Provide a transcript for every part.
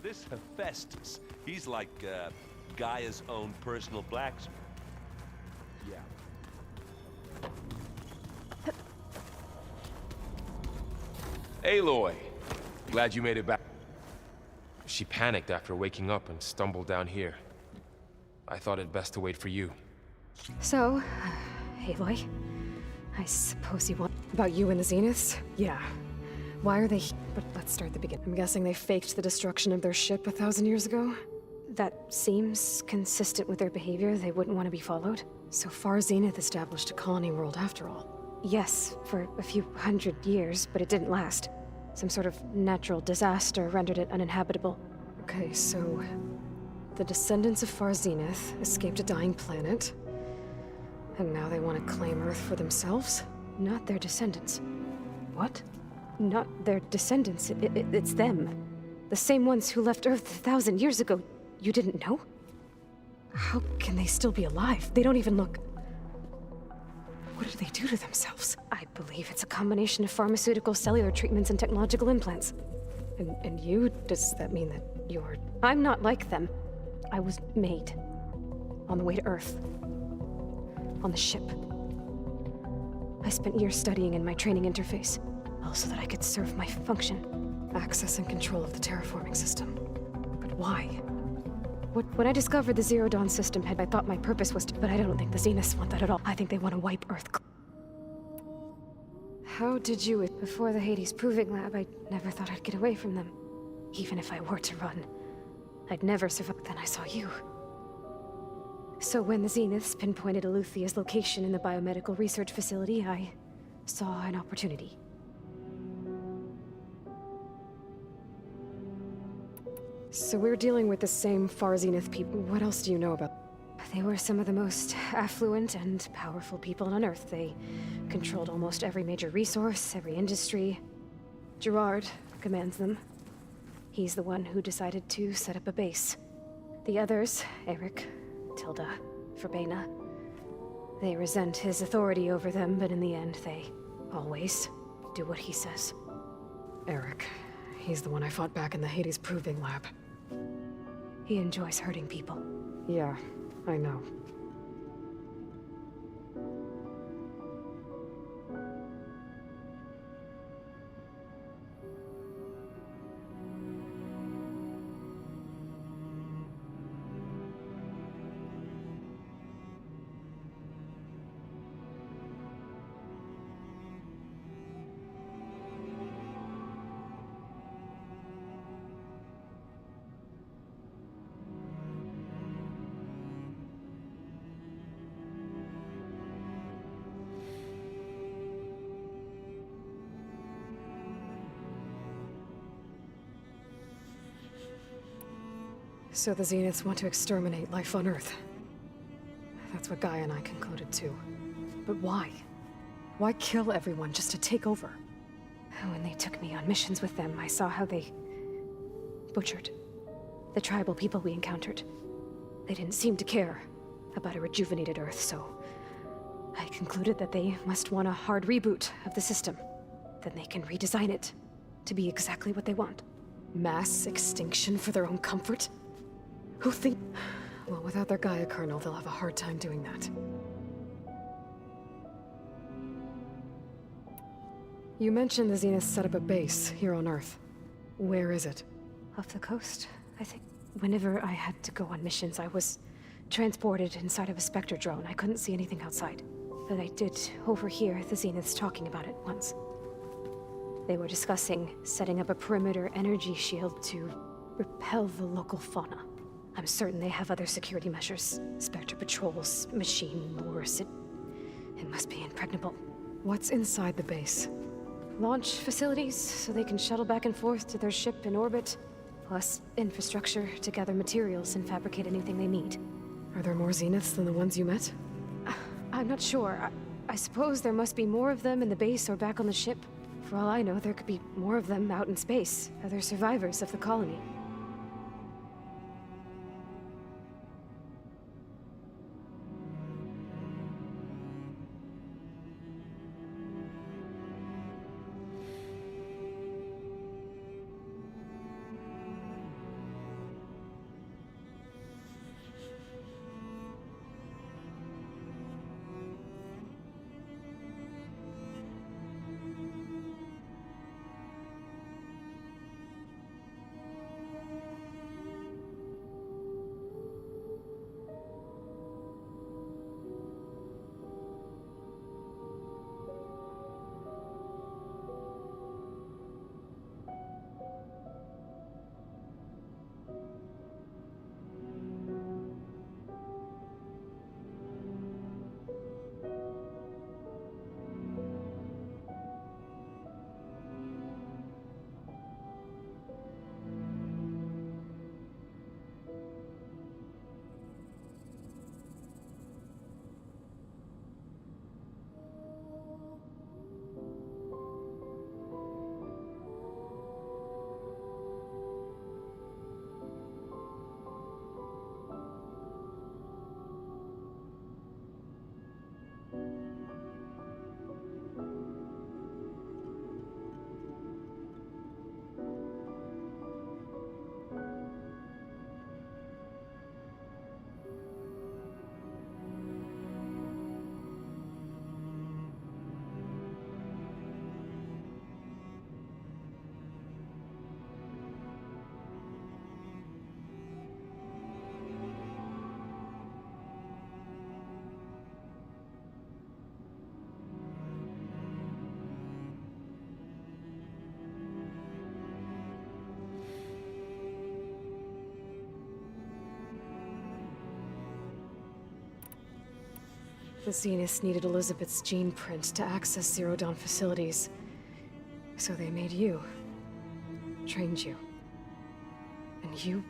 this Hephaestus, he's like, Gaia's own personal blacksmith. Yeah. Aloy! Glad you made it back. She panicked after waking up and stumbled down here. I thought it best to wait for you. So, Aloy, I suppose you want... About you and the Zeniths? Yeah. Why are they... But let's start the beginning. I'm guessing they faked the destruction of their ship 1,000 years ago? That seems consistent with their behavior. They wouldn't want to be followed. So far, Zenith established a colony world after all. Yes, for a few hundred years, but it didn't last. Some sort of natural disaster rendered it uninhabitable. Okay, so... the descendants of Far Zenith escaped a dying planet, and now they want to claim Earth for themselves? Not their descendants. What? Not their descendants. It's them. The same ones who left Earth 1,000 years ago. You didn't know? How can they still be alive? They don't even look... What did they do to themselves? I believe it's a combination of pharmaceutical, cellular treatments, and technological implants. And you? Does that mean that you're... I'm not like them. I was made. On the way to Earth. On the ship. I spent years studying in my training interface, all so that I could serve my function. Access and control of the terraforming system. But why? When I discovered the Zero Dawn system head, I thought my purpose was to... But I don't think the Zeniths want that at all. I think they want to wipe Earth. How did you... Before the Hades Proving Lab, I never thought I'd get away from them. Even if I were to run. I'd never survive. Then I saw you. So when the Zeniths pinpointed Eluthia's location in the biomedical research facility, I saw an opportunity. So we're dealing with the same Far Zenith people. What else do you know about? They were some of the most affluent and powerful people on Earth. They controlled almost every major resource, every industry. Gerard commands them. He's the one who decided to set up a base. The others, Eric, Tilda, Verbena, they resent his authority over them, but in the end, they always do what he says. Eric, he's the one I fought back in the Hades Proving Lab. He enjoys hurting people. Yeah, I know. So the Zeniths want to exterminate life on Earth. That's what Gaia and I concluded too. But why? Why kill everyone just to take over? When they took me on missions with them, I saw how they butchered the tribal people we encountered. They didn't seem to care about a rejuvenated Earth, so I concluded that they must want a hard reboot of the system. Then they can redesign it to be exactly what they want. Mass extinction for their own comfort? Who think... Well, without their Gaia kernel, they'll have a hard time doing that. You mentioned the Zeniths set up a base here on Earth. Where is it? Off the coast, I think. Whenever I had to go on missions, I was transported inside of a Spectre drone. I couldn't see anything outside. But I did overhear the Zeniths talking about it once. They were discussing setting up a perimeter energy shield to repel the local fauna. I'm certain they have other security measures. Spectre patrols, machine lures. It must be impregnable. What's inside the base? Launch facilities, so they can shuttle back and forth to their ship in orbit. Plus infrastructure to gather materials and fabricate anything they need. Are there more Zeniths than the ones you met? I'm not sure. I suppose there must be more of them in the base or back on the ship. For all I know, there could be more of them out in space, other survivors of the colony. The Zeniths needed Elizabeth's gene print to access Zero Dawn facilities. So they made you. Trained you. And you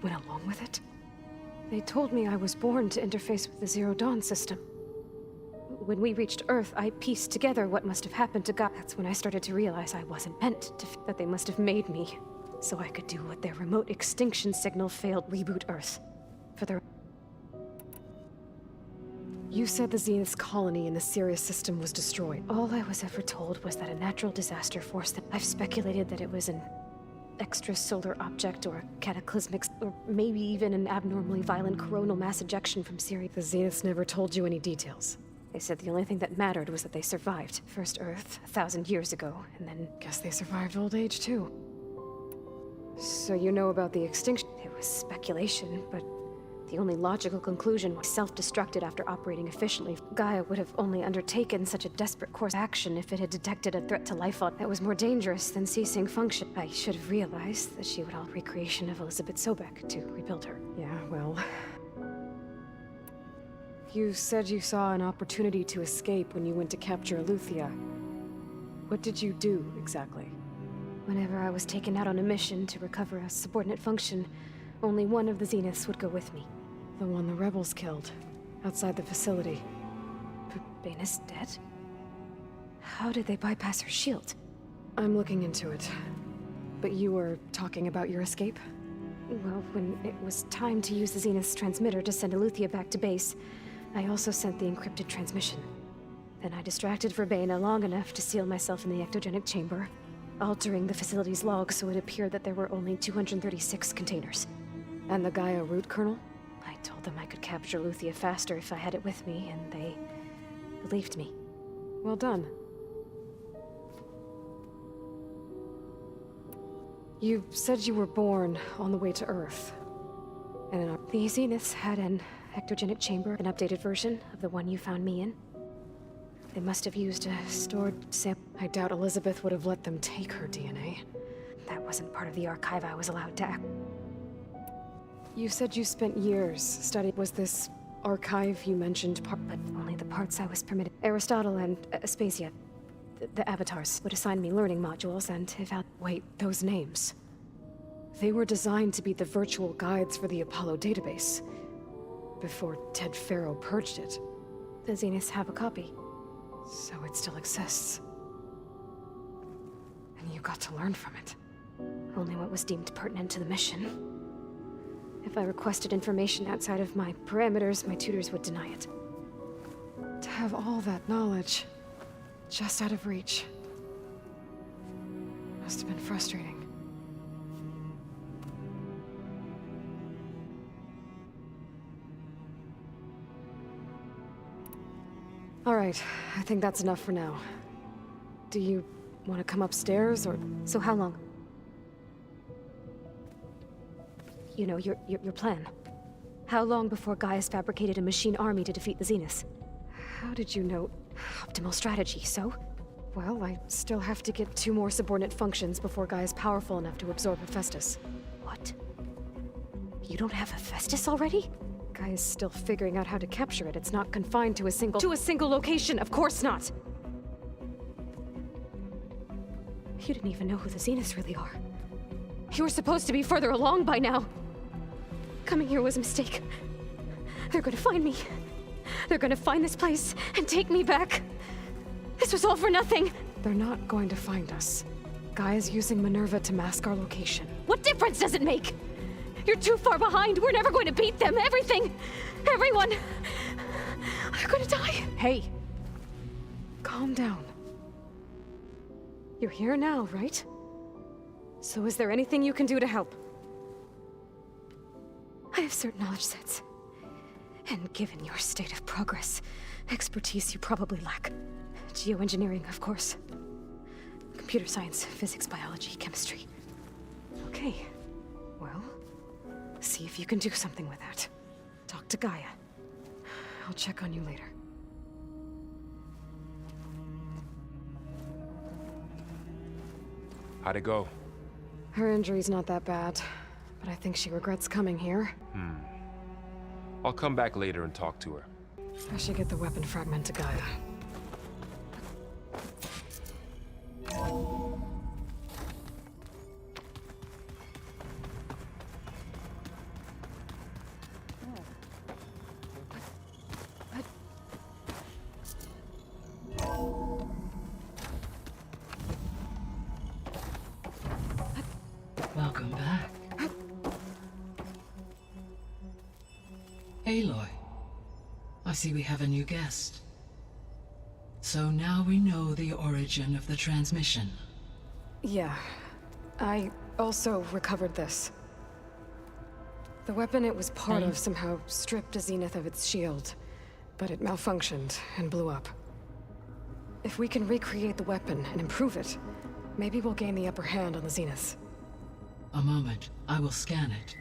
went along with it? They told me I was born to interface with the Zero Dawn system. When we reached Earth, I pieced together what must have happened to God. That's when I started to realize I wasn't meant to, that they must have made me, so I could do what their remote extinction signal failed, reboot Earth. For their... You said the Zenith's colony in the Sirius system was destroyed. All I was ever told was that a natural disaster forced them. I've speculated that it was an extrasolar object or a cataclysmic, or maybe even an abnormally violent coronal mass ejection from Sirius. The Zeniths never told you any details. They said the only thing that mattered was that they survived. First Earth, 1,000 years ago, and then... Guess they survived old age, too. So you know about the extinction? It was speculation, but the only logical conclusion was self-destructed after operating efficiently. Gaia would have only undertaken such a desperate course of action if it had detected a threat to life that was more dangerous than ceasing function. I should have realized that she would all recreation of Elizabeth Sobek to rebuild her. Yeah, well... You said you saw an opportunity to escape when you went to capture Eleuthia. What did you do, exactly? Whenever I was taken out on a mission to recover a subordinate function, only one of the Zeniths would go with me. The one the rebels killed, outside the facility. Baina's dead? How did they bypass her shield? I'm looking into it. But you were talking about your escape? Well, when it was time to use the Zenith's transmitter to send Eleuthia back to base, I also sent the encrypted transmission. Then I distracted Verbena long enough to seal myself in the ectogenic chamber, altering the facility's log so it appeared that there were only 236 containers. And the Gaia root kernel? I told them I could capture Eleuthia faster if I had it with me, and they believed me. Well done. You said you were born on the way to Earth. And the Zeniths had an ectogenic chamber, an updated version of the one you found me in. They must have used a stored sample. I doubt Elizabeth would have let them take her DNA. That wasn't part of the archive I was allowed to act. You said you spent years studying. Was this archive you mentioned part, but only the parts I was permitted. Aristotle and Aspasia, the avatars, would assign me learning modules and wait, those names. They were designed to be the virtual guides for the Apollo database. Before Ted Faro purged it. The Zeniths have a copy. So it still exists. And you got to learn from it. Only what was deemed pertinent to the mission. If I requested information outside of my parameters, my tutors would deny it. To have all that knowledge, just out of reach, must have been frustrating. All right, I think that's enough for now. Do you want to come upstairs, or... So how long? You know, your plan. How long before Gaia's fabricated a machine army to defeat the Zeniths? How did you know? Optimal strategy, so? Well, I still have to get 2 more subordinate functions before Gaia's powerful enough to absorb Hephaestus. What? You don't have Hephaestus already? Gaia's still figuring out how to capture it. It's not confined to a single location, of course not! You didn't even know who the Zeniths really are. You were supposed to be further along by now. Coming here was a mistake. They're gonna find me. They're gonna find this place and take me back. This was all for nothing. They're not going to find us. Gaia's using Minerva to mask our location. What difference does it make? You're too far behind. We're never going to beat them. Everything. Everyone. They're gonna die. Hey. Calm down. You're here now, right? So is there anything you can do to help? I have certain knowledge sets. And given your state of progress, expertise you probably lack. Geoengineering, of course. Computer science, physics, biology, chemistry. Okay. Well, see if you can do something with that. Talk to Gaia. I'll check on you later. How'd it go? Her injury's not that bad, but I think she regrets coming here. I'll come back later and talk to her. I should get the weapon fragment to Gaia. Welcome back. Aloy, I see we have a new guest. So now we know the origin of the transmission. Yeah. I also recovered this. The weapon it was part of somehow stripped a Zenith of its shield, but it malfunctioned and blew up. If we can recreate the weapon and improve it, maybe we'll gain the upper hand on the Zeniths. A moment, I will scan it.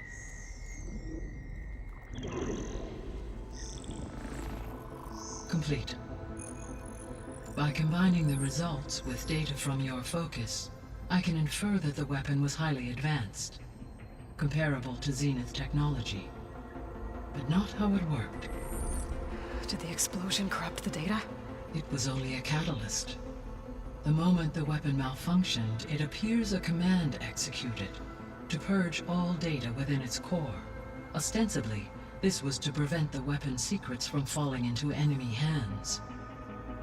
Complete. By combining the results with data from your focus, I can infer that the weapon was highly advanced, comparable to Zenith technology, but not how it worked. Did the explosion corrupt the data? It was only a catalyst. The moment the weapon malfunctioned, it appears a command executed to purge all data within its core. Ostensibly, this was to prevent the weapon's secrets from falling into enemy hands.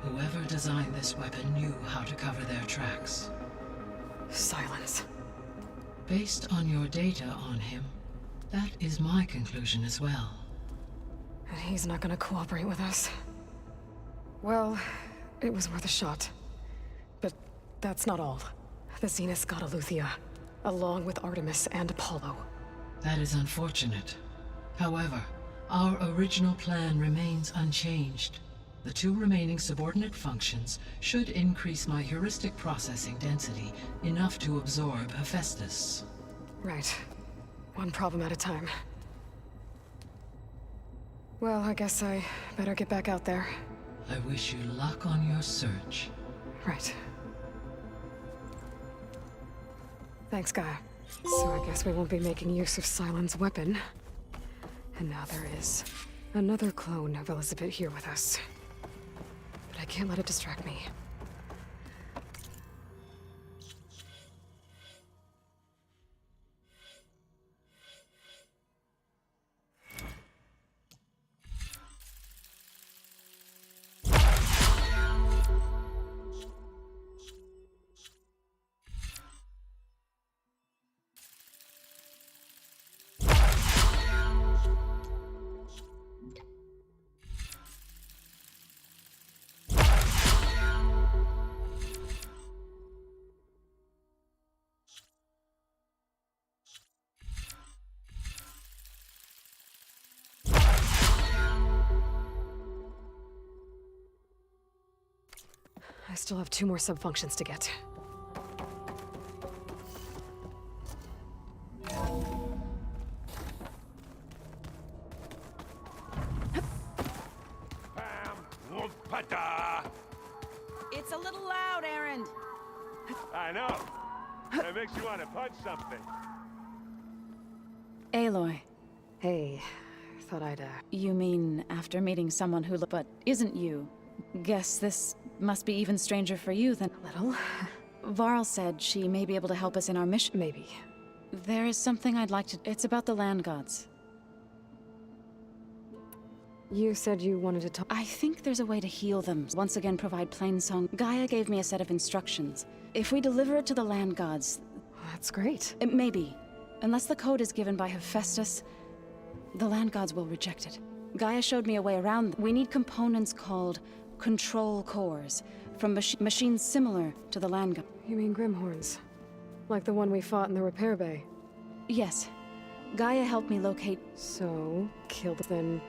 Whoever designed this weapon knew how to cover their tracks. Silence. Based on your data on him, that is my conclusion as well. And he's not gonna cooperate with us. Well, it was worth a shot. But that's not all. The Zeniths got Aletheia, along with Artemis and Apollo. That is unfortunate. However, our original plan remains unchanged. The two remaining subordinate functions should increase my heuristic processing density enough to absorb Hephaestus. Right. One problem at a time. Well, I guess I better get back out there. I wish you luck on your search. Right. Thanks, Gaia. So I guess we won't be making use of Sylens' weapon. And now there is another clone of Elizabeth here with us. But I can't let it distract me. I still have 2 more subfunctions to get. It's a little loud, Aaron. I know. It makes you want to punch something. Aloy, Hey, thought I'd, you mean after meeting someone who but isn't you? Guess this must be even stranger for you than... little? Varl said she may be able to help us in our mission. Maybe. There is something I'd like to... It's about the land gods. You said you wanted to talk. I think there's a way to heal them. Once again, provide plainsong. Gaia gave me a set of instructions. If we deliver it to the land gods... That's great. It may be. Unless the code is given by Hephaestus, the land gods will reject it. Gaia showed me a way around. We need components called control cores from machines similar to the land god. You mean Grimhorns? Like the one we fought in the repair bay? Yes. Gaia helped me locate... So, kill them, then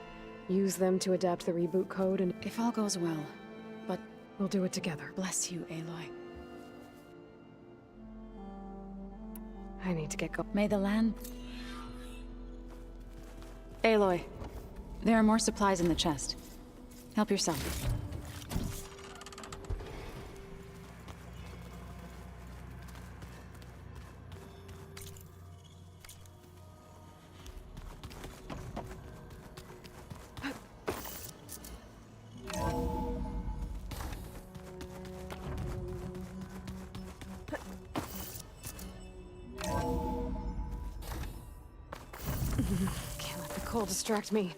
use them to adapt the reboot code and... If all goes well. But We'll do it together. bless you, Aloy. I need to get going. May the land... Aloy, there are more supplies in the chest. Help yourself. Cole, distract me.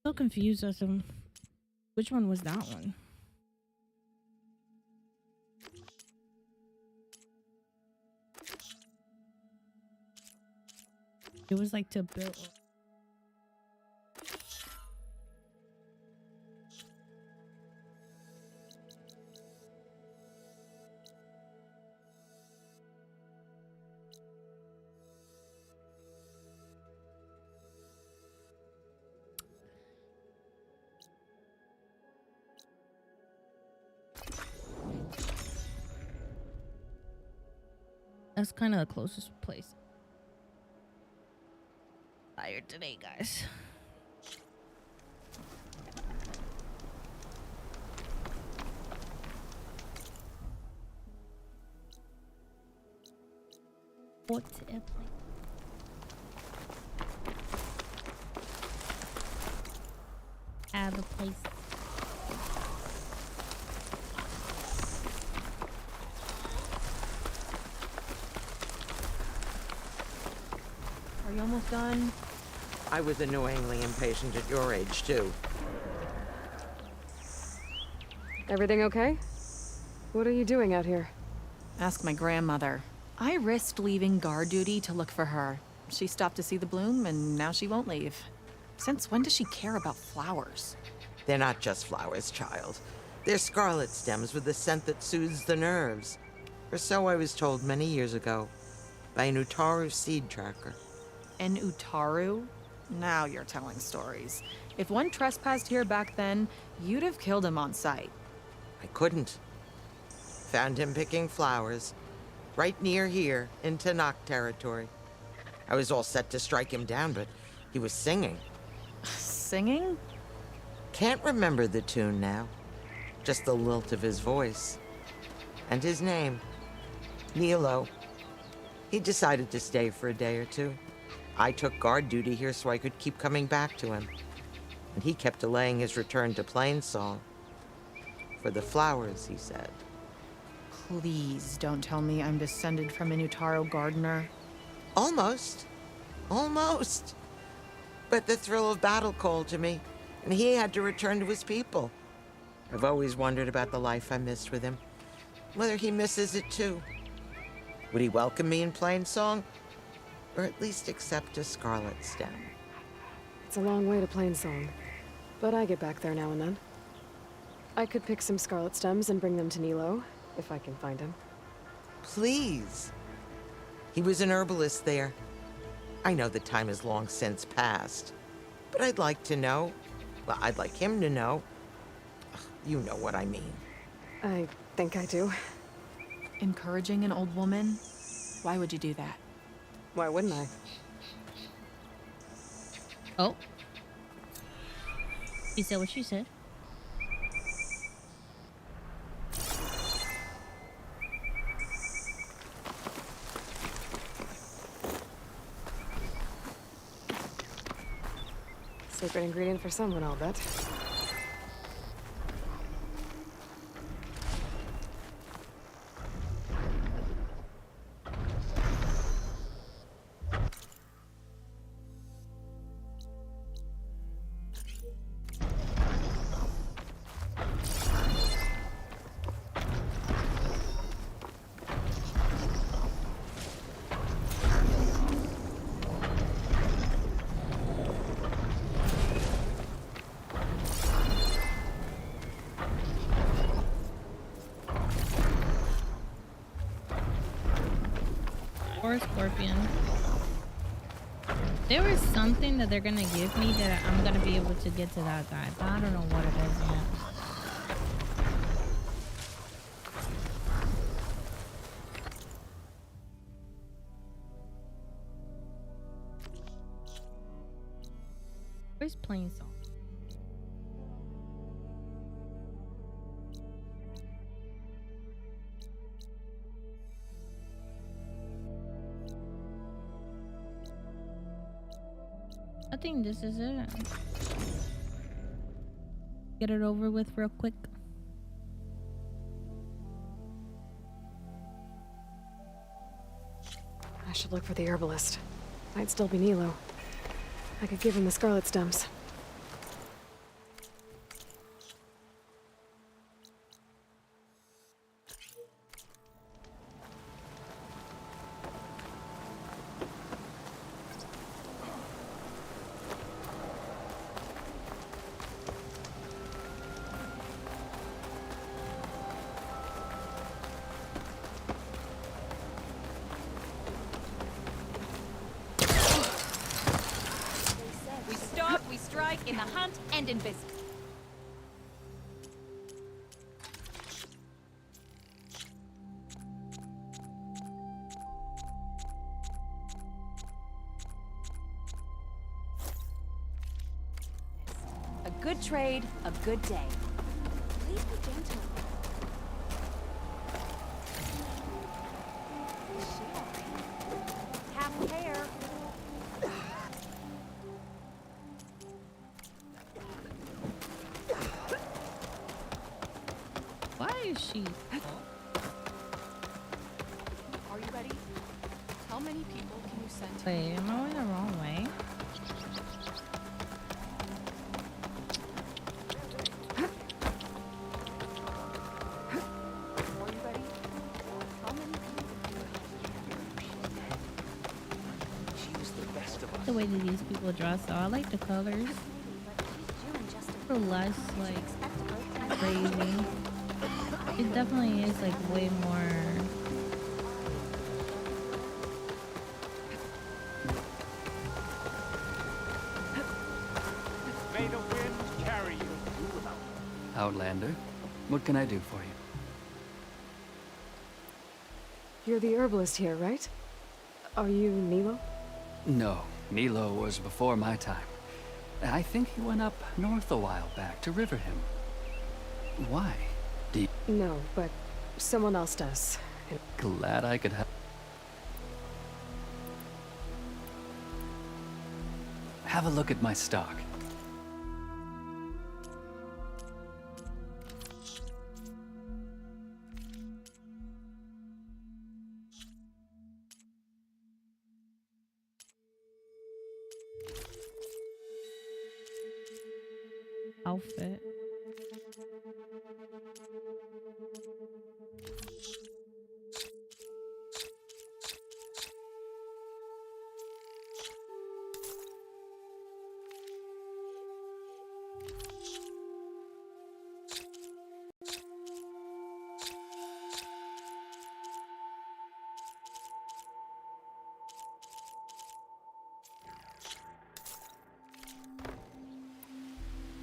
So confused as to which one was that one. It was like to build. That's kind of the closest place. Tired today, guys. What's it like? Have a place. Are you almost done? I was annoyingly impatient at your age, too. Everything okay? What are you doing out here? Ask my grandmother. I risked leaving guard duty to look for her. She stopped to see the bloom, and now she won't leave. Since when does she care about flowers? They're not just flowers, child. They're scarlet stems with a scent that soothes the nerves. Or so I was told many years ago by an Utaru seed tracker. An Utaru? Now you're telling stories. If one trespassed here back then, you'd have killed him on sight. I couldn't. Found him picking flowers, right near here, in Tanakh territory. I was all set to strike him down, but he was singing. Singing? Can't remember the tune now. Just the lilt of his voice. And his name, Nilo. He decided to stay for a day or two. I took guard duty here so I could keep coming back to him. And he kept delaying his return to Plainsong. For the flowers, he said. Please don't tell me I'm descended from an Utaru gardener. Almost. Almost. But the thrill of battle called to me, and he had to return to his people. I've always wondered about the life I missed with him. Whether he misses it too. Would he welcome me in Plainsong? Or at least accept a scarlet stem? It's a long way to Plainsong, but I get back there now and then. I could pick some scarlet stems and bring them to Nilo, if I can find him. Please. He was an herbalist there. I know the time has long since passed, but I'd like to know. Well, I'd like him to know. You know what I mean. I think I do. Encouraging an old woman? Why would you do that? Why wouldn't I? Oh. She said what she said. Secret ingredient for someone, I'll bet. Or a scorpion. There was something that they're gonna give me that I'm gonna be able to get to that guy, but I don't know what it is yet. Where's Plainsong? I think this is it. Get it over with real quick. I should look for the herbalist. Might still be Nilo. I could give him the scarlet stems. strike in the hunt and in business. A good trade, a good day. Please be gentle. Is she all right? Half hair. Why is she? Are you ready? How many people can you send to Wait, am I going the wrong way? Are you ready? How many people The way that these people dress, though, I like the colors. A little less like crazy. It definitely is like way more. May the wind carry you. Outlander, what can I do for you? You're the herbalist here, right? Are you Nilo? No, Nilo was before my time. I think he went up north a while back to Riverham. Why? No, but someone else does. And Glad I could help. Have a look at my stock. Outfit.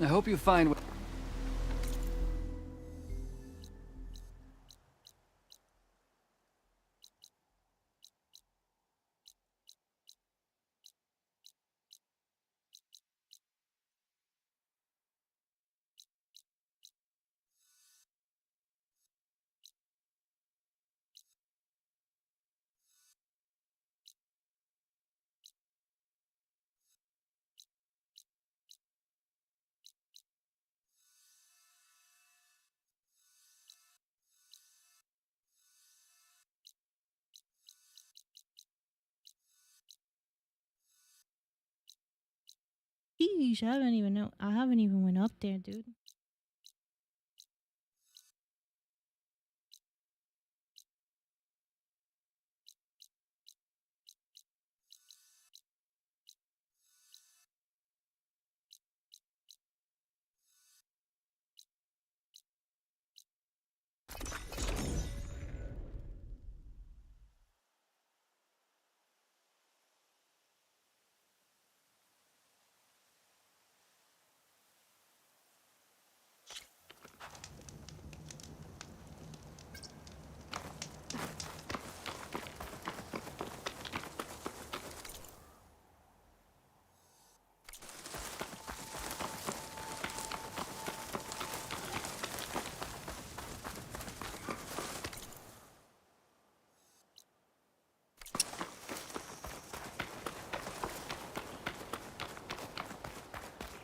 I hope you find. Sheesh, I haven't even know. I haven't even went up there, dude.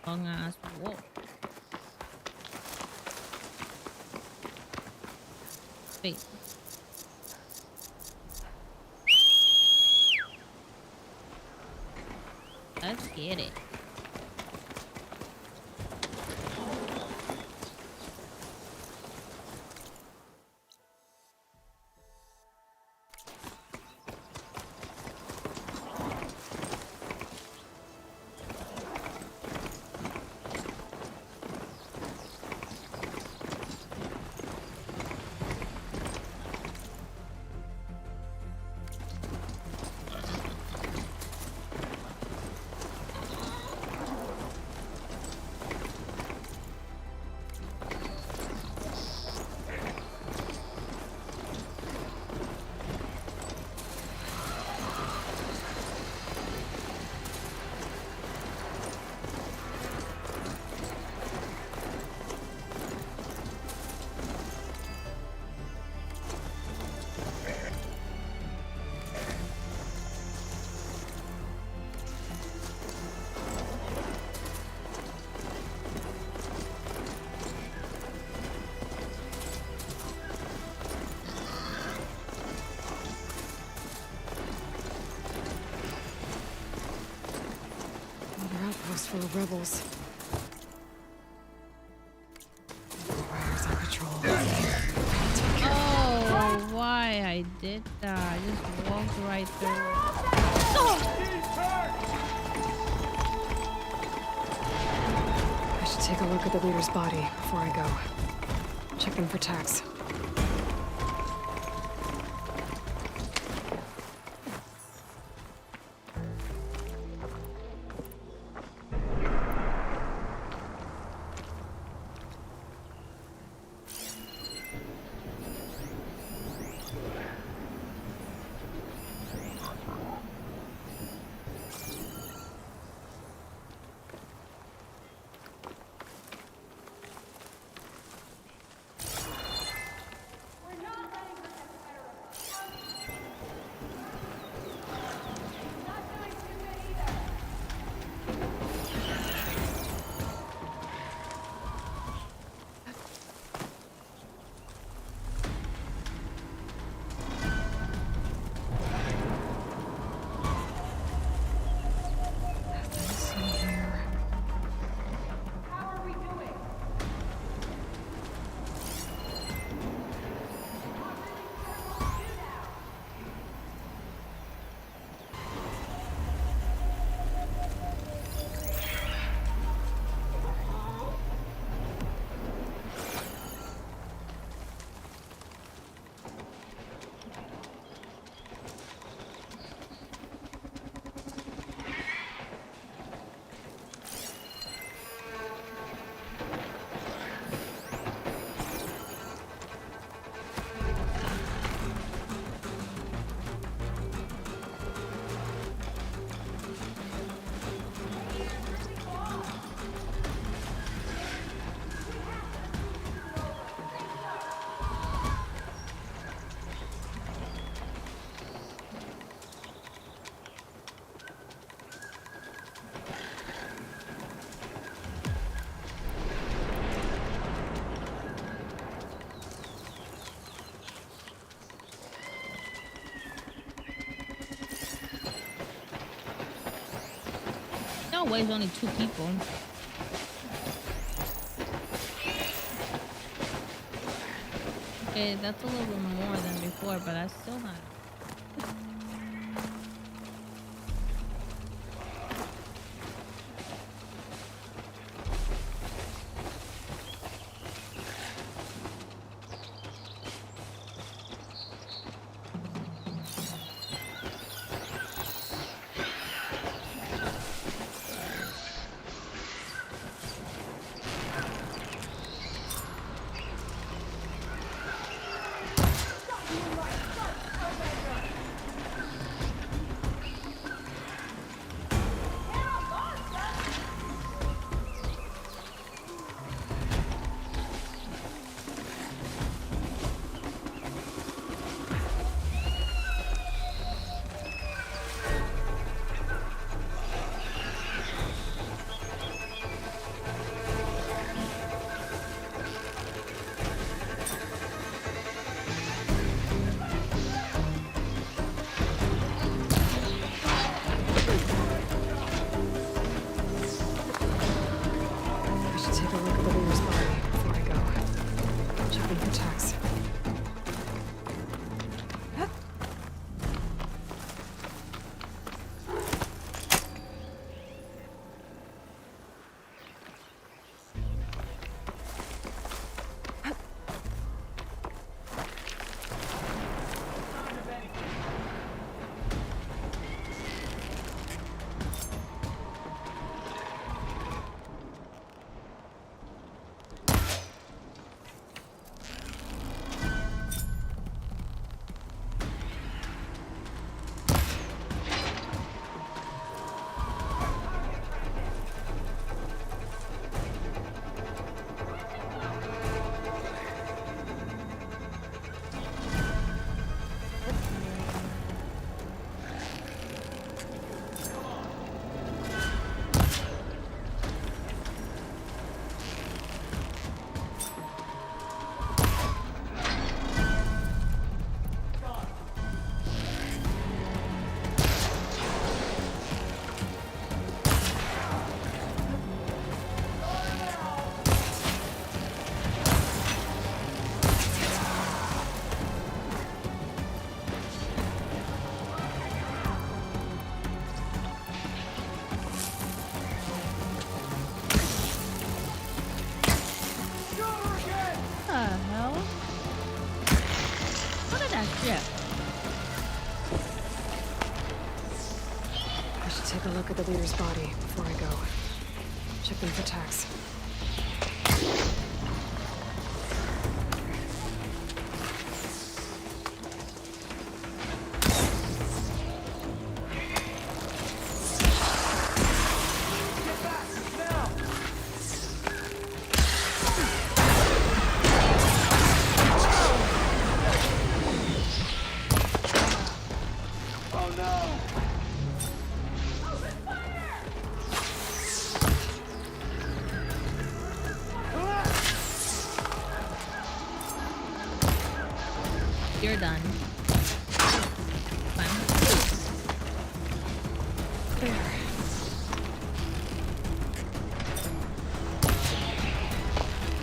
Long ass walk. Wait. Let's get it. rebels. Where's our patrol? Oh, why I did that? I just walked right through. I should take a look at the leader's body before I go. Check in for tags. No way, it's only 2 people. Okay, that's a little bit more than before, but I still not. look at the leader's body before I go. Check them for tags. You're done. Fine.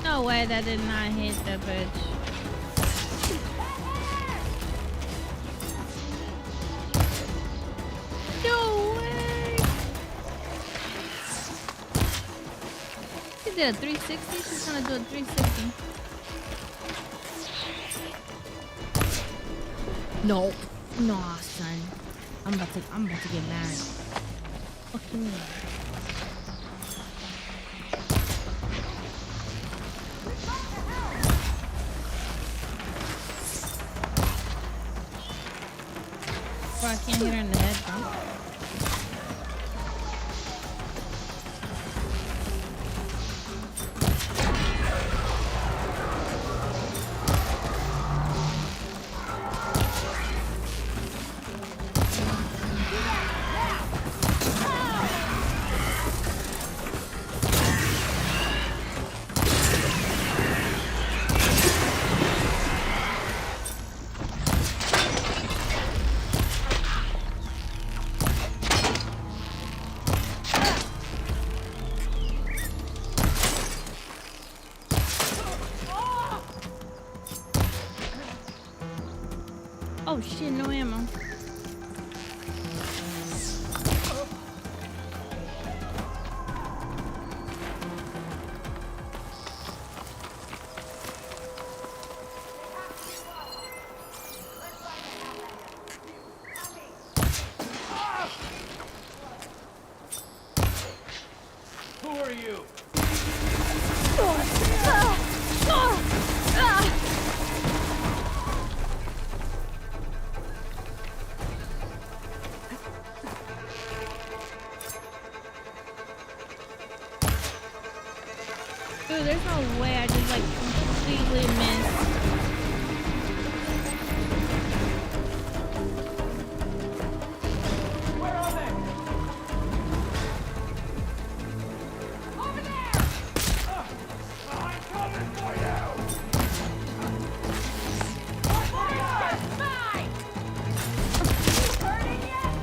No way that did not hit the bitch. No way! She did a 360? She's gonna do a 360. No. No, son. I'm about to get mad. Fucking bro, I can't hit her in the head, bro. Oh shit, no ammo. Who are you? Dude, there's no way I just like completely missed. Where are they? Over there! I'm coming for you! Mine! Hurting yet?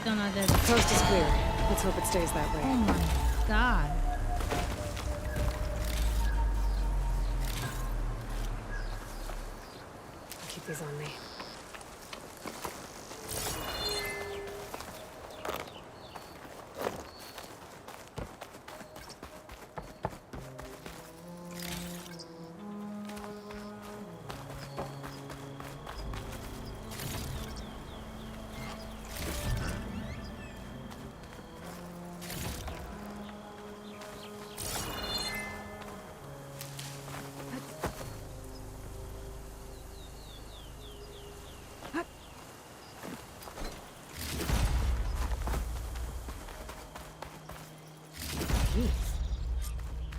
Still not dead. Coast is clear. Let's hope it stays that way. Oh my god. Keep these on me.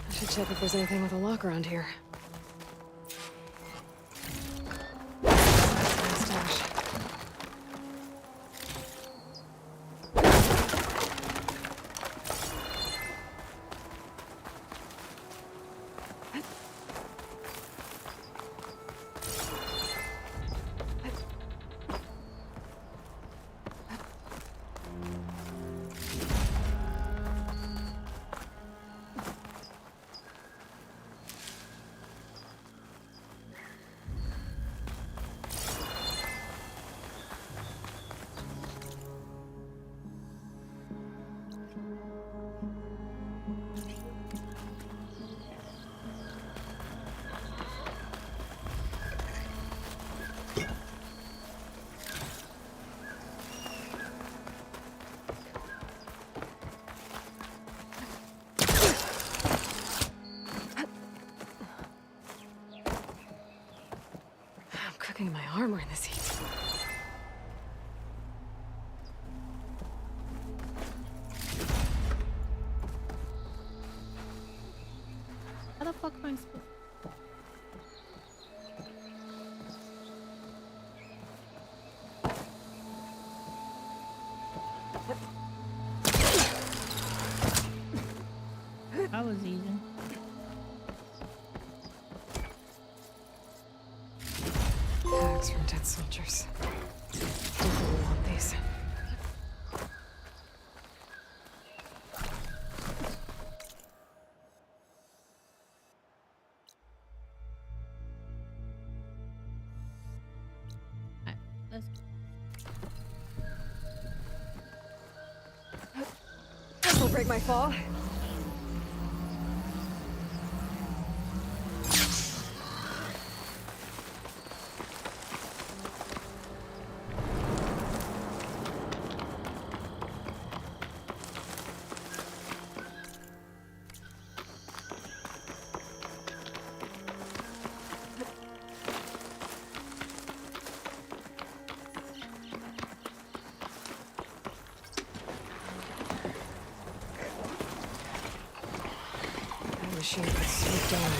I should check if there's anything with a lock around here. Stash. How the fuck am I supposed? That was easy. Tags from dead soldiers. Definitely want these. Alright, let's This'll break my fall. Machine could swoop down.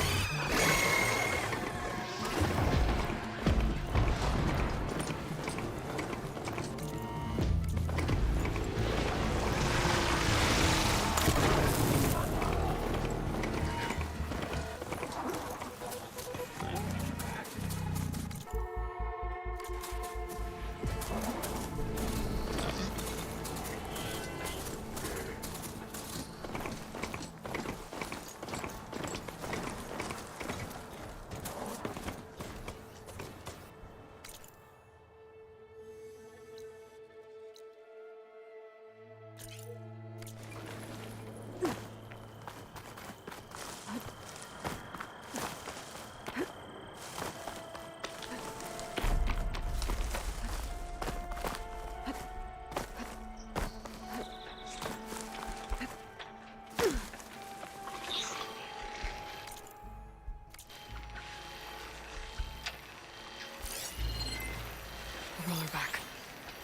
Roller back.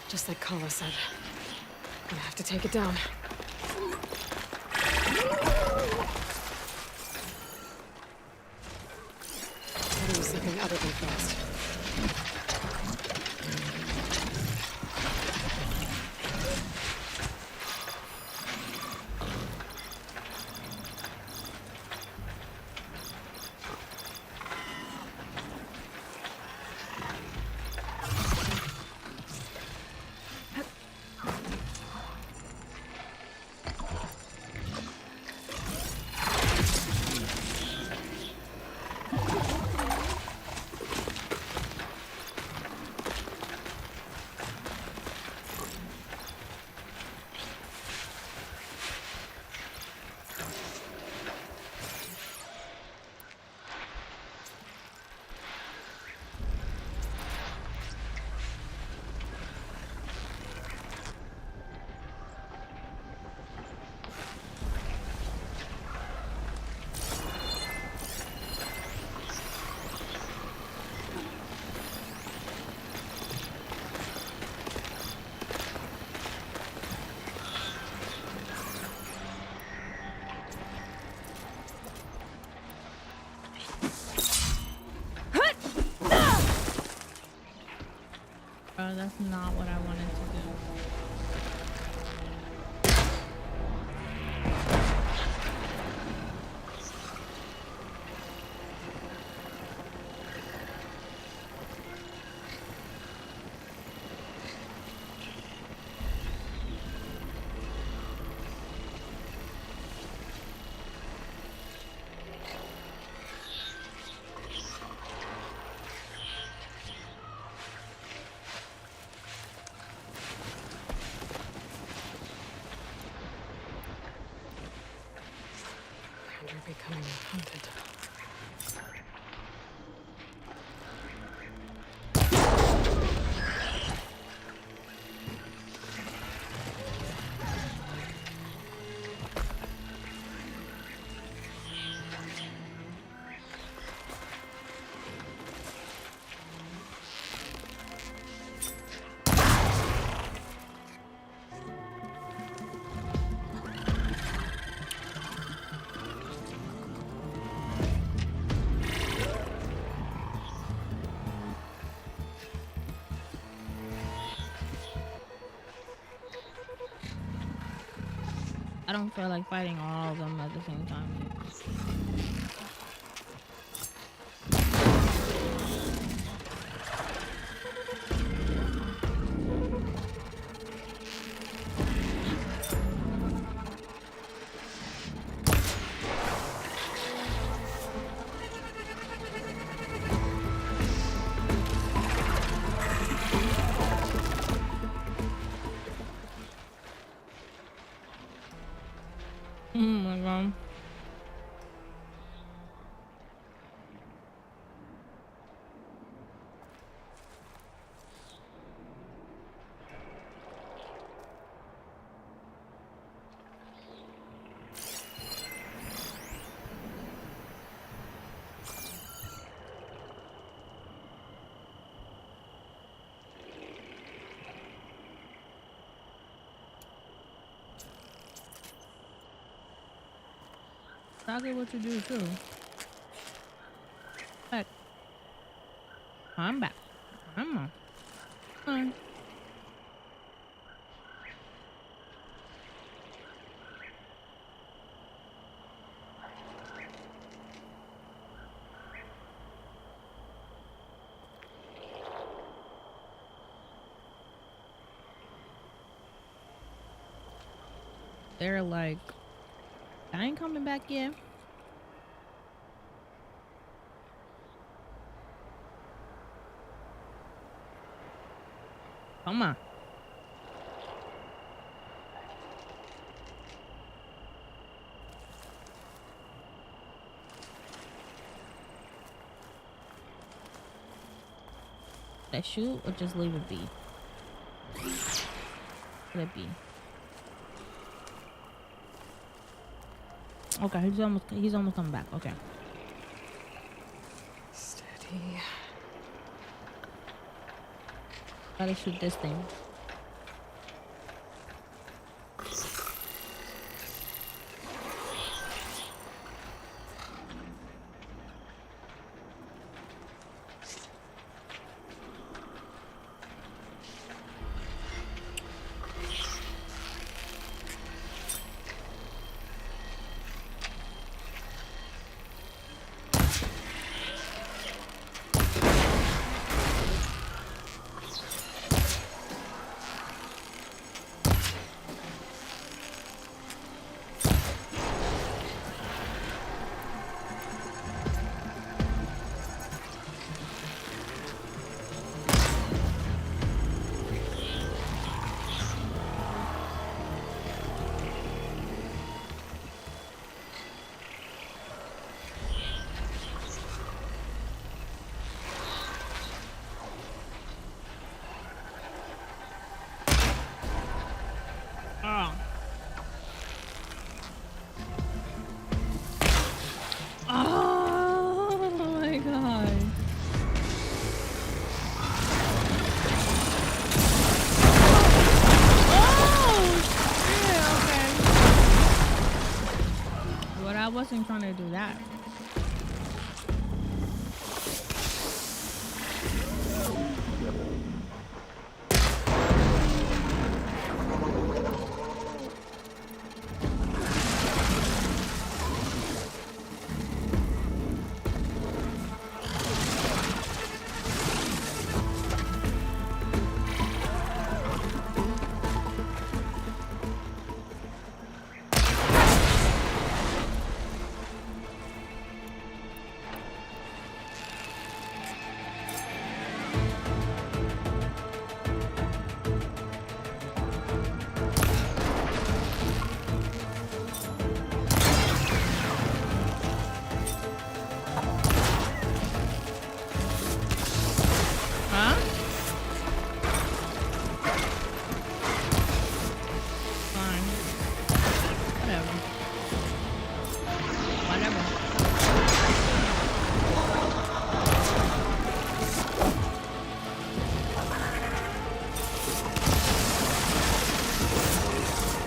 Just like Kala said. Gonna have to take it down. Gotta do something other than fast. Bro, that's not what I wanted to do. You're becoming haunted. I don't feel like fighting all of them at the same time. Oh my god. Exactly what you do too. Back. I'm back. I'm on. Fine. They're like, I ain't coming back yet. Come on. That shoot or just leave it be? Let it be. Okay, he's almost coming back. Okay. Steady. Gotta shoot this thing. I wasn't trying to do that.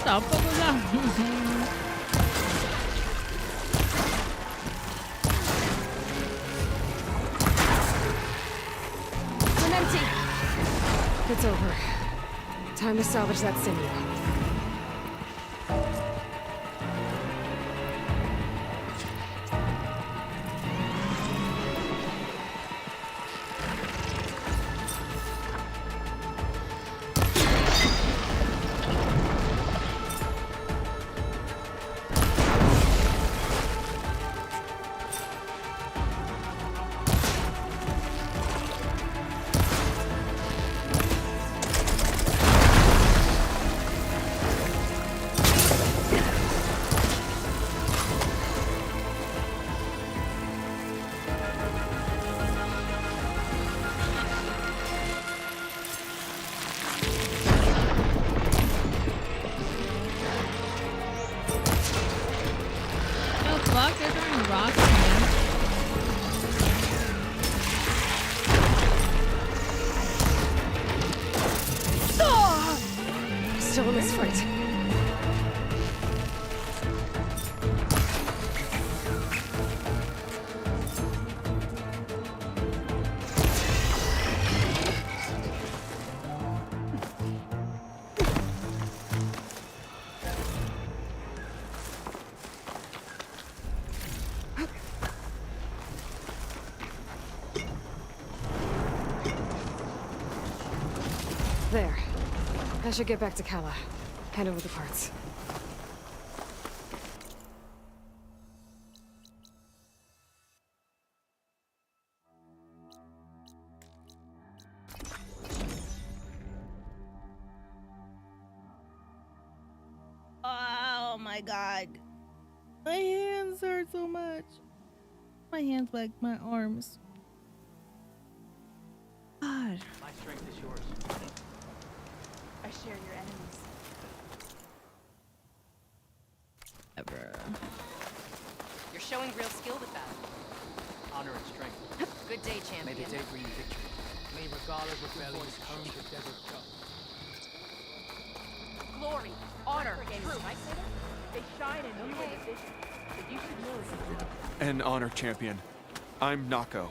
The fuck was that? It's over. Time to salvage that sinew. still in this fight. There. I should get back to Kala. Hand over the parts. Oh my god. My hands hurt so much. My hands like my arms. God. My strength is yours. I share your enemies. Ever. You're showing real skill with that. Honor and strength. Good day, champion. May the day bring you victory. May regardless of rebellions come the desert cup. Glory, honor, truth. They shine in you with a vision. But you should know. An honor champion. I'm Nako.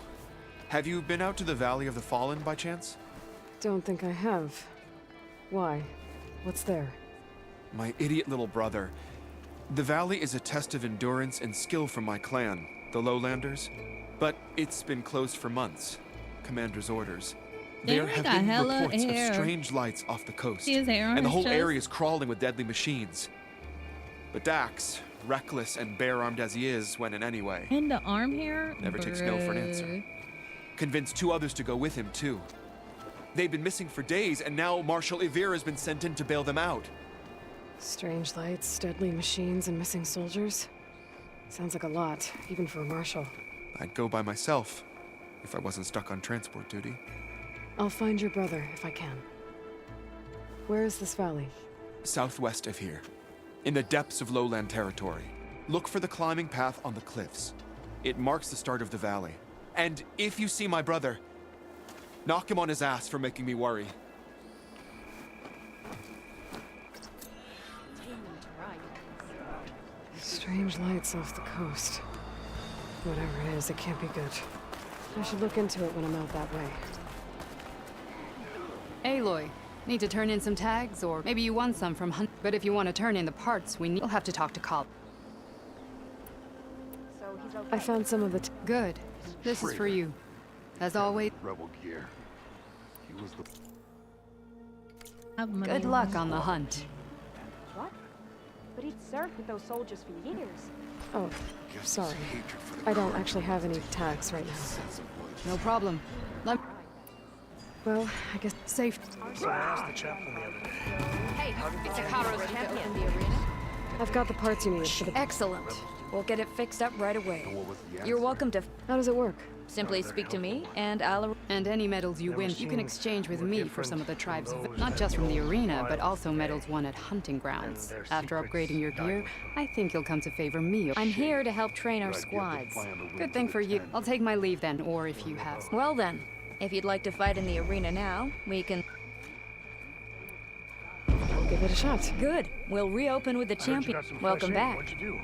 Have you been out to the Valley of the Fallen by chance? Don't think I have. Why? What's there? My idiot little brother. The valley is a test of endurance and skill from my clan, the Lowlanders. But it's been closed for months. Commander's orders. There have been reports of strange lights off the coast, and the whole area is crawling with deadly machines. But Dax, reckless and bare-armed as he is, went in anyway. And the arm hair? Never takes no for an answer. Convinced 2 others to go with him, too. They've been missing for days, and now Marshal Ivir has been sent in to bail them out. Strange lights, deadly machines, and missing soldiers? Sounds like a lot, even for a marshal. I'd go by myself, if I wasn't stuck on transport duty. I'll find your brother, if I can. Where is this valley? Southwest of here, in the depths of lowland territory. Look for the climbing path on the cliffs. It marks the start of the valley. And if you see my brother, knock him on his ass for making me worry. Strange lights off the coast. Whatever it is, it can't be good. I should look into it when I'm out that way. Aloy, need to turn in some tags, or maybe you won some from Hunt. But if you want to turn in the parts, we'll have to talk to Cobb. So he's okay. I found some of the Good. This is for you. As always, Rebel gear. He was the good luck on the hunt. What? But he'd served with those soldiers for years. Oh, sorry. I don't actually have any tags right now. No problem. Well, I guess safe. So I asked the chaplain the other day. Hey, it's a Karo's champion in the arena. I've got the parts you need for the... Excellent. We'll get it fixed up right away. And what was the answer? You're welcome to How does it work? simply speak to me, and I'll... And any medals you win, you can exchange with me for some of the tribe's, not just from the arena, but also medals won at hunting grounds. After upgrading your gear, I think you'll come to favor me. I'm here to help train our squads. Good thing for you. I'll take my leave then, or if you have. Well then, if you'd like to fight in the arena now, we can... I'll give it a shot. Good. We'll reopen with the champion. Welcome back. What'd you do?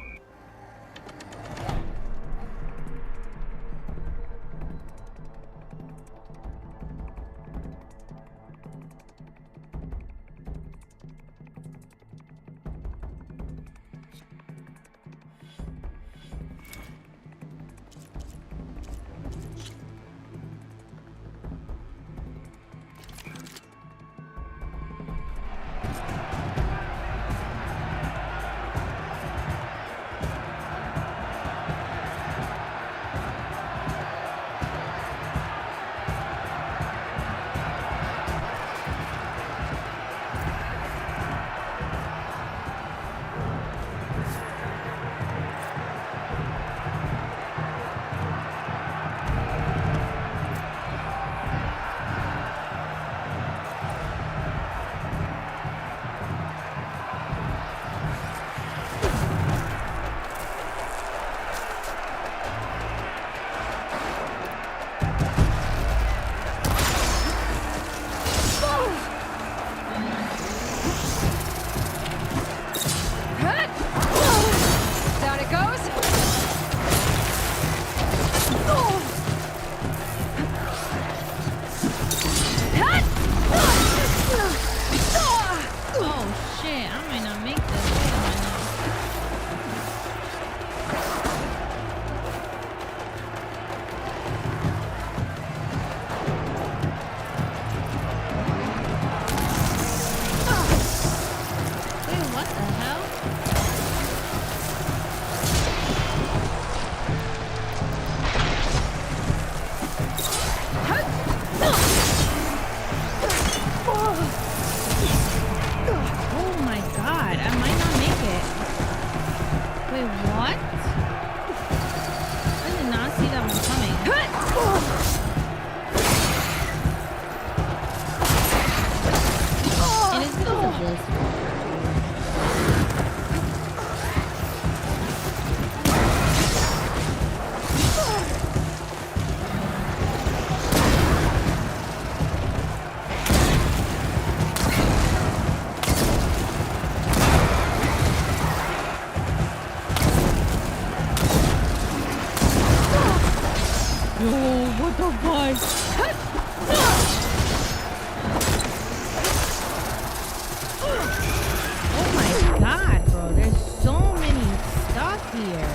here.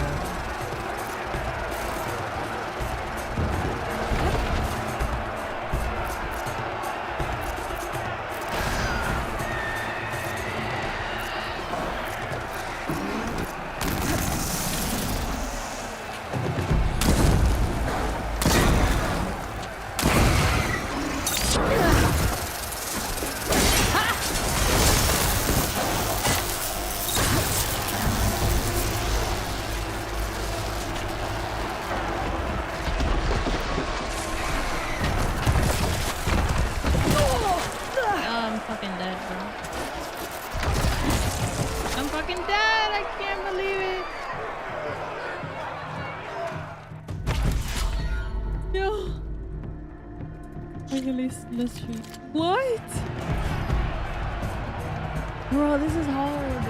What? Bro, this is hard.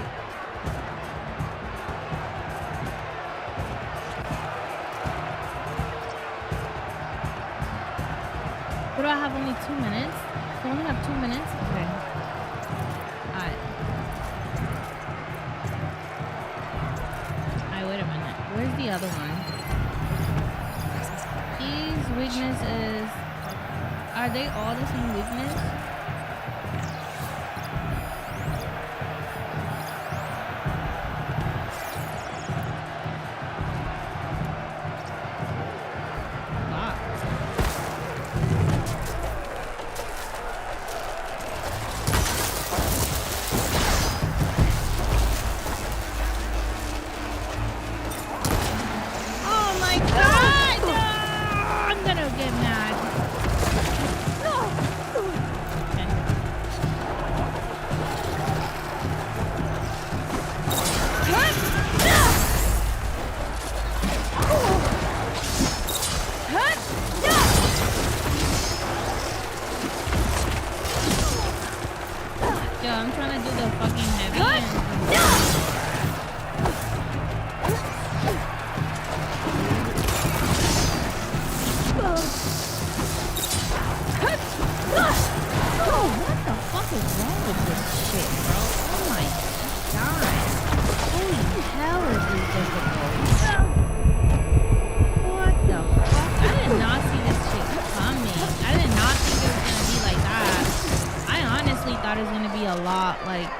What do I have? Only 2 minutes? I only have 2 minutes? Okay. Alright. Alright, wait a minute. Where's the other one? These weaknesses. Are they all the same weakness? Oh my god! No! I'm gonna get mad. Yo, I'm trying to do the fucking heavy. What the fuck is wrong with this shit, bro? Oh my god. Holy hell, is this difficult. What the fuck? I did not see this shit coming. I did not think it was gonna be like that. I honestly thought it was gonna be a lot, like,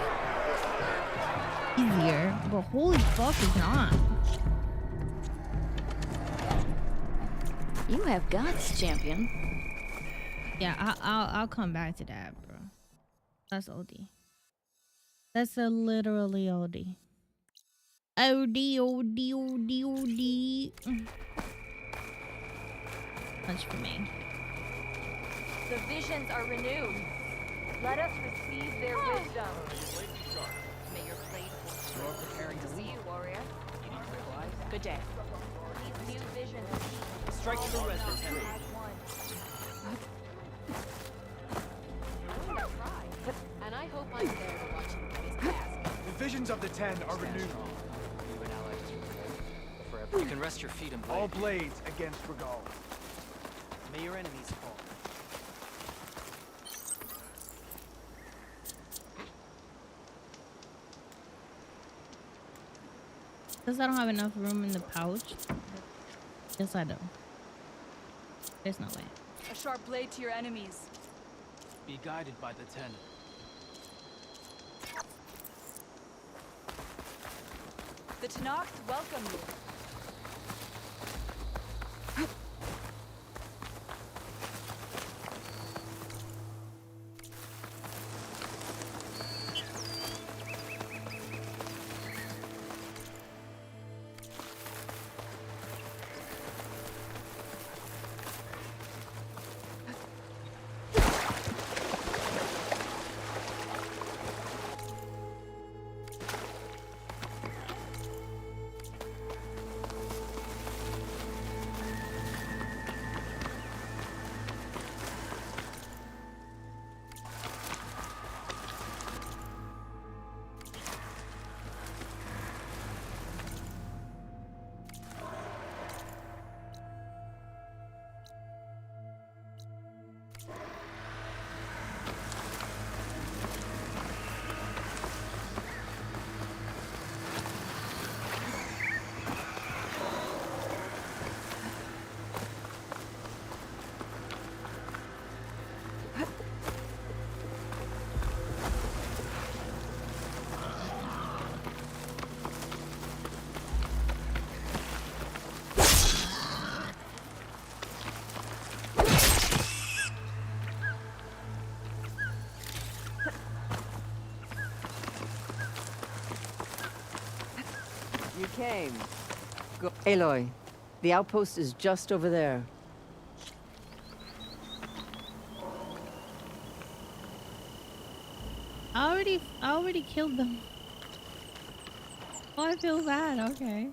easier. But holy fuck, it's not. You have guts, champion. Yeah, I'll come back to that, bro. That's OD. That's a literally OD. OD. Much for me. The visions are renewed. Let us receive their wisdom. May your blade hold. You're preparing to see you, warrior. Good day. These new visions. Strike to the residence. And I hope I'm there to watch him get his task. The visions of the Ten are renewed. You can rest your feet and blade. All blades against Regal. May your enemies fall. Because I don't have enough room in the pouch. Yes, I do. There's no way. A sharp blade to your enemies. Be guided by the Ten. The Tenakth welcome you. You came. Go Aloy, the outpost is just over there. I already killed them. Oh, I feel bad. Okay.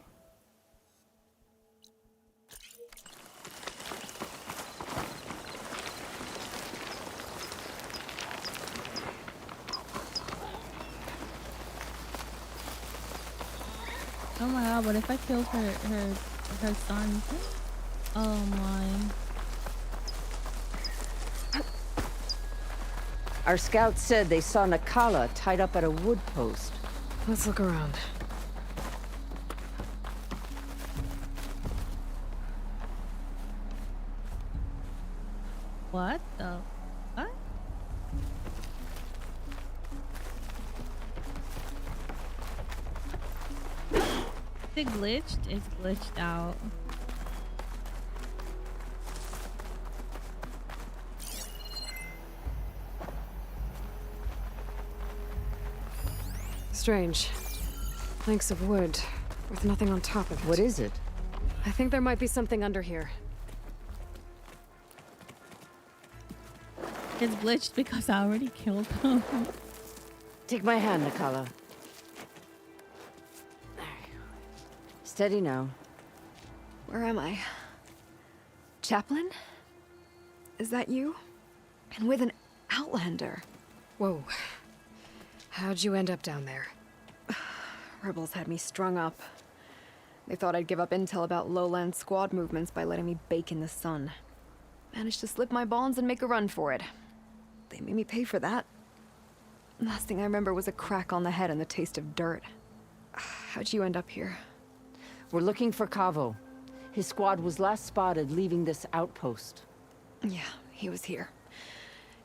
Oh my god, what if I killed her son? Oh my. Our scouts said they saw Nakala tied up at a wood post. Let's look around. What the? What? Is it glitched? It's glitched out. Strange. Planks of wood, with nothing on top of it. What is it? I think there might be something under here. It's glitched because I already killed him. Take my hand, Nakala. Steady now. Where am I? Chaplain? Is that you? And with an Outlander. Whoa. How'd you end up down there? Rebels had me strung up. They thought I'd give up intel about lowland squad movements by letting me bake in the sun. Managed to slip my bonds and make a run for it. They made me pay for that. Last thing I remember was a crack on the head and the taste of dirt. How'd you end up here? We're looking for Cavo. His squad was last spotted leaving this outpost. Yeah, he was here.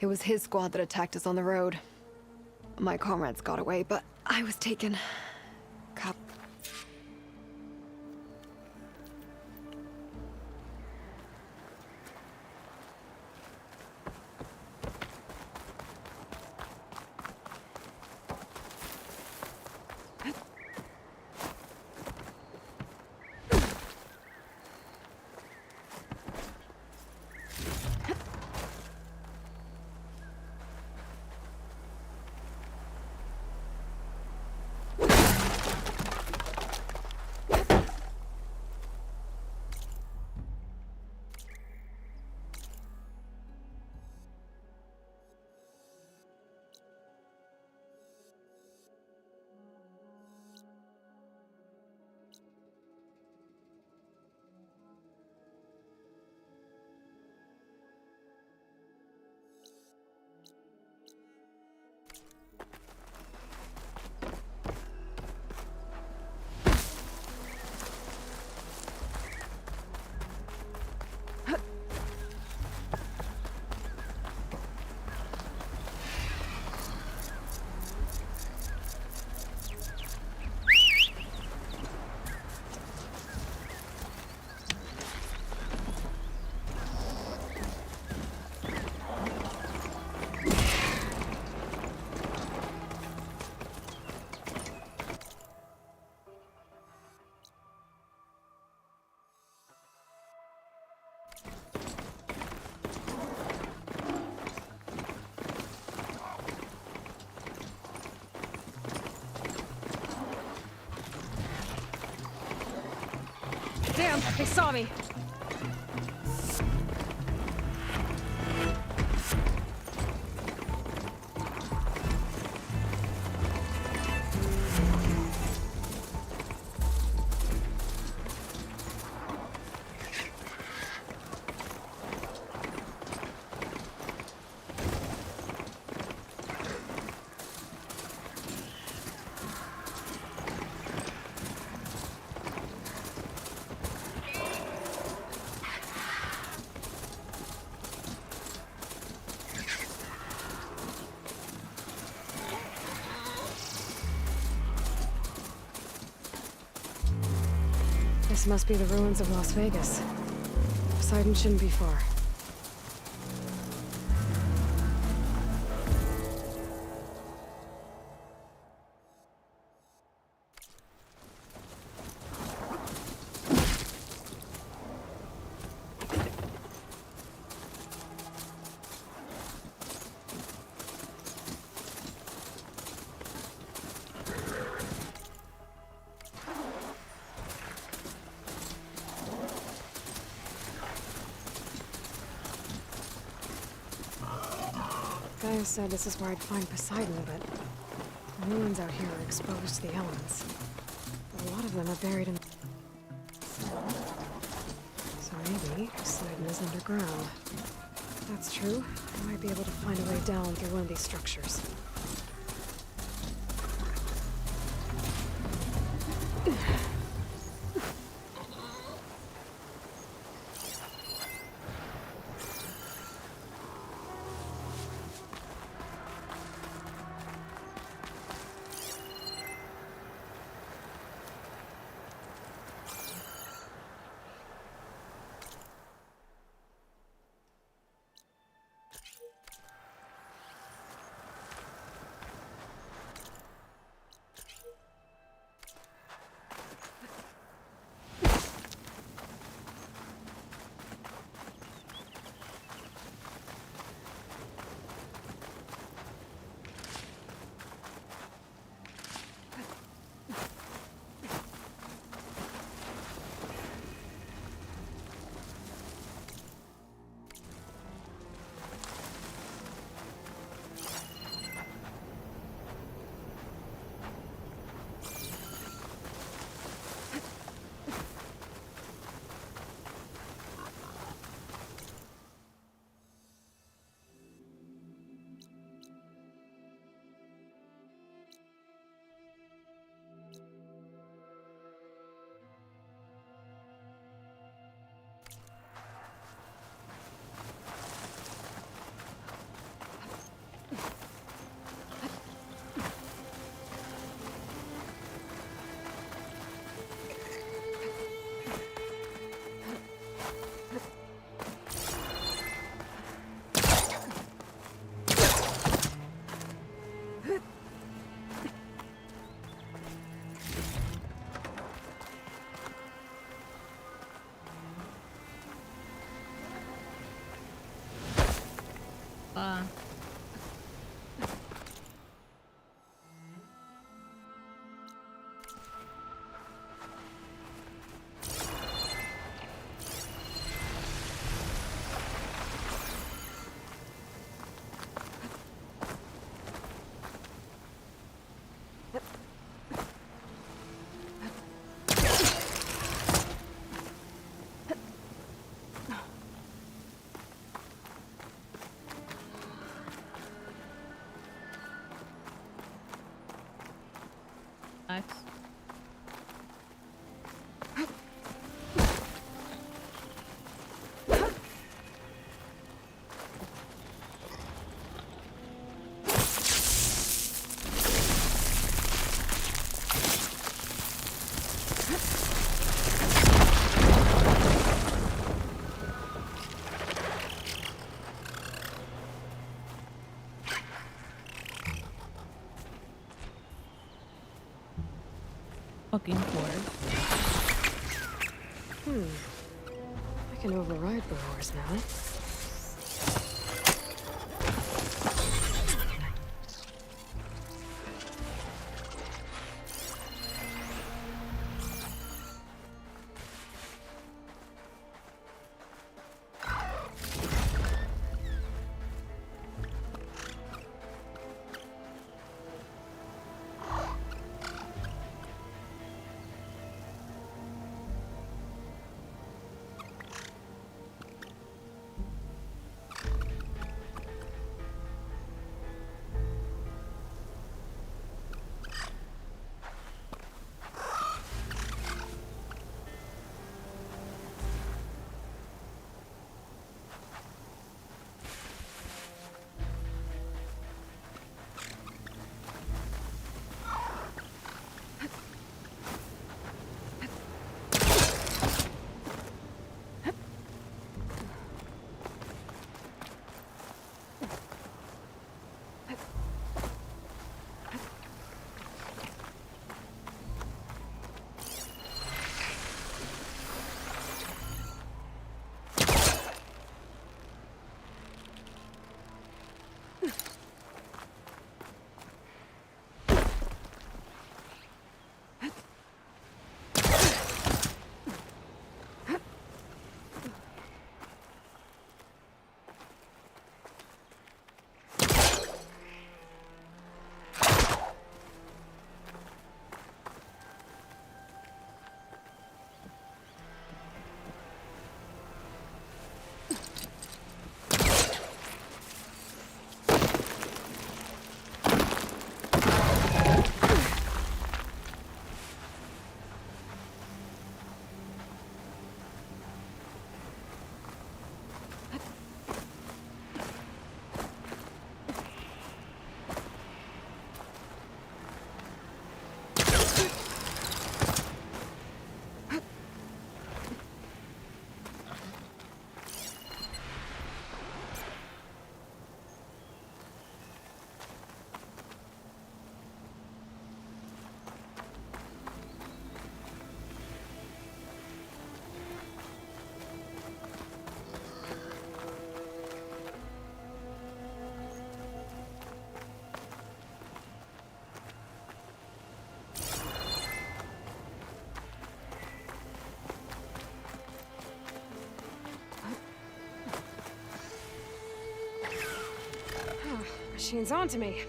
It was his squad that attacked us on the road. My comrades got away, but I was taken. Cup. Damn, they saw me. This must be the ruins of Las Vegas. Poseidon shouldn't be far. Gaia said this is where I'd find Poseidon, but the ruins out here are exposed to the elements. A lot of them are buried in... So maybe Poseidon is underground. If that's true, I might be able to find a way down through one of these structures. Nice. Fucking quarters. I can override the wars now. machine's onto me.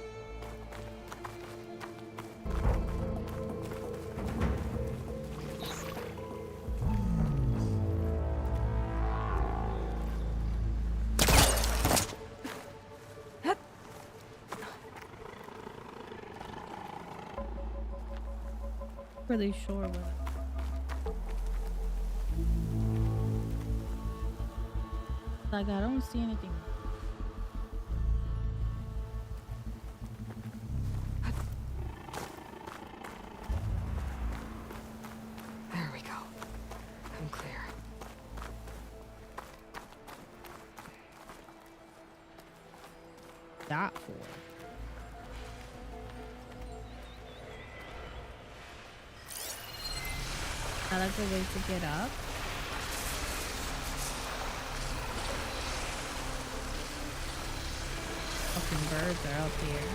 Really sure what. Like, I don't see anything. There we go. I'm clear. That for? I like a way to get up. Fucking birds are up here.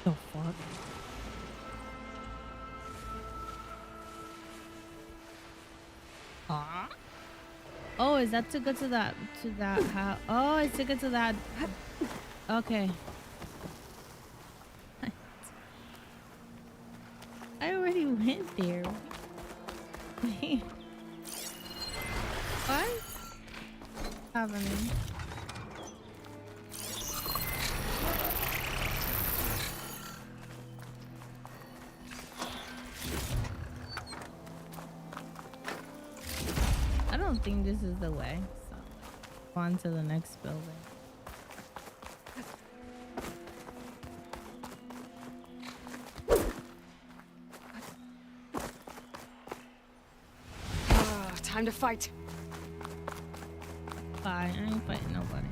The fuck? Huh? Oh, is that to go to that house? Oh, it's to go to that. Okay. I already went there. Wait. What's happening? I don't think this is the way. So, on to the next building. Time to fight. Bye. I ain't fighting nobody.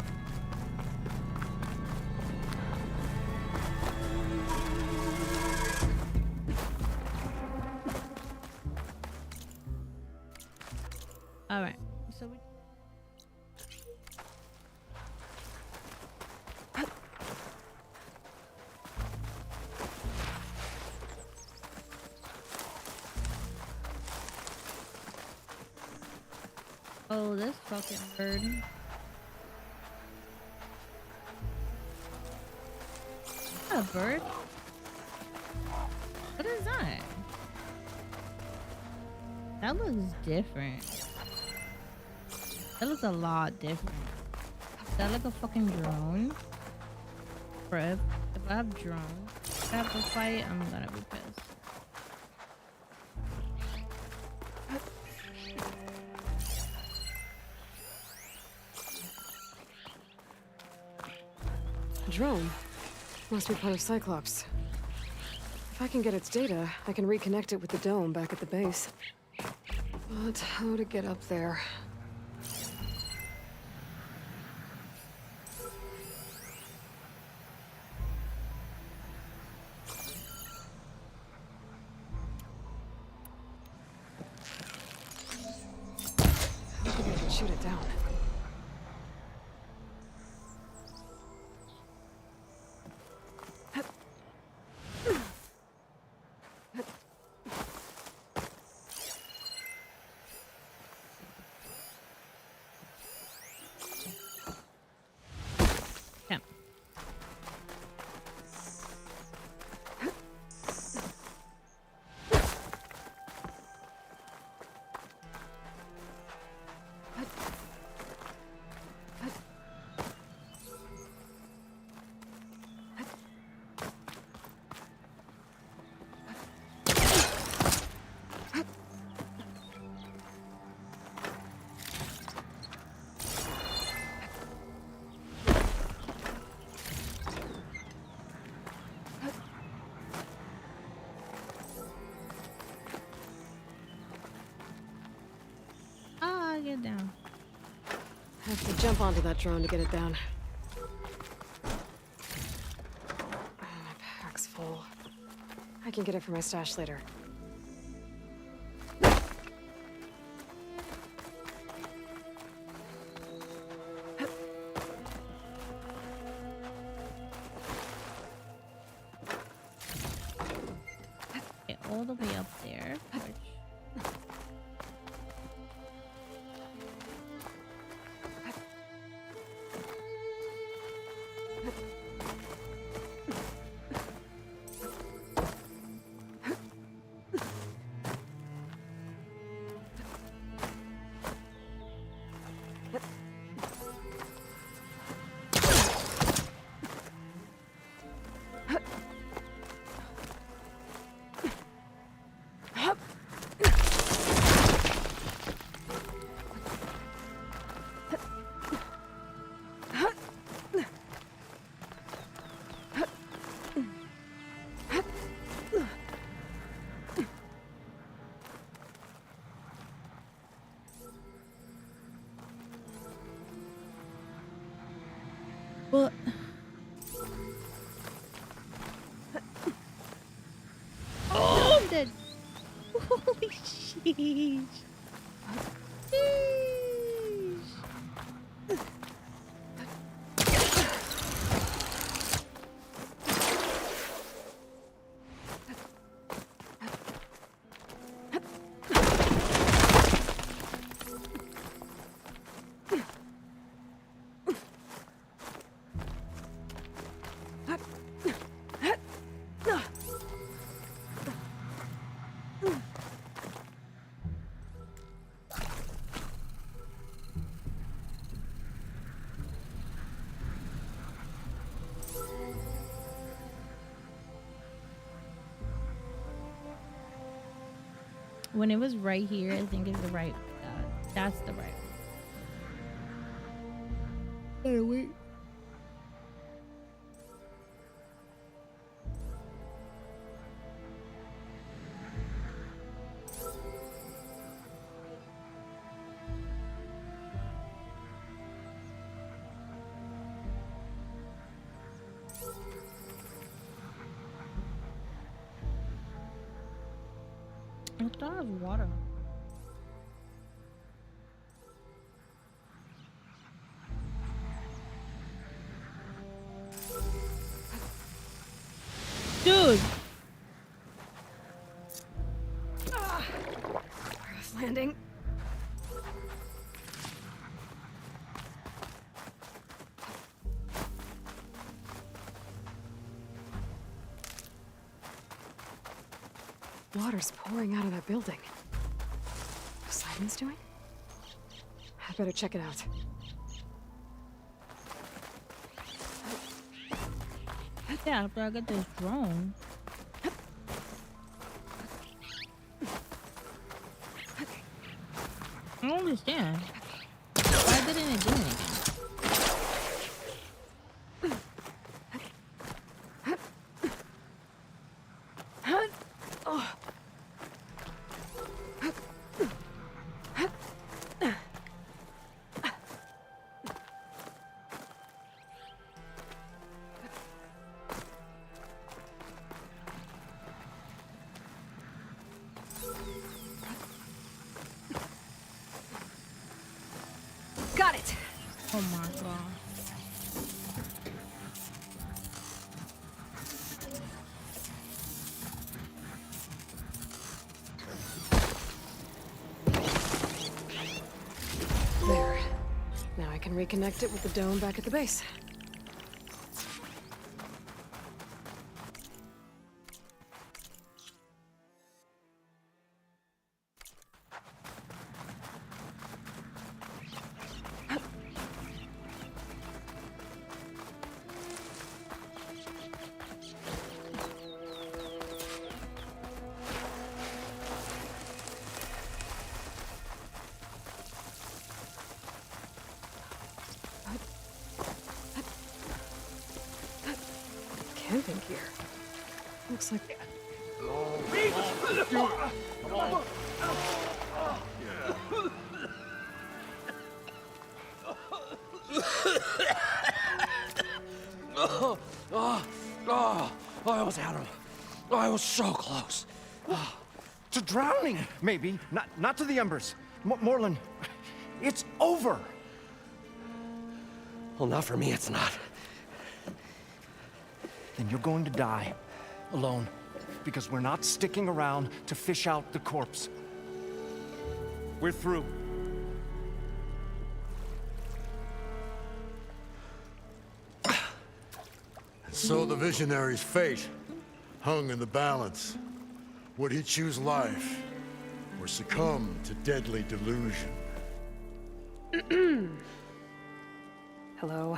All right. So we. Oh, this fucking bird. Is that a bird? What is that? That looks different. That looks a lot different. Is that like a fucking drone? If I have drone, if I have to fight, I'm gonna be pissed. Drone. Must be part of Cyclops. If I can get its data, I can reconnect it with the dome back at the base. But how to get up there? How can I shoot it down? Get down. I have to jump onto that drone to get it down. My pack's full. I can get it for my stash later. Well, oh, I'm dead. Holy sheesh. When it was right here, I think is the right. That's the right. Wait. I thought it was water. Dude! Rough landing. Water's pouring out of that building. What Simon's doing? I'd better check it out. Yeah, after I get this drone. I don't understand. Why didn't it do anything? Got it! Oh my god. There. Now I can reconnect it with the dome back at the base. Camping gear. Looks like... I was out of it. I was so close. To drowning, maybe. Not to the embers. Moreland, it's over. Well, not for me, it's not. Then you're going to die. Alone. Because we're not sticking around to fish out the corpse. We're through. So the visionary's fate hung in the balance. Would he choose life or succumb to deadly delusion? Hello.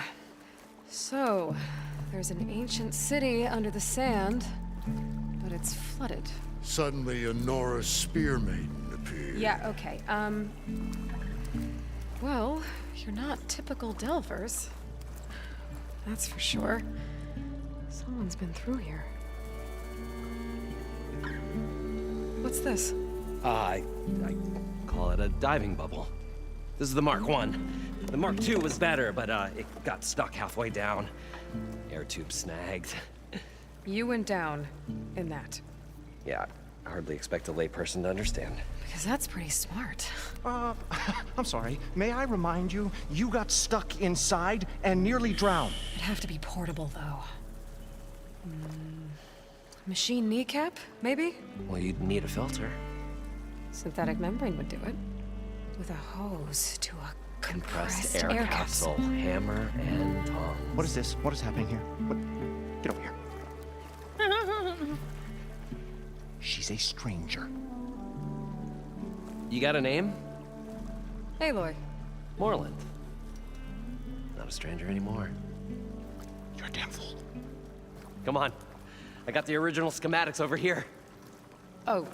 So, there's an ancient city under the sand, but it's flooded. Suddenly, a Nora spear maiden appeared. Yeah, okay. Well, you're not typical Delvers. That's for sure. Someone's been through here. What's this? I call it a diving bubble. This is the Mark 1. The Mark 2 was better, but it got stuck halfway down. Air tube snagged. You went down in that. Yeah, I hardly expect a layperson to understand. Because that's pretty smart. I'm sorry. May I remind you, you got stuck inside and nearly drowned. It'd have to be portable, though. Machine kneecap, maybe? Well, you'd need a filter. Synthetic membrane would do it. With a hose to a Compressed air capsule, hammer and tongs. What is this? What is happening here? What? Get over here. She's a stranger. You got a name? Aloy. Moreland. Not a stranger anymore. You're a damn fool. Come on. I got the original schematics over here. Oh,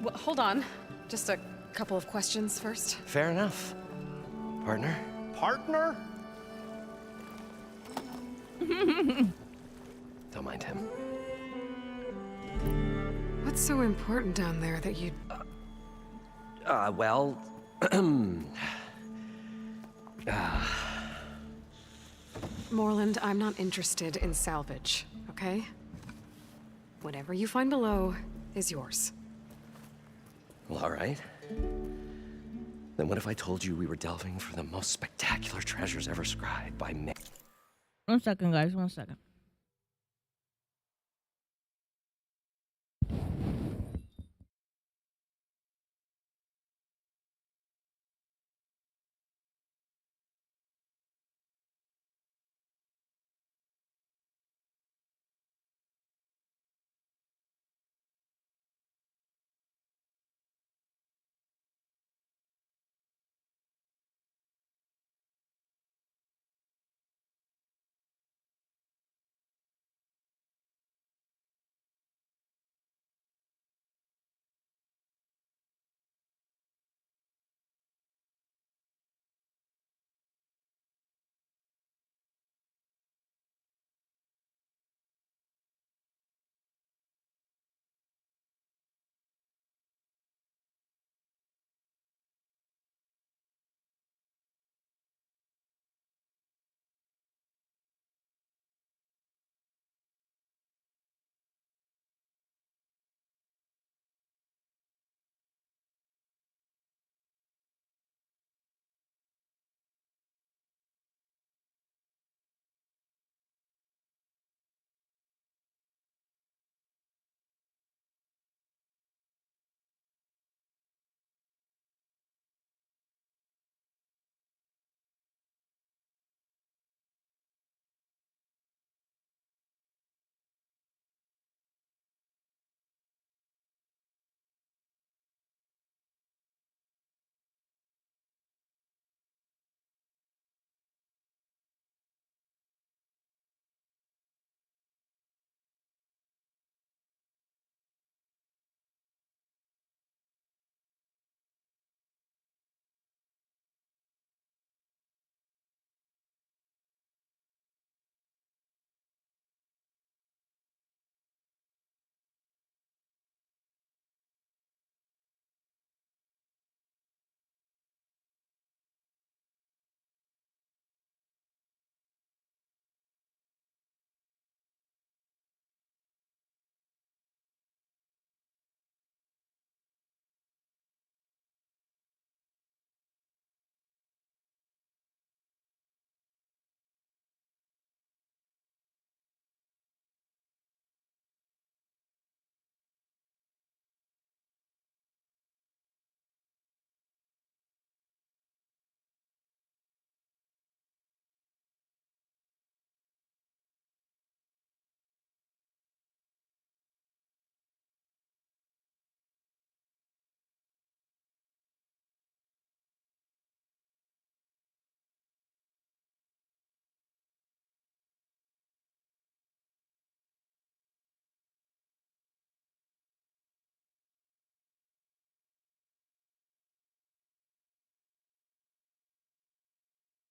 well, hold on. Just a couple of questions first. Fair enough. Partner? Partner? Don't mind him. What's so important down there that you... Well... Moreland, I'm not interested in salvage, okay? Whatever you find below is yours. Well, all right. Then what if I told you we were delving for the most spectacular treasures ever scribed by man? 1 second, guys. 1 second.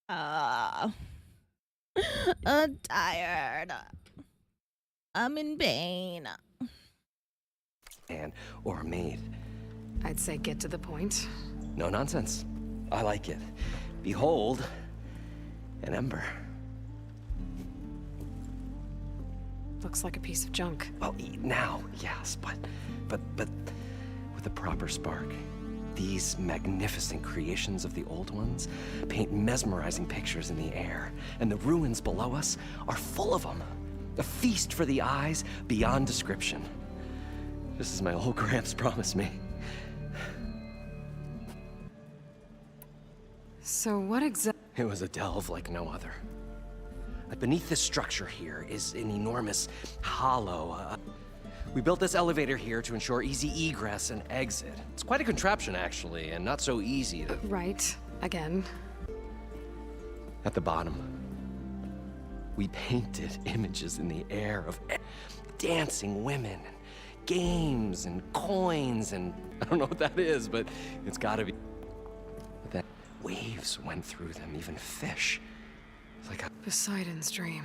I'm tired. I'm in pain. And or maid. I'd say get to the point. No nonsense. I like it. Behold, an ember. Looks like a piece of junk. Well, now, yes, but with a proper spark. These magnificent creations of the old ones paint mesmerizing pictures in the air, and the ruins below us are full of them. A feast for the eyes beyond description. Just as my old Gramps promised me. So what exactly? It was a delve like no other. Beneath this structure here is an enormous hollow. We built this elevator here to ensure easy egress and exit. It's quite a contraption, actually, and not so easy to... Right. Again. At the bottom, we painted images in the air of dancing women, and games, and coins, and I don't know what that is, but it's gotta be... But then waves went through them, even fish. It's like a... Poseidon's dream.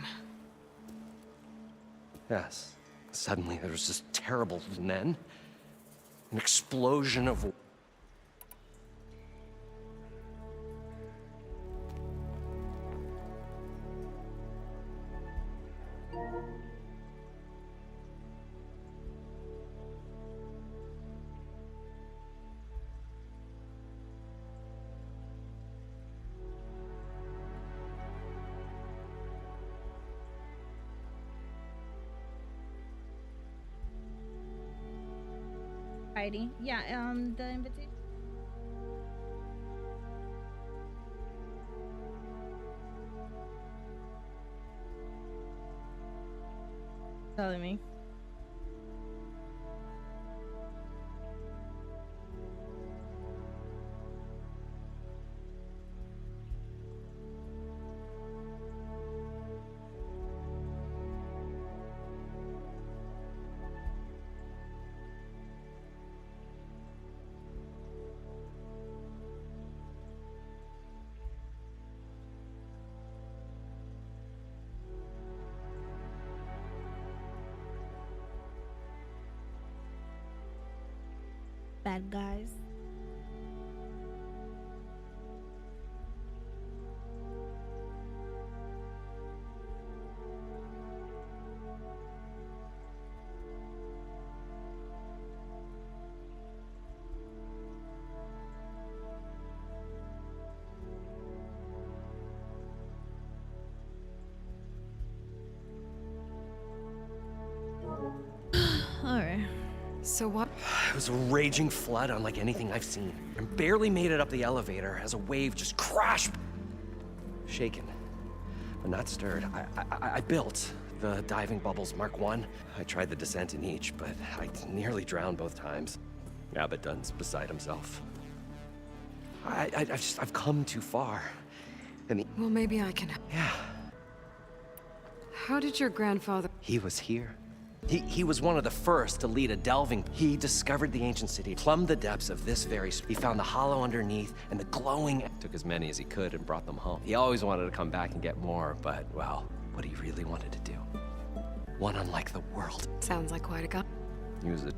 Yes. Suddenly, there was this terrible, and then an explosion of... Alrighty. Yeah, the invitation. Telling me. Bad guys. Alright. So what? It was a raging flood unlike anything I've seen. I barely made it up the elevator as a wave just crashed. Shaken, but not stirred. I built the diving bubbles Mark I. I tried the descent in each, but I nearly drowned both times. Abaddon's beside himself. I've come too far. And Well, maybe I can... Yeah. How did your grandfather... He was here. He was one of the first to lead a delving. He discovered the ancient city, plumbed the depths of this very... He found the hollow underneath and the glowing... Took as many as he could and brought them home. He always wanted to come back and get more, but, well, what he really wanted to do. One unlike the world. Sounds like quite a guy. Use it.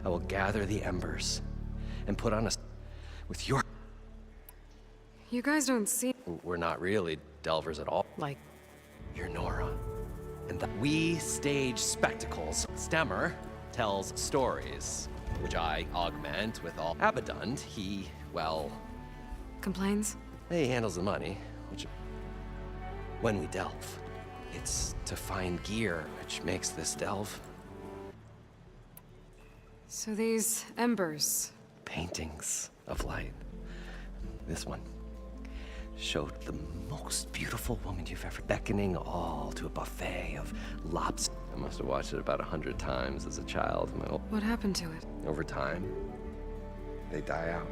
I will gather the embers and put on a... with your... You guys don't see... We're not really delvers at all. Like... You're Nora. And that we stage spectacles. Stemmer tells stories, which I augment with all. Abaddon, he, well... Complains? He handles the money, which... When we delve, it's to find gear, which makes this delve. So these embers... Paintings of light. This one showed the most beautiful woman you've ever, beckoning all to a buffet of lobster. I must have watched it about 100 times as a child. What happened to it? Over time, they die out.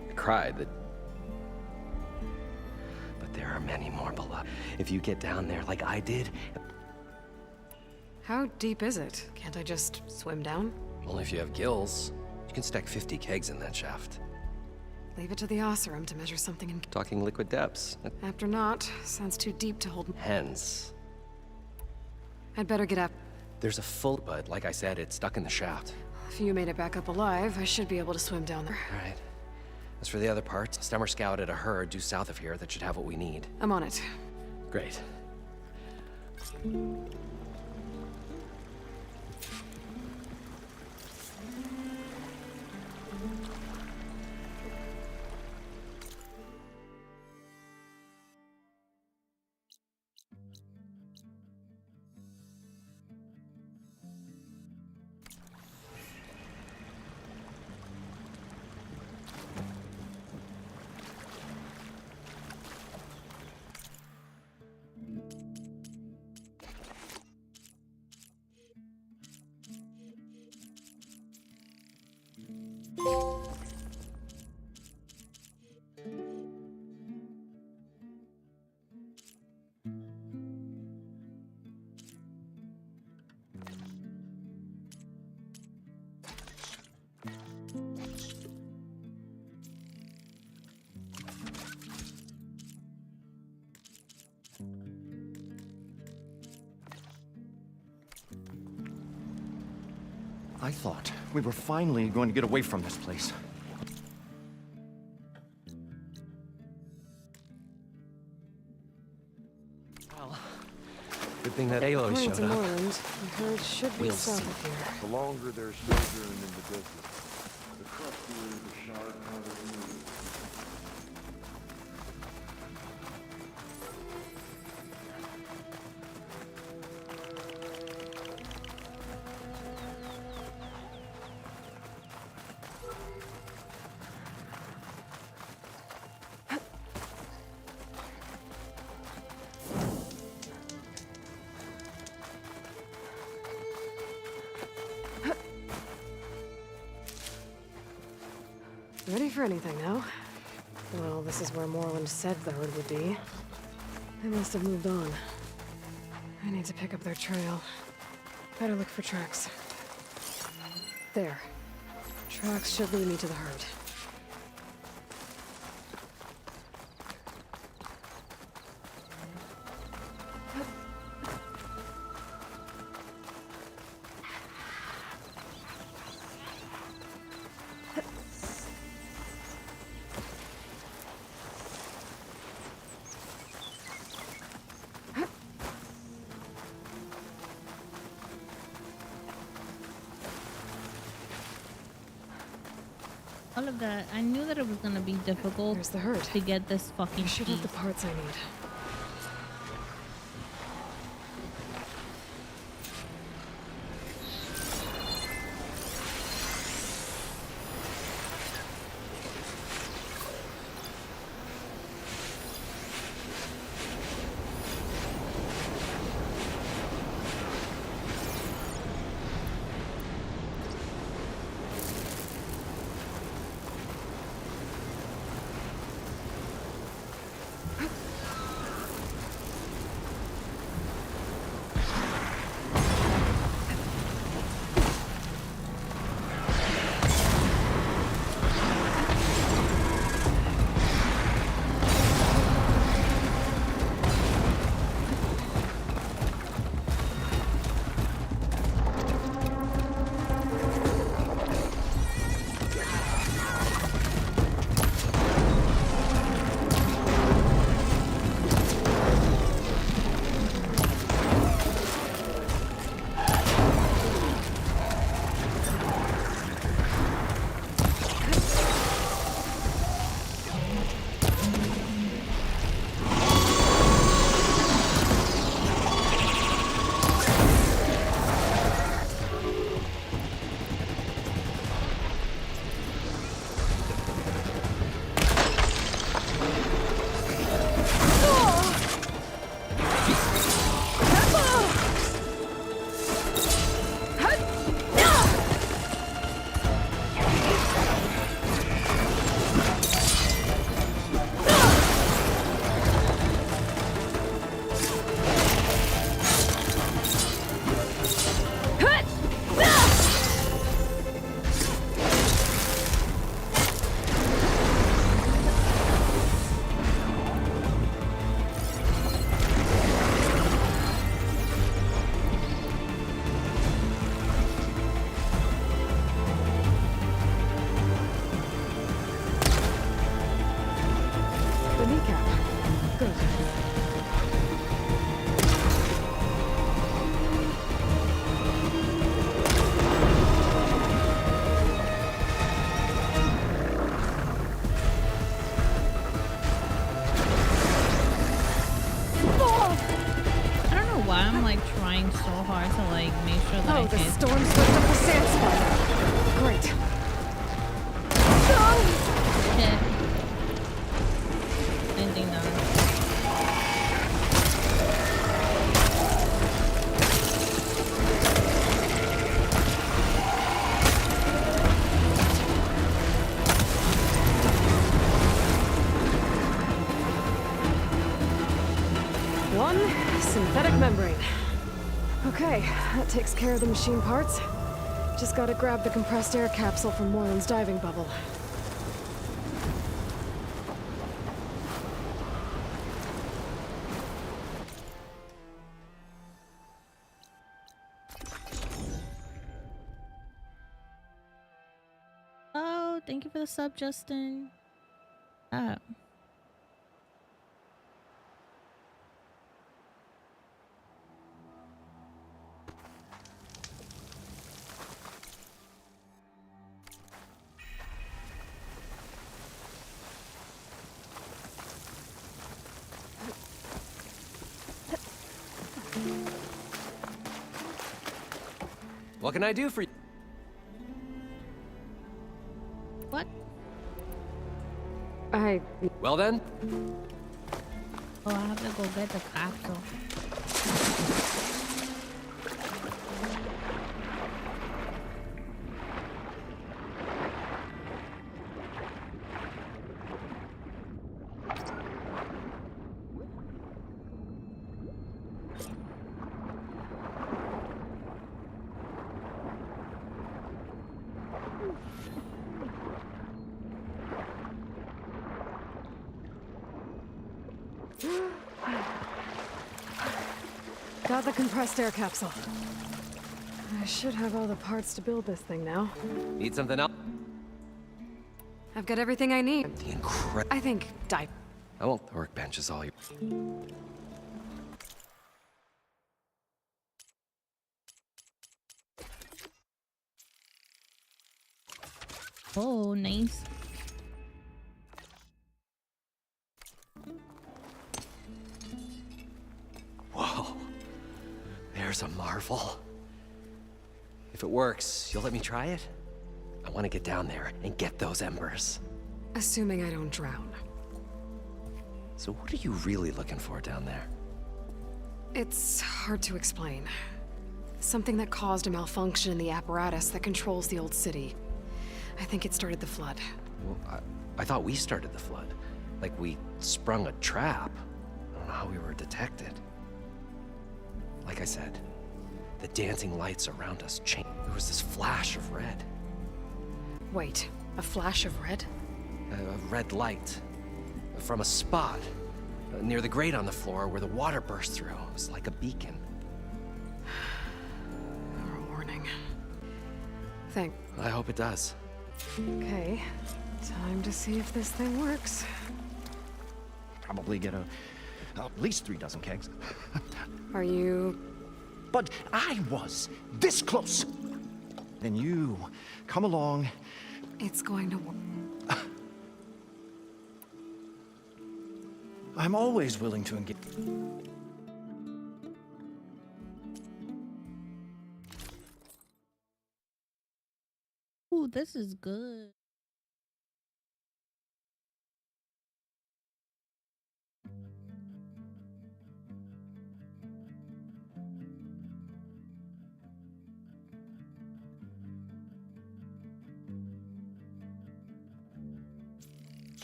I cried that, but there are many more below. If you get down there like I did. How deep is it? Can't I just swim down? Only if you have gills. You can stack 50 kegs in that shaft. Leave it to the Oseram to measure something in... Talking liquid depths. After not, sounds too deep to hold... Hence. I'd better get up. There's a full, but like I said, it's stuck in the shaft. If you made it back up alive, I should be able to swim down there. All right. As for the other parts, Stemmer scouted a herd due south of here that should have what we need. I'm on it. Great. I thought we were finally going to get away from this place. Well, good thing that Aloy According showed to up. Moreland, the herd should be We'll south see. of here. The longer they're sojourning in the desert, the crustier the sharp powder moves. Ready for anything now? Well, this is where Moreland said the herd would be. They must have moved on. I need to pick up their trail. Better look for tracks. There. Tracks should lead me to the herd. All of that, I knew that it was gonna be difficult. There's the herd. To get this fucking I should have the parts I need. so hard to like make sure that Oh, I the hit. storm's swept up the sand spot. Great. Shit. Anything done. One synthetic membrane. Okay, that takes care of the machine parts. Just gotta grab the compressed air capsule from Moreland's diving bubble. Oh, thank you for the sub, Justin. Ah. What can I do for you? What? Well then? Oh, I have to go get the capsule. Got the compressed air capsule. I should have all the parts to build this thing now. Need something else? I've got everything I need. The incredible. I think dive. Oh, the workbench is all you. Oh, nice. Whoa. There's a marvel. If it works, you'll let me try it? I want to get down there and get those embers. Assuming I don't drown. So what are you really looking for down there? It's hard to explain. Something that caused a malfunction in the apparatus that controls the old city. I think it started the flood. Well, I thought we started the flood. Like we sprung a trap. I don't know how we were detected. Like I said, the dancing lights around us changed. There was this flash of red. Wait, a flash of red? A red light. From a spot. Near the grate on the floor where the water burst through. It was like a beacon. Or a warning. Thank. I hope it does. Okay, time to see if this thing works. Probably get at least 3 dozen kegs. Are you... But I was this close. Then you come along. It's going to work. I'm always willing to engage. Ooh, this is good.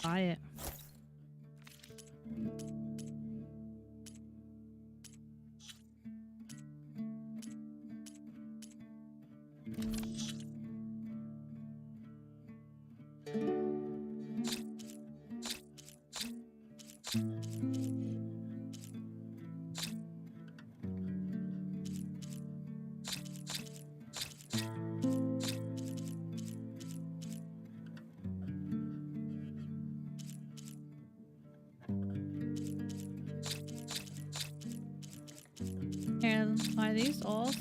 Buy it. And are these all?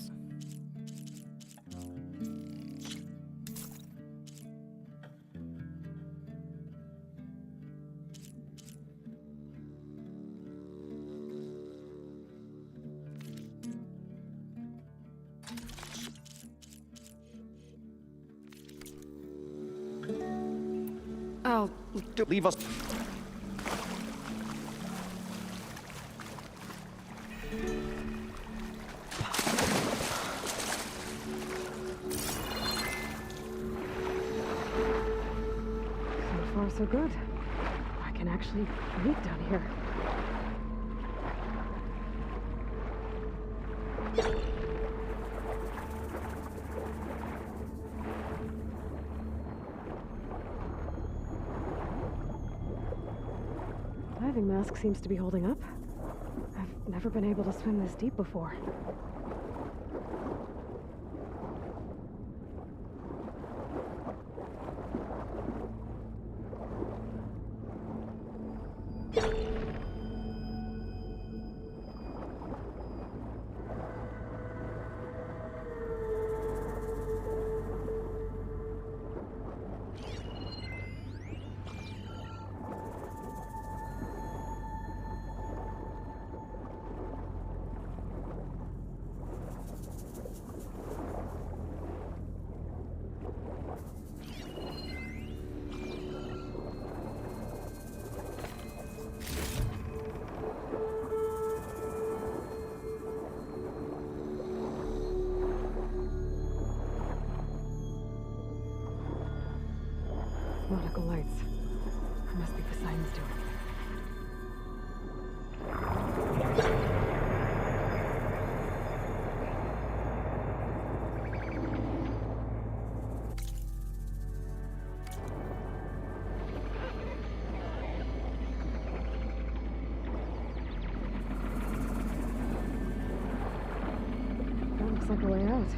I'll... Leave us. So far, so good. I can actually breathe down here. Diving mask seems to be holding up. I've never been able to swim this deep before. Nautical lights. Must be Poseidon's doing. That looks like a way out.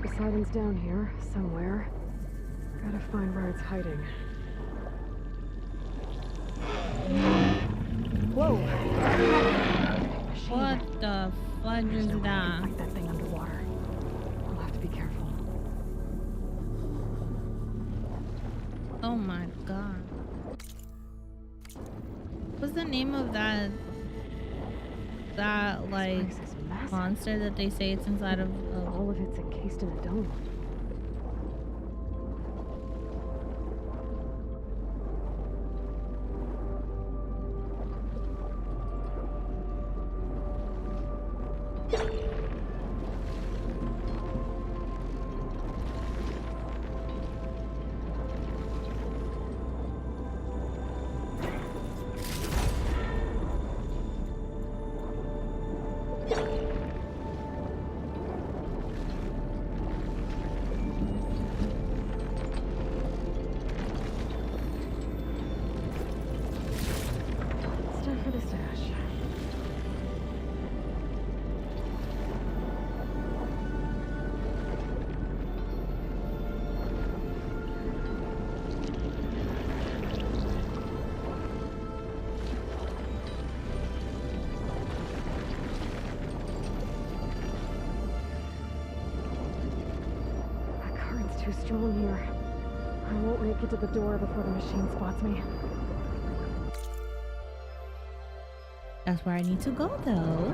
Poseidon's down here, somewhere. Gotta find where it's hiding. Whoa! What the fudge is that? Fight that thing underwater. I'll have to be careful. Oh my god. What's the name of that like monster that they say it's inside of? All of it's encased in a dome. Too strong here. I won't make it to the door before the machine spots me. That's where I need to go, though.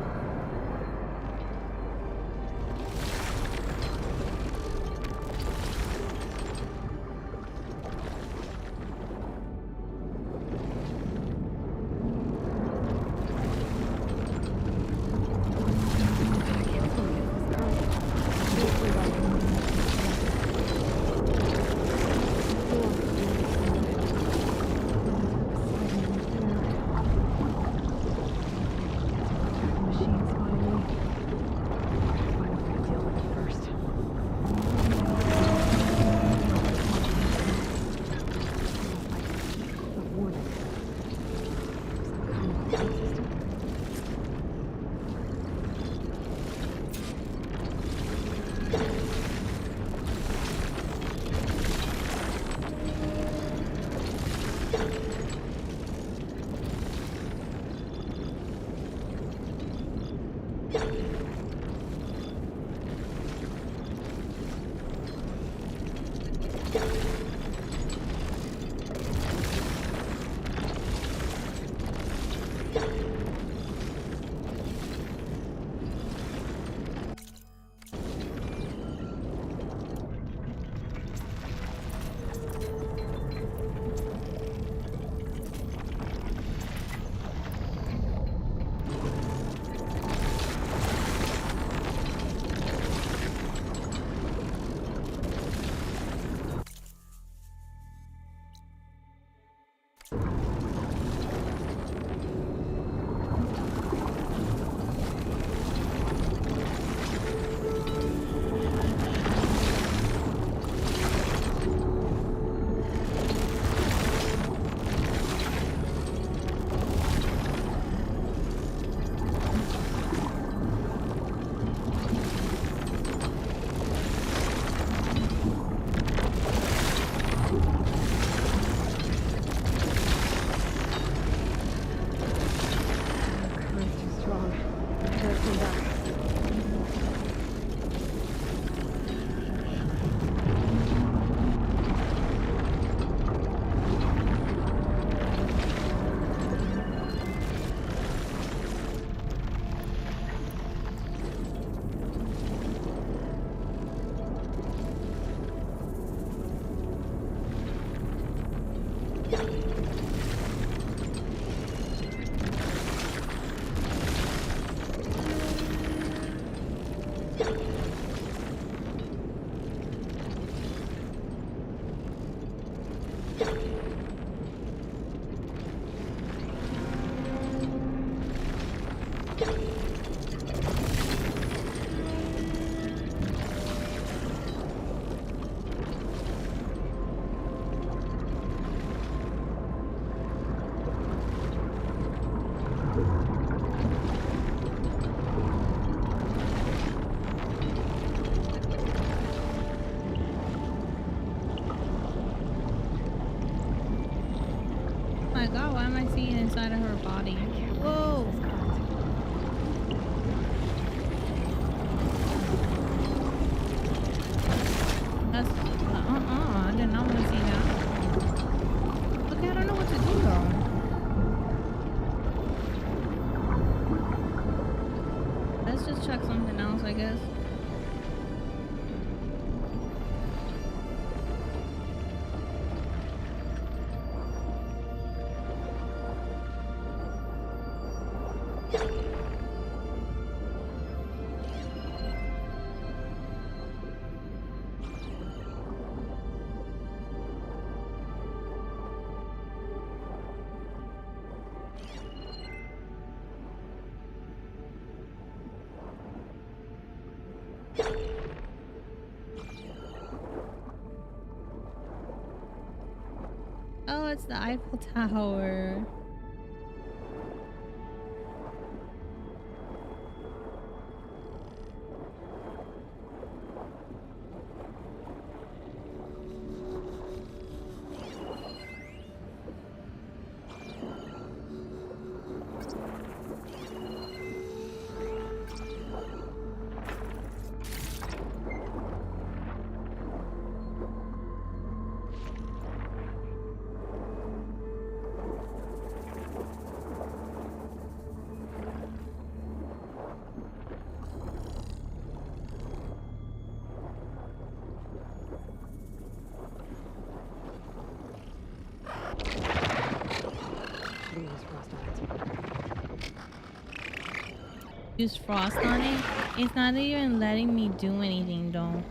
god, why am I seeing inside of her body? Whoa! That's I did not want to see that. Okay, I don't know what to do though. Let's just check something else, I guess. Oh, it's the Eiffel Tower. Use frost on it. It's not even letting me do anything though.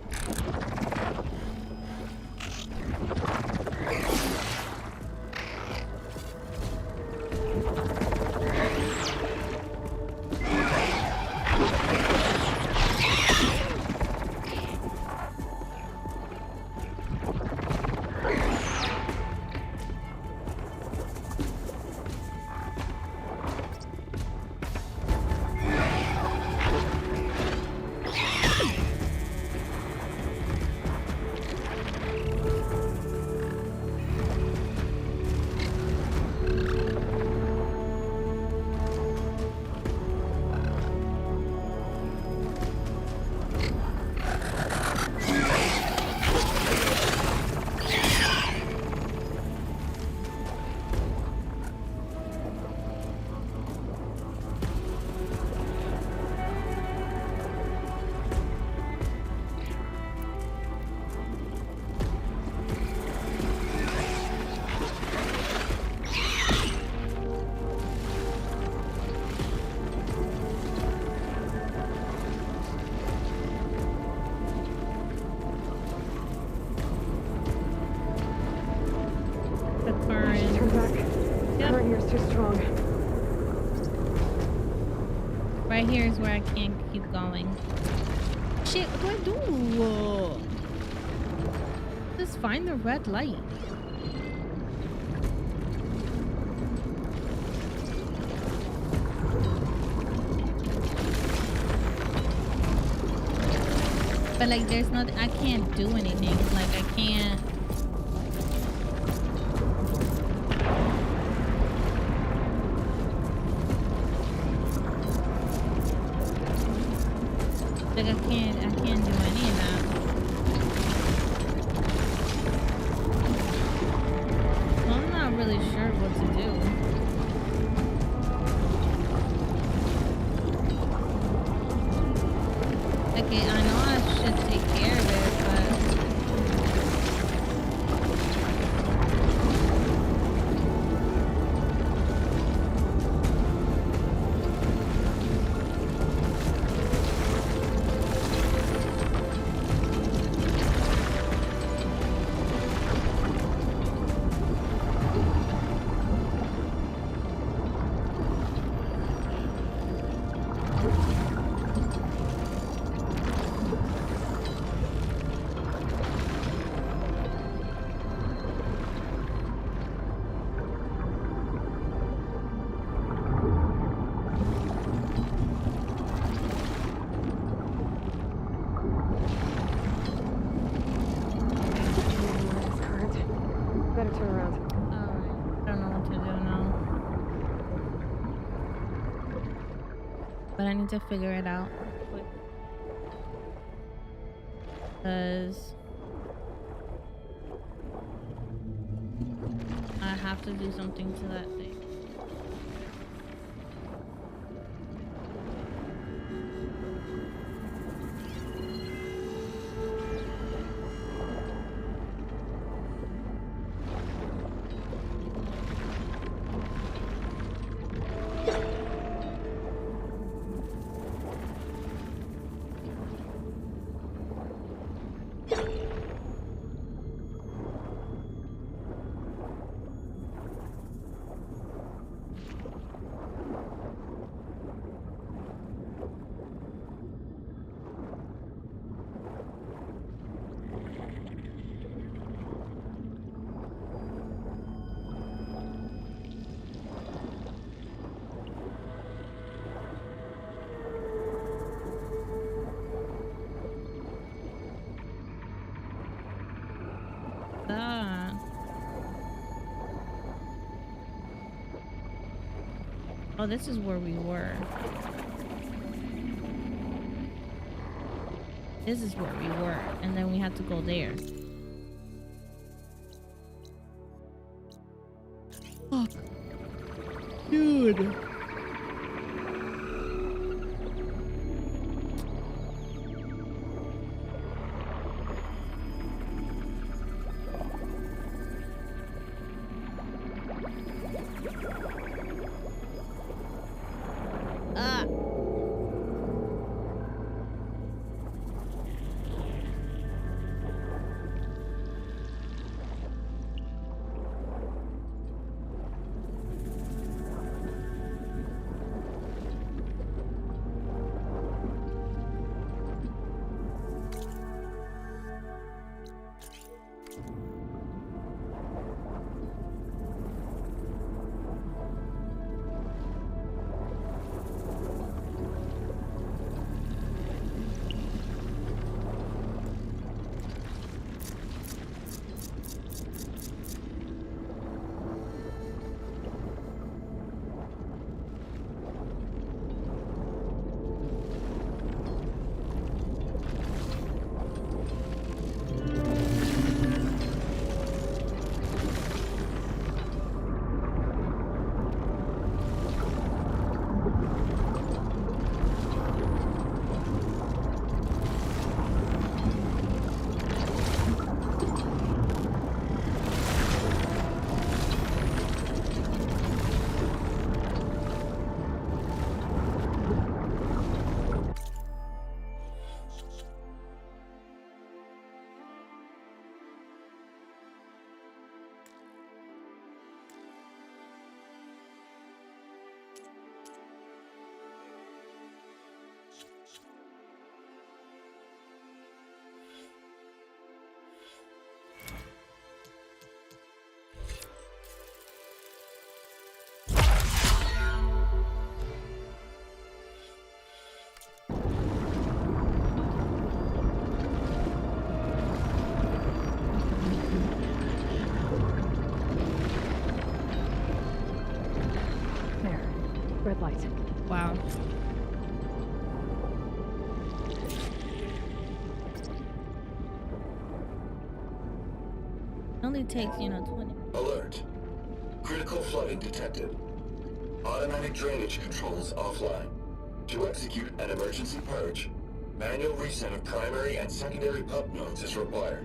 Right here is where I can't keep going. Shit, what do I do? Just find the red light. But like there's nothing, I can't do anything. Like I can't. Like I can't do any of that. Well, I'm not really sure what to do. Okay, I know I should take care of it, but better turn around. Alright, I don't know what to do now. but I need to figure it out quick. Because I have to do something to that thing. Oh, this is where we were. This is where we were, and then we had to go there. Oh, dude. Red light. Wow. Only takes, 20. Alert. Critical flooding detected. Automatic drainage controls offline. To execute an emergency purge, manual reset of primary and secondary pump nodes is required.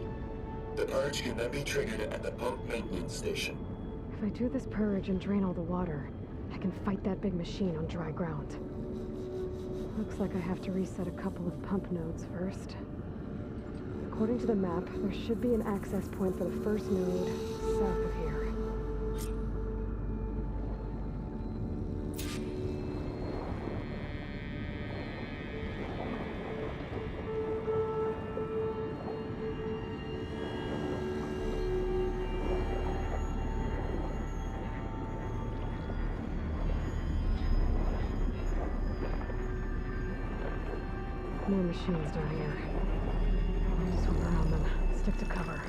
The purge can then be triggered at the pump maintenance station. If I do this purge and drain all the water, I can fight that big machine on dry ground. Looks like I have to reset a couple of pump nodes first. According to the map, there should be an access point for the first node south of here. More machines down here. I'll just swim around them. Stick to cover.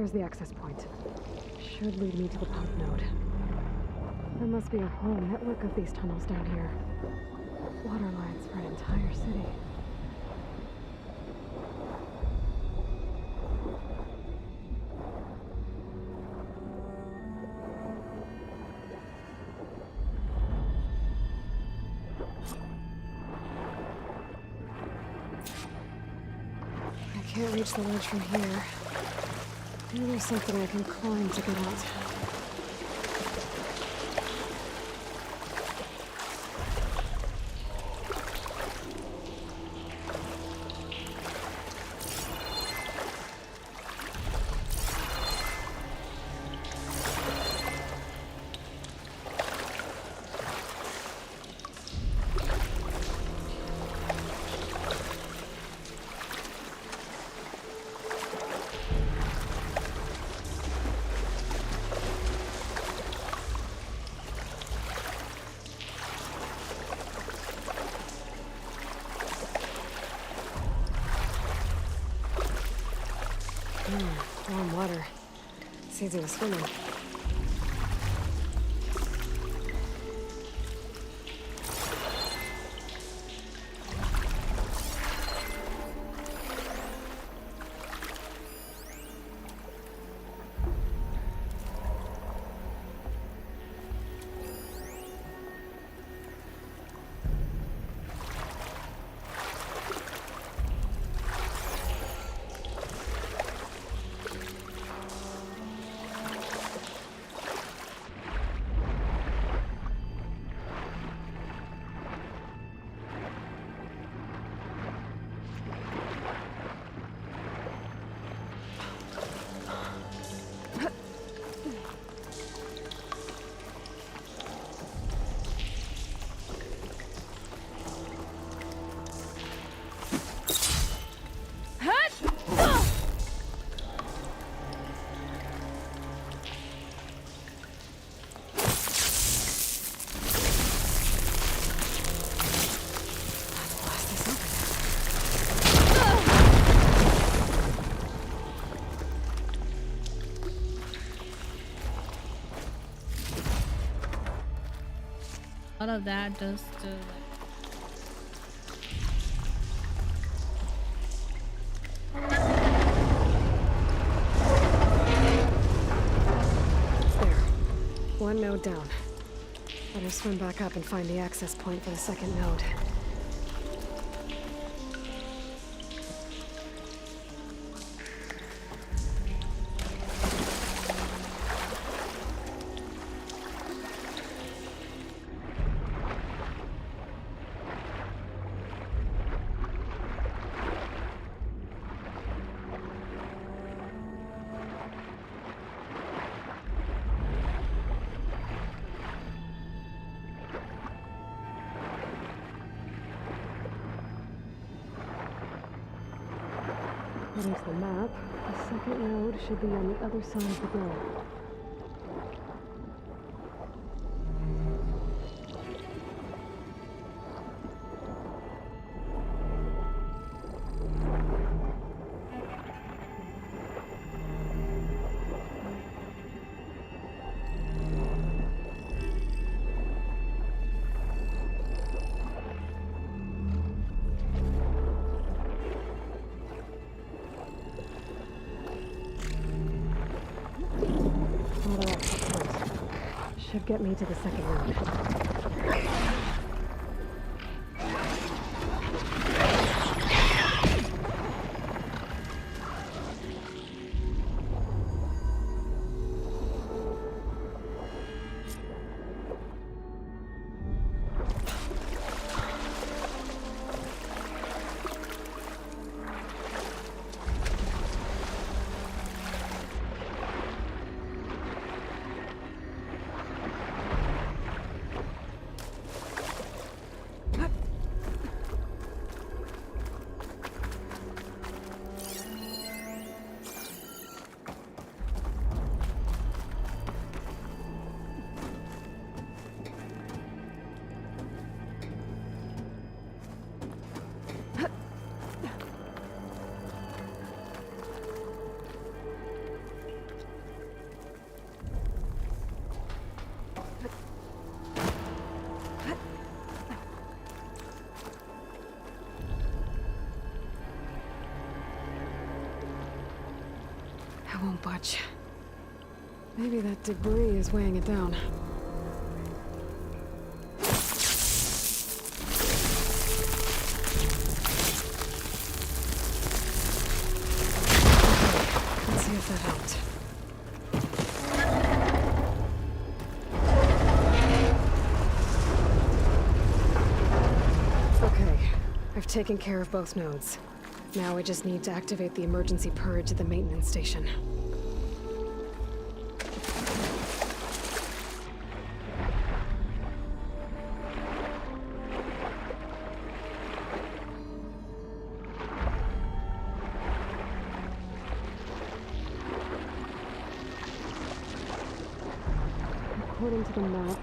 There's the access point. Should lead me to the pump node. There must be a whole network of these tunnels down here. Water lines for an entire city. I can't reach the ledge from here. Maybe there's something I can climb to get out. Warm water. It's easy to swim in. All of that just to like. There. One node down. Better swim back up and find the access point for the second node. According to the map, the second node should be on the other side of the globe. Should get me to the second node. won't budge. Maybe that debris is weighing it down. Let's see if that helped. Okay, I've taken care of both nodes. Now I just need to activate the emergency purge at the maintenance station. According to the map,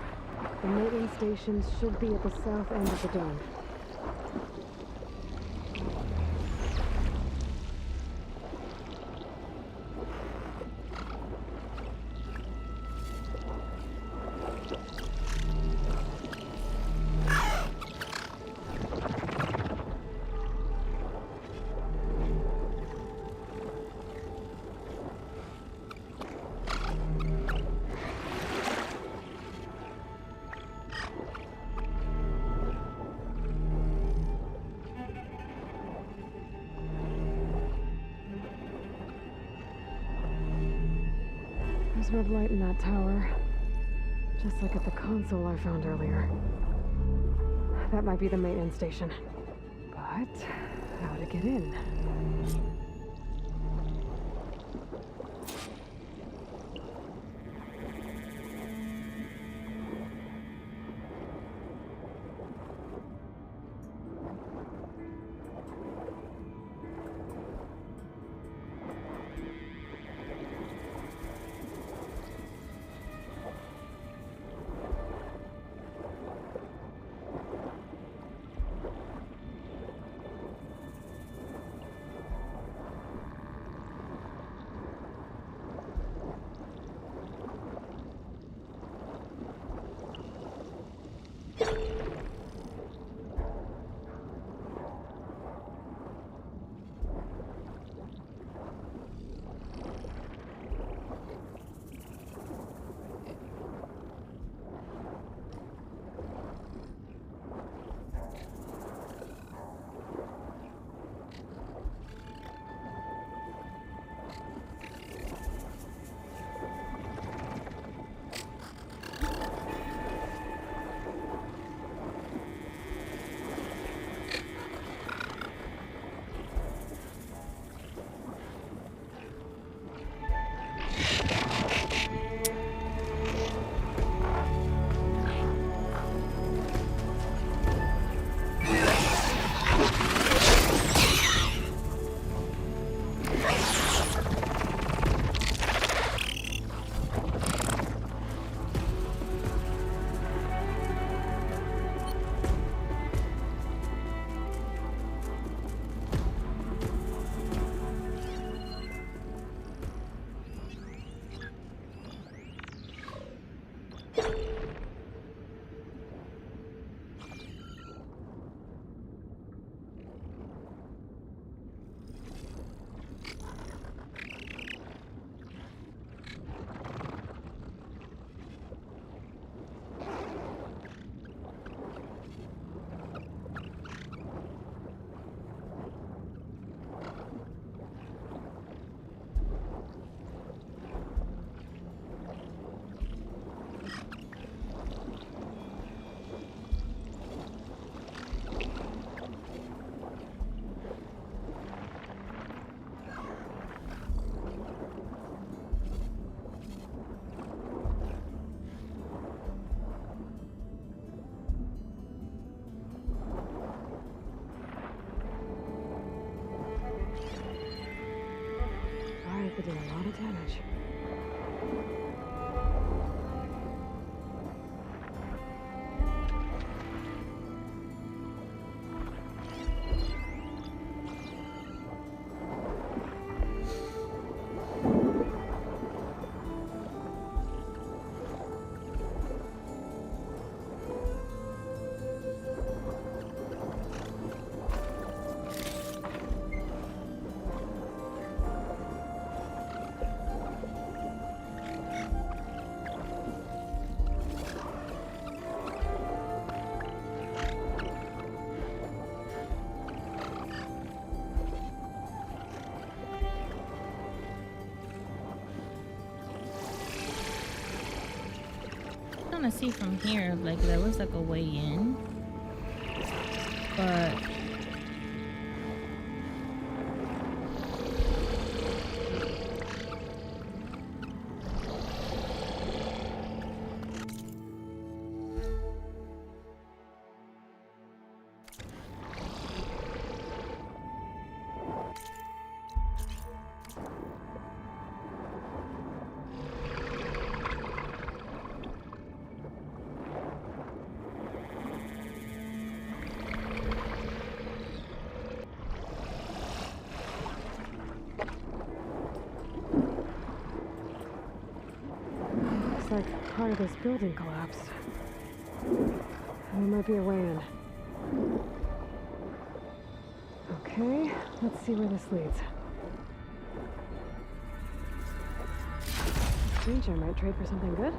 the maintenance stations should be at the south end of the dome. There's red light in that tower. Just like at the console I found earlier. That might be the maintenance station. But how to get in? Could do a lot of damage. kind of see from here, like there was like a way in, but Looks like part of this building collapsed. There might be a way in. Okay, let's see where this leads. Danger might trade for something good.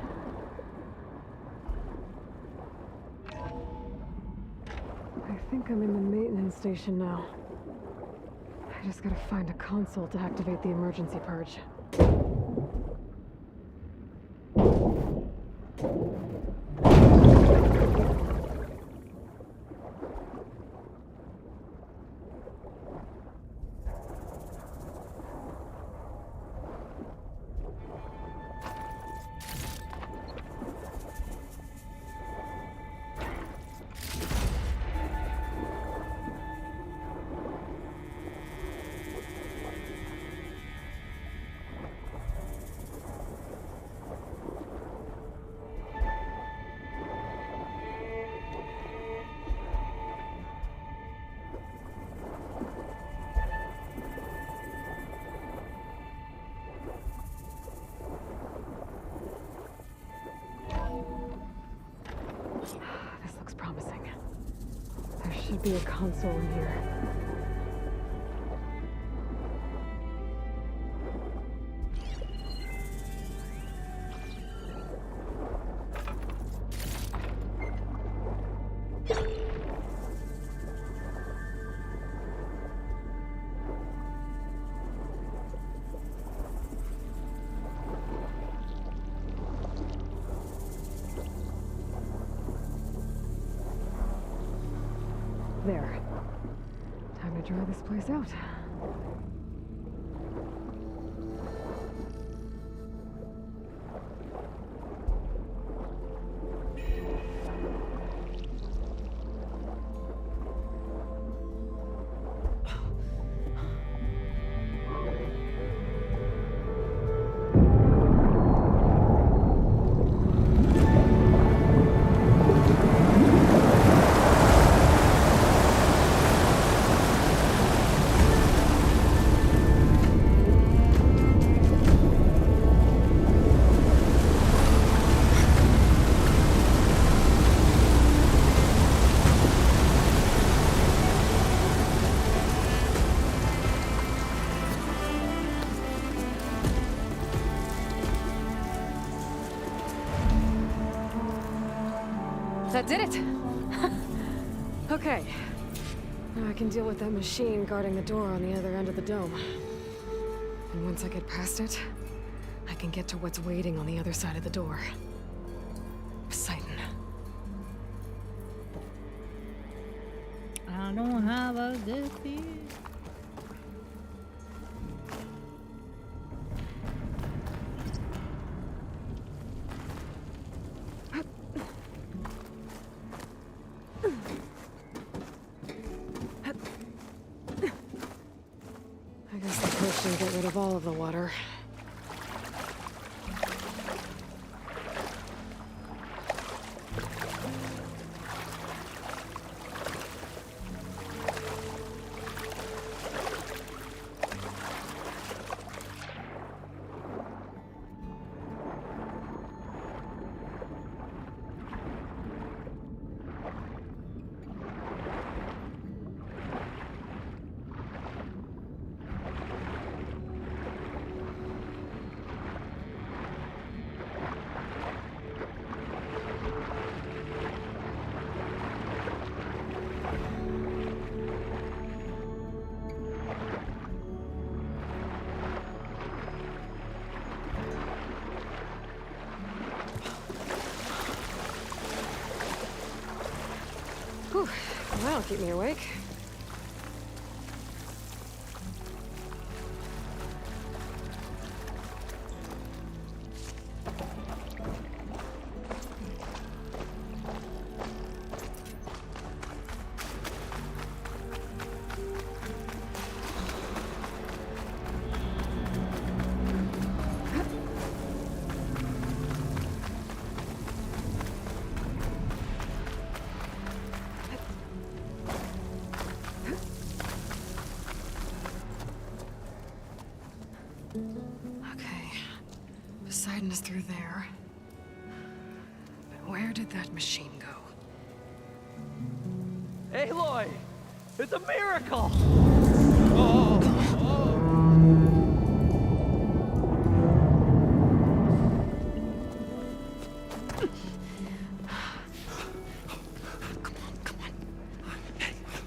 I think I'm in the maintenance station now. I just gotta find a console to activate the emergency purge. This looks promising. There should be a console in here. There. Time to dry this place out. That did it! Okay. Now I can deal with that machine guarding the door on the other end of the dome. And once I get past it, I can get to what's waiting on the other side of the door. Poseidon. I don't have a good feeling. I guess the push didn't get rid of all of the water. Whew. That'll keep me awake. Okay. Poseidon is through there. But where did that machine go? Aloy! It's a miracle!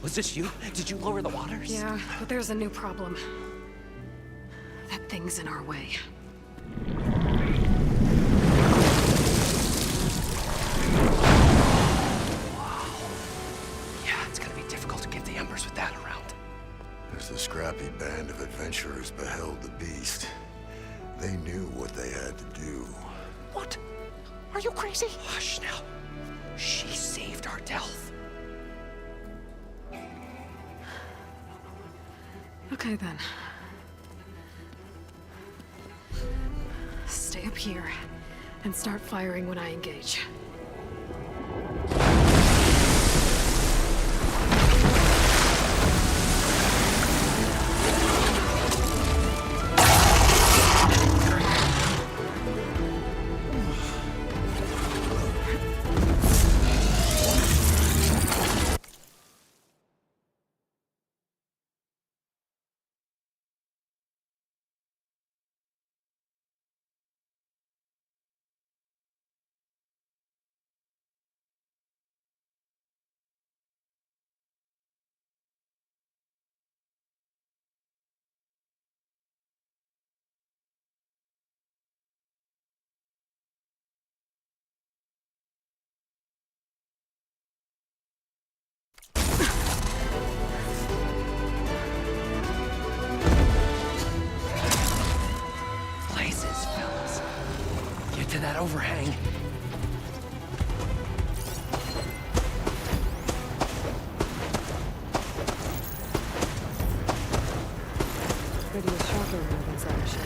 Was this you? Did you lower the waters? Yeah, but there's a new problem. That thing's in our way. Yeah, it's gonna be difficult to get the embers with that around. As the scrappy band of adventurers beheld the beast, they knew what they had to do. What? Are you crazy? Hush now. She saved our Delph. Okay then. Stay up here and start firing when I engage. Blazes, fellas. Get to that overhang. Could use shocker room inside the ship.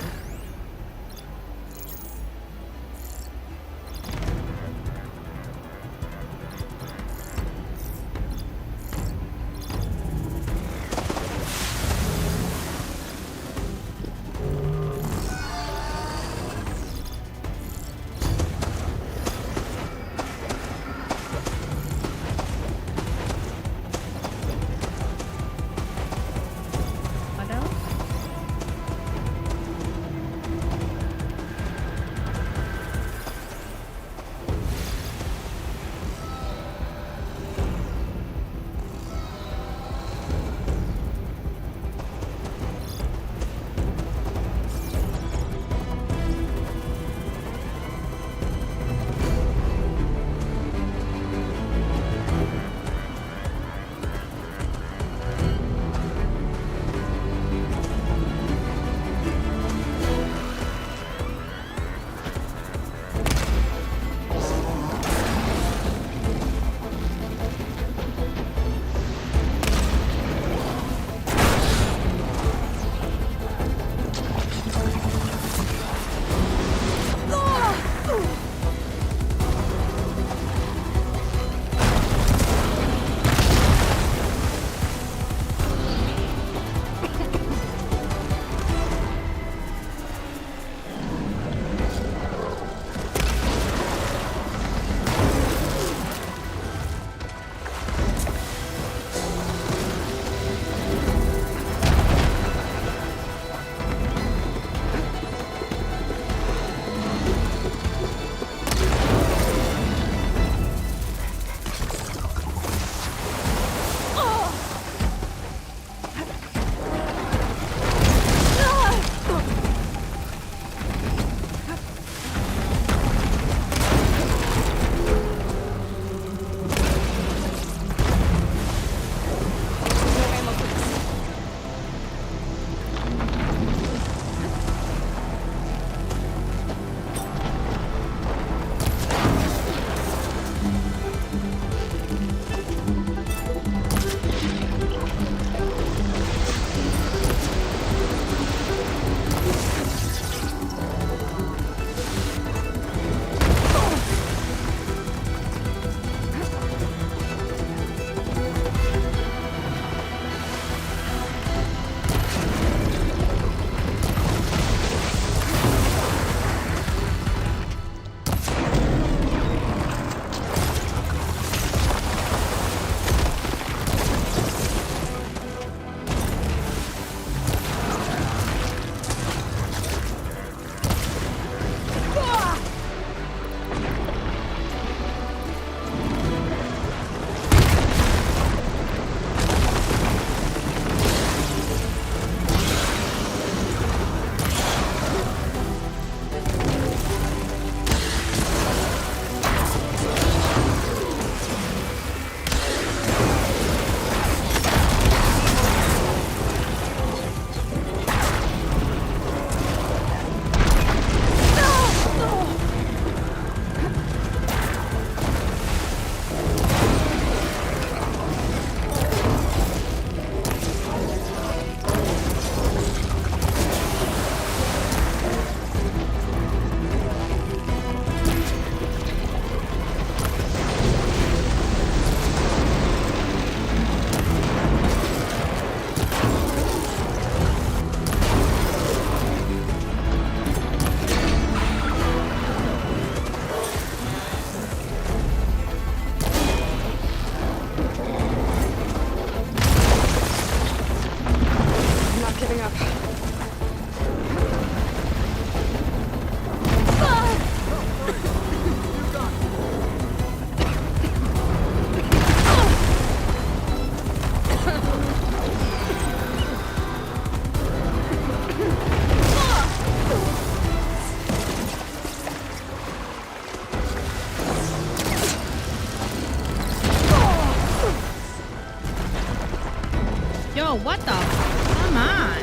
Yo, what the? Come on.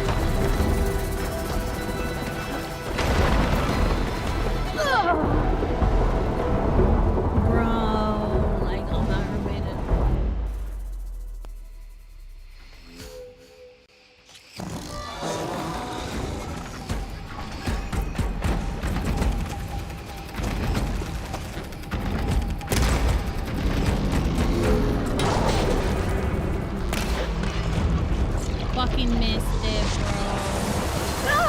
Bro, like, I'm not related. Fucking missed it, bro.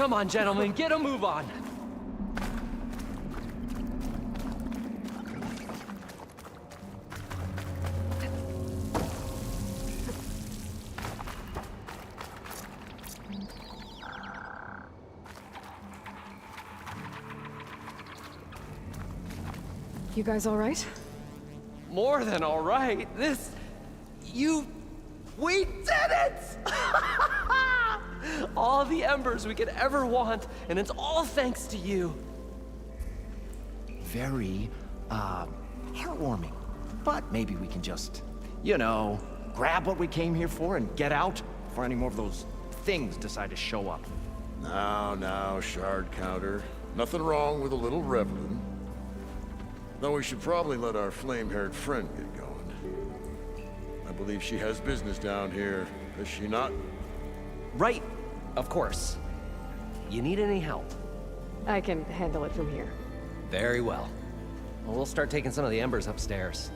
Come on, gentlemen, get a move on. You guys all right? More than all right. We did it! All the embers we could ever want, and it's all thanks to you. Very, heartwarming. But maybe we can just, you know, grab what we came here for and get out before any more of those things decide to show up. Now, shard counter. Nothing wrong with a little reveling. Though we should probably let our flame-haired friend get going. I believe she has business down here, does she not? Right, of course. You need any help? I can handle it from here. Very well. Well, we'll start taking some of the embers upstairs.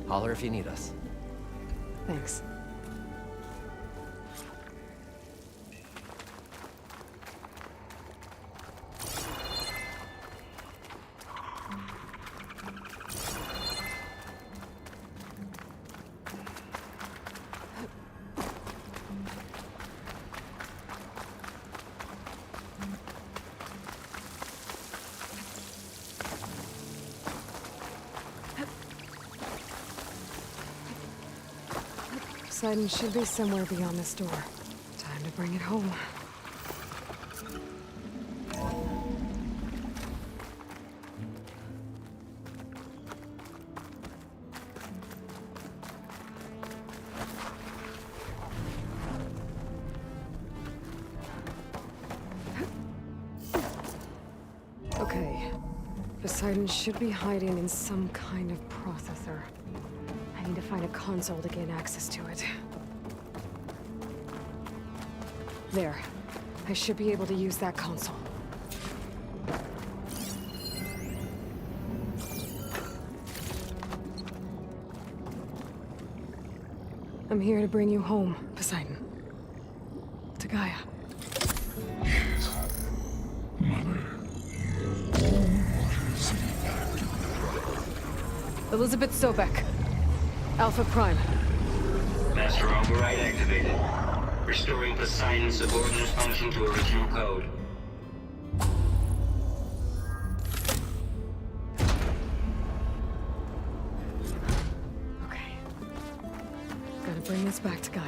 Holler if you need us. Thanks. Poseidon should be somewhere beyond this door. Time to bring it home. Okay. Poseidon should be hiding in some kind of processor. I need to find a console to gain access to it. There. I should be able to use that console. I'm here to bring you home, Poseidon. To Gaia. Elizabeth Sobek. Alpha Prime. Master override activated. Restoring Poseidon's subordinate function to original code. Okay. Gotta bring this back to Gaia.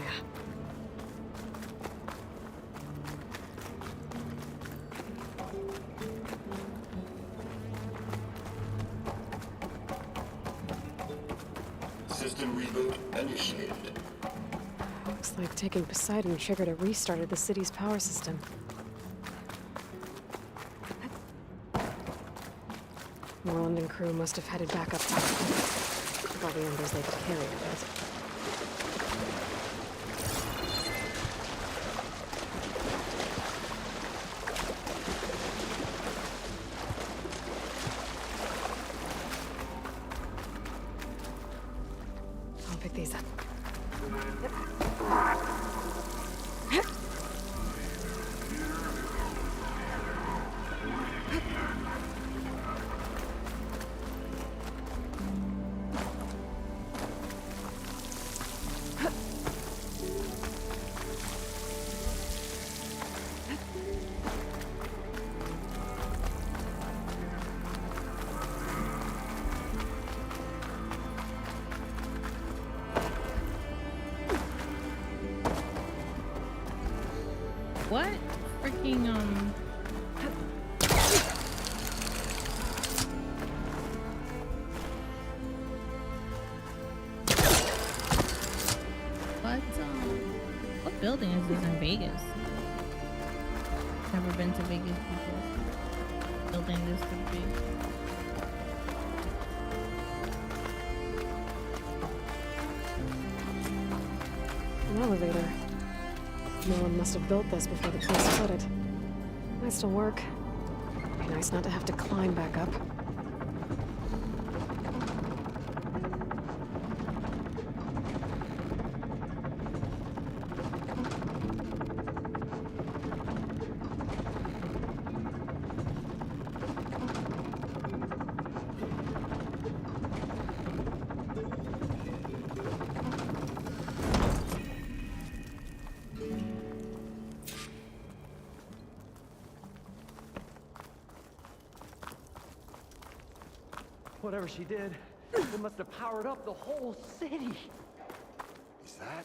System reboot initiated. Looks like taking Poseidon triggered a restart of the city's power system. Moreland and crew must have headed back up top. With all the embers they could carry, I guess. I'll pick these up. What? Freaking, what building is this in Vegas? Never been to Vegas before. Building this could be. An elevator. No one must have built this before the place flooded. Might still work. Be nice not to have to climb back up. Whatever she did, it must have powered up the whole city. Is that?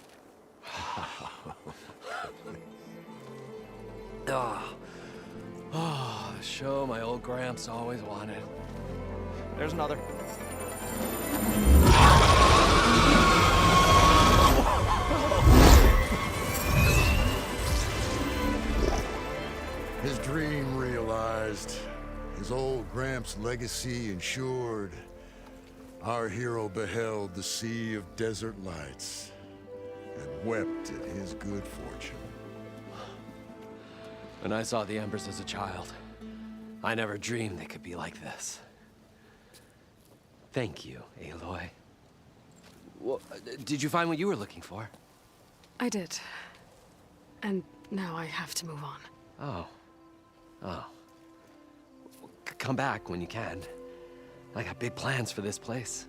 Oh, the show my old Gramps always wanted. There's another. His dream realized. His old Gramps' legacy ensured. Our hero beheld the sea of desert lights and wept at his good fortune. When I saw the Embers as a child, I never dreamed they could be like this. Thank you, Aloy. Well, did you find what you were looking for? I did. And now I have to move on. Oh. Oh. Come back when you can. I got big plans for this place.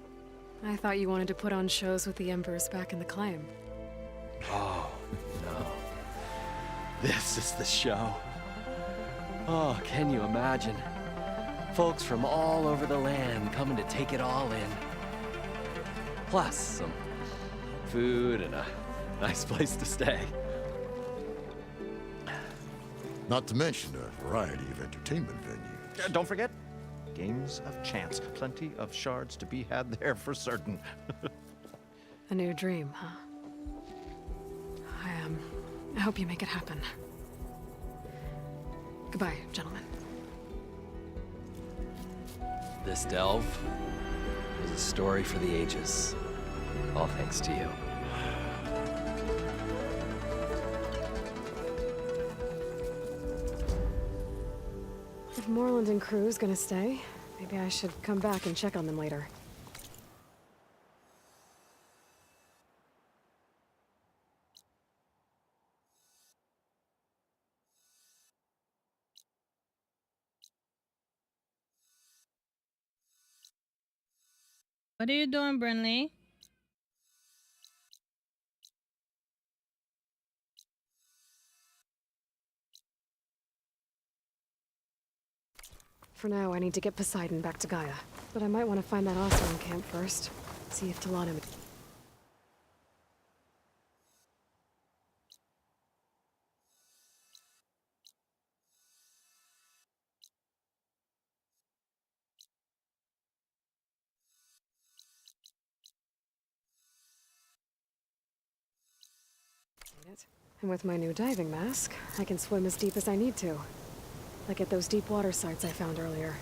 I thought you wanted to put on shows with the Embers back in the claim. Oh, no. This is the show. Oh, can you imagine? Folks from all over the land coming to take it all in. Plus some food and a nice place to stay. Not to mention a variety of entertainment venues. Don't forget, games of chance. Plenty of shards to be had there for certain. A new dream, huh? I hope you make it happen. Goodbye, gentlemen. This delve is a story for the ages. All thanks to you. If Moreland and crew's gonna stay, maybe I should come back and check on them later. What are you doing, Brinley? For now, I need to get Poseidon back to Gaia. But I might want to find that Osman camp first. See if Talana... And with my new diving mask, I can swim as deep as I need to. Like at those deep water sites I found earlier.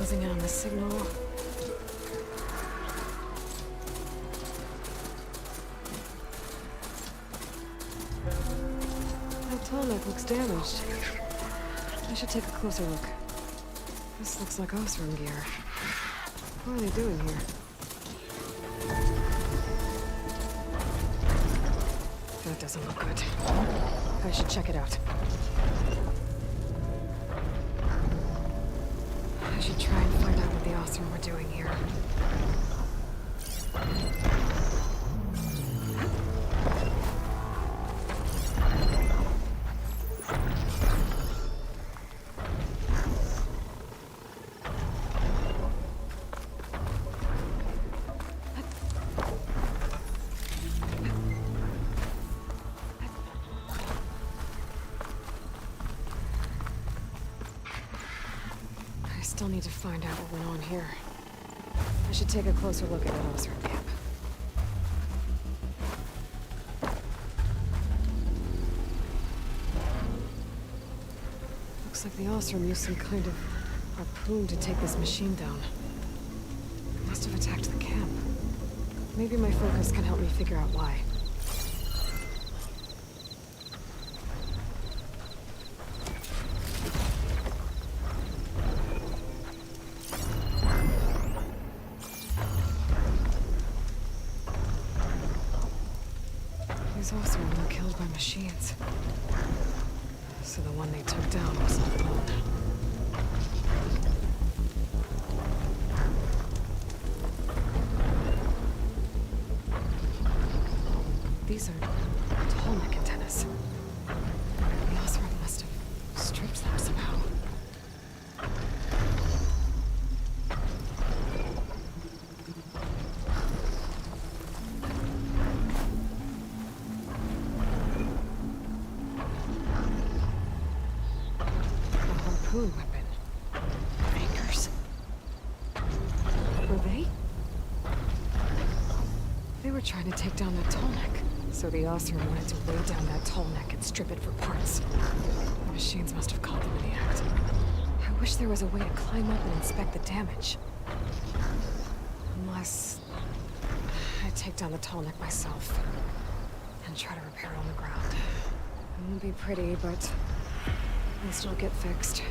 closing in on the signal. That tonic looks damaged. I should take a closer look. This looks like Osram gear. What are they doing here? That doesn't look good. I should check it out. I should try and find out what the Osram were doing here. I still need to find out what went on here. I should take a closer look at that Osram camp. Looks like the Osram used some kind of harpoon to take this machine down. It must have attacked the camp. Maybe my focus can help me figure out why. These Osram were killed by machines. So the one they took down wasn't alone. These are tallneck antennas. The Osram must have stripped them somehow. Harpoon weapon. Anchors. Were they? They were trying to take down that tallneck. So the Osram wanted to weigh down that tallneck and strip it for parts. The machines must have caught them in the act. I wish there was a way to climb up and inspect the damage. Unless I take down the tallneck myself and try to repair it on the ground. It won't be pretty, but it'll still get fixed.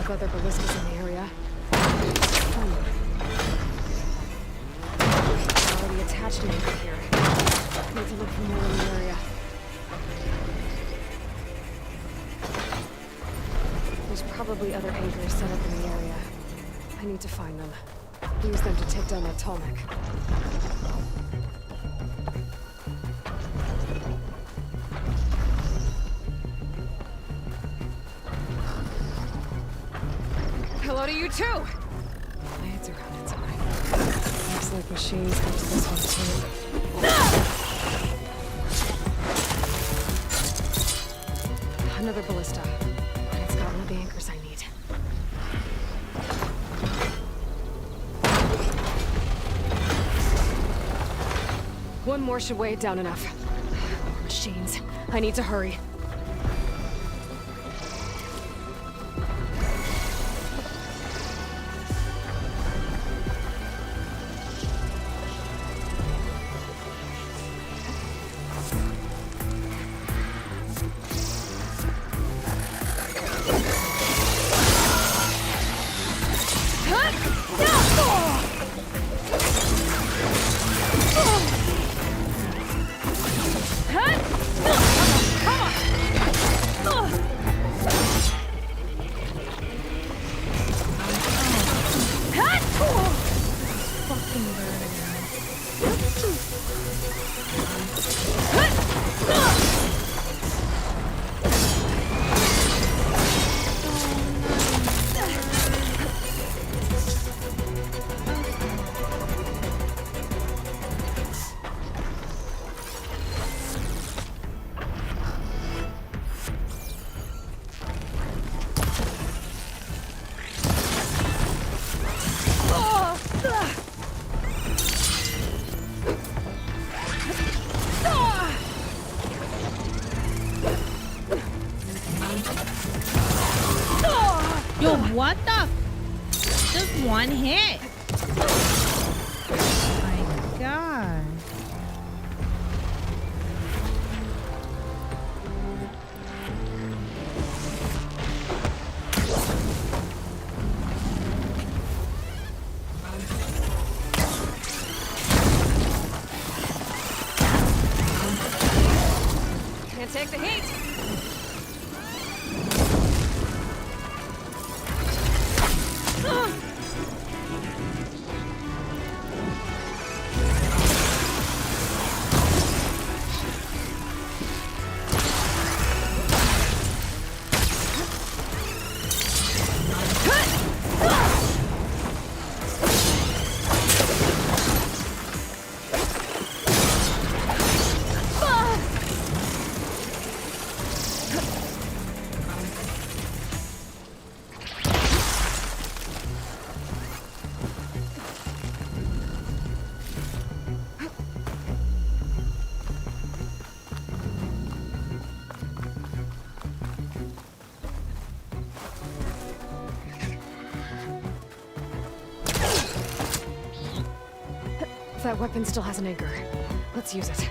Other ballistas in the area. Already attached an anchor here. Need to look for more in the area. There's probably other anchors set up in the area. I need to find them. Use them to take down that tallneck. Hello to you too! Blades around its eye. Looks like machines got to this one too. Another ballista. It's got one of the anchors I need. One more should weigh it down enough. Machines. I need to hurry. Yo, what the? Just one hit. Oh my god. Can't take the heat! That weapon still has an anchor. Let's use it.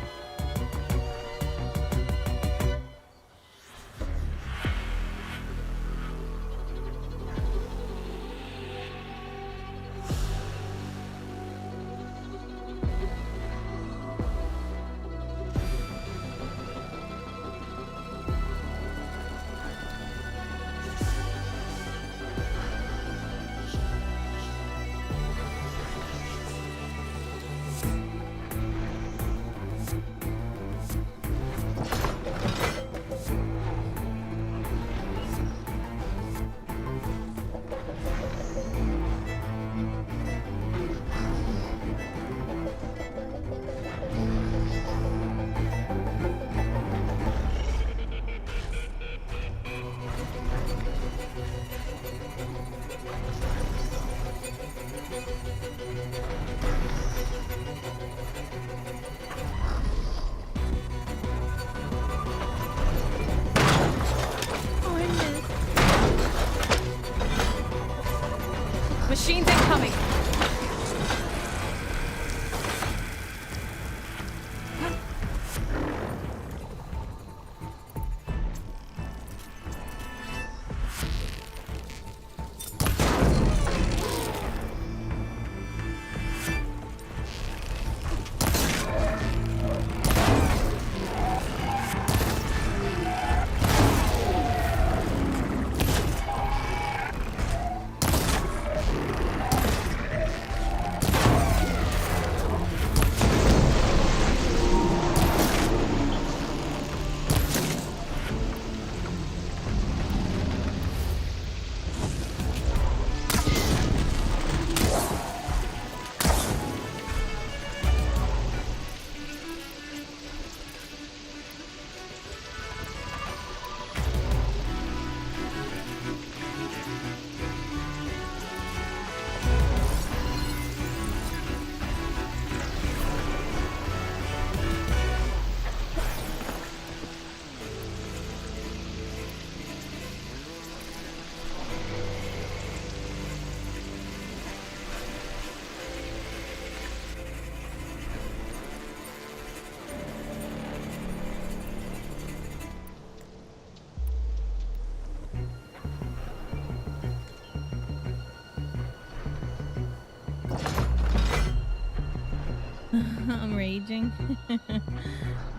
raging.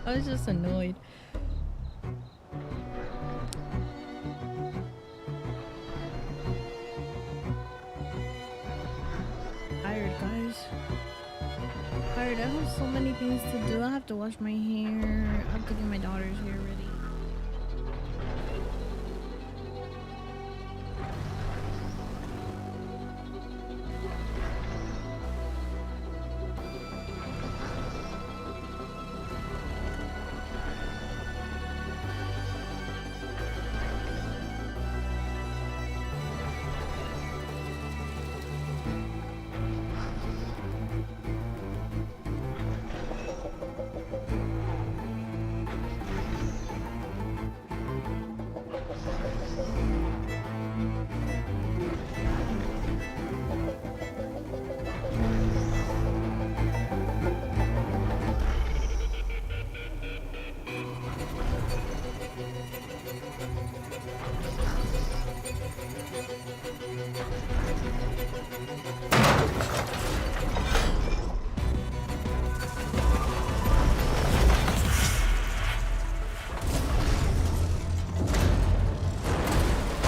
I was just annoyed. Tired, guys. Tired. I have so many things to do. I have to wash my hair. I have to get my daughter's hair ready.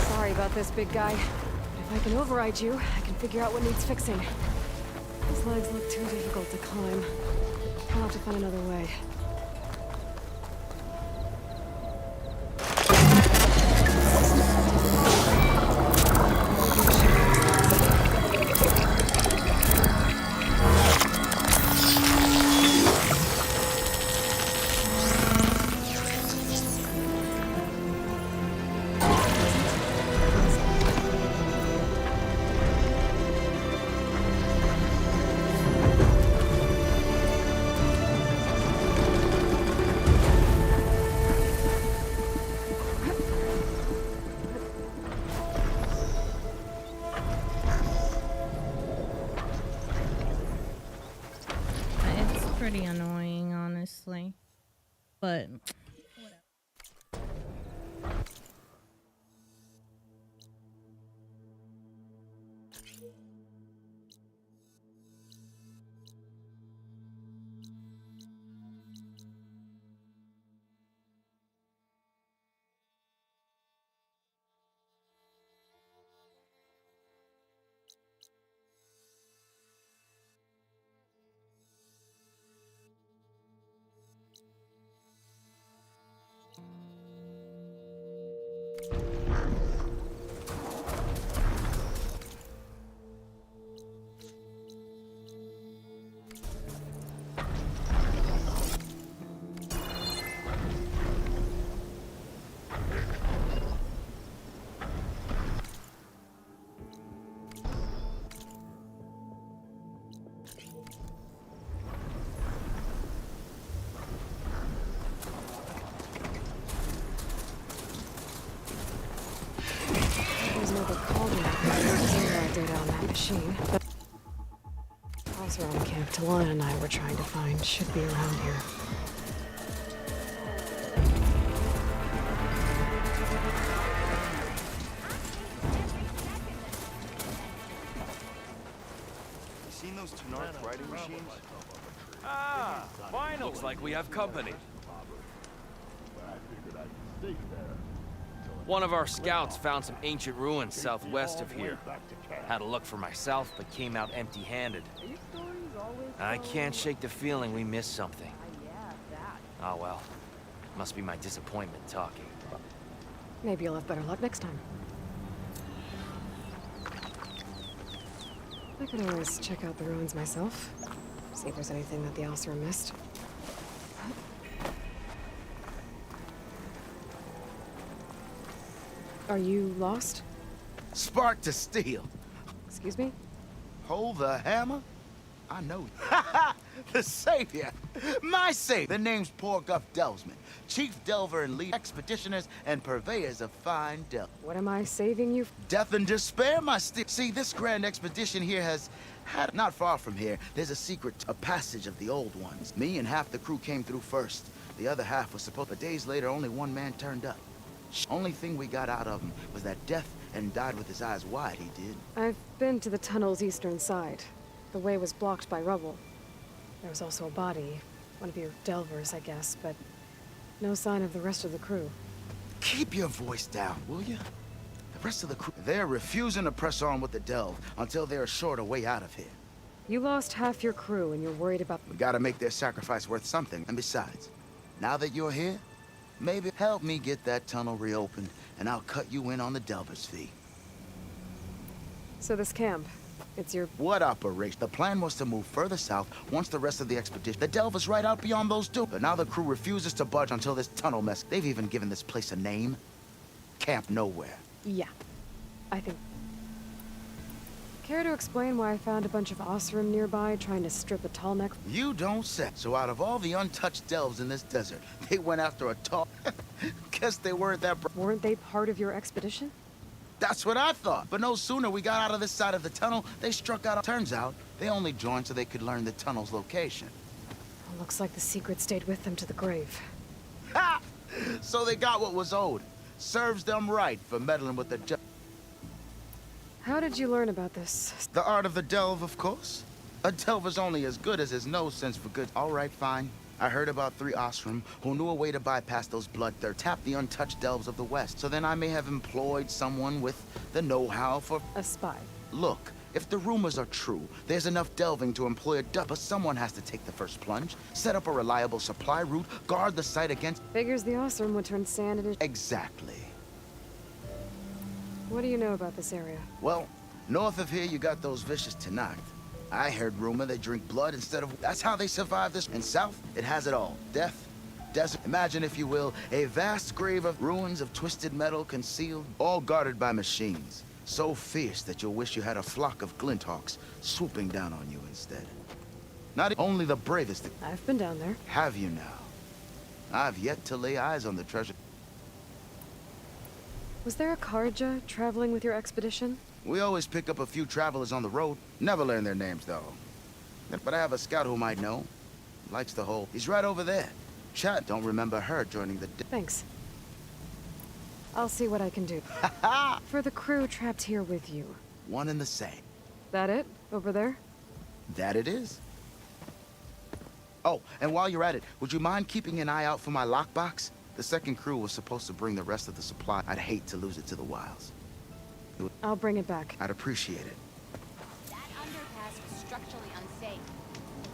Sorry about this, big guy. But if I can override you, I can figure out what needs fixing. These legs look too difficult to climb. I'll have to find another way. Pretty annoying, honestly, but There's no good cauldron out there. There's zero data on that machine. But also on the camp Talana and I were trying to find should be around here. You seen those Tenarth riding machines? Ah, finally. Looks like we have company. One of our scouts found some ancient ruins southwest of here. Had a look for myself, but came out empty-handed. I can't shake the feeling we missed something. Oh well. Must be my disappointment talking. Maybe you'll have better luck next time. I could always check out the ruins myself. See if there's anything that the Alcera missed. Are you lost? Spark to steel. Excuse me? Hold the hammer? I know you. The savior! My savior! The name's Poor Guff Delvesman, chief delver and lead expeditioners and purveyors of fine delve. What am I saving you? Death and despair, my steel. See, this grand expedition here has had, not far from here, there's a secret, a passage of the old ones. Me and half the crew came through first. The other half was supposed, but days later, only one man turned up. Only thing we got out of him was that death and died with his eyes wide, he did. I've been to the tunnel's eastern side. The way was blocked by rubble. There was also a body, One of your delvers, I guess, but no sign of the rest of the crew. Keep your voice down, will you? The rest of the crew, they're refusing to press on with the delve until they're assured a way out of here. You lost half your crew and you're worried about... We gotta make their sacrifice worth something. And besides, now that you're here, maybe help me get that tunnel reopened, and I'll cut you in on the delver's fee. So this camp, it's your... What operation? The plan was to move further south once the rest of the expedition... The delver's right out beyond those two. But now the crew refuses to budge until this tunnel mess... They've even given this place a name. Camp Nowhere. Yeah, I think... Care to explain why I found a bunch of Osram nearby trying to strip a tall neck? You don't say. So out of all the untouched delves in this desert, they went after a tall... Guess they weren't that... Weren't they part of your expedition? That's what I thought. But no sooner we got out of this side of the tunnel, they struck out. Turns out, they only joined so they could learn the tunnel's location. Looks like the secret stayed with them to the grave. Ha! So they got what was owed. Serves them right for meddling with the... How did you learn about this? The art of the delve, of course. A delver's only as good as his nose sense for good. All right, fine. I heard about 3 Osram who knew a way to bypass those bloodthirsts, tap the untouched delves of the West. So then I may have employed someone with the know-how for... A spy. Look, if the rumors are true, there's enough delving to employ a but someone has to take the first plunge, set up a reliable supply route, guard the site against... Figures the Osram would turn sand into... Exactly. What do you know about this area? Well, north of here you got those vicious Tenakth. I heard rumor they drink blood instead of... That's how they survive this. And south, it has it all. Death, desert. Imagine, if you will, a vast grave of ruins of twisted metal concealed, all guarded by machines. So fierce that you'll wish you had a flock of glinthawks swooping down on you instead. Not only the bravest... I've been down there. Have you now? I've yet to lay eyes on the treasure. Was there a Karja traveling with your expedition? We always pick up a few travelers on the road. Never learn their names, though. But I have a scout who might know. Likes the whole... He's right over there. Chat, don't remember her joining the... Thanks. I'll see what I can do. For the crew trapped here with you. One and the same. That it? Over there? That it is. Oh, and while you're at it, would you mind keeping an eye out for my lockbox? The second crew was supposed to bring the rest of the supply. I'd hate to lose it to the wilds. I'll bring it back. I'd appreciate it. That underpass was structurally unsafe.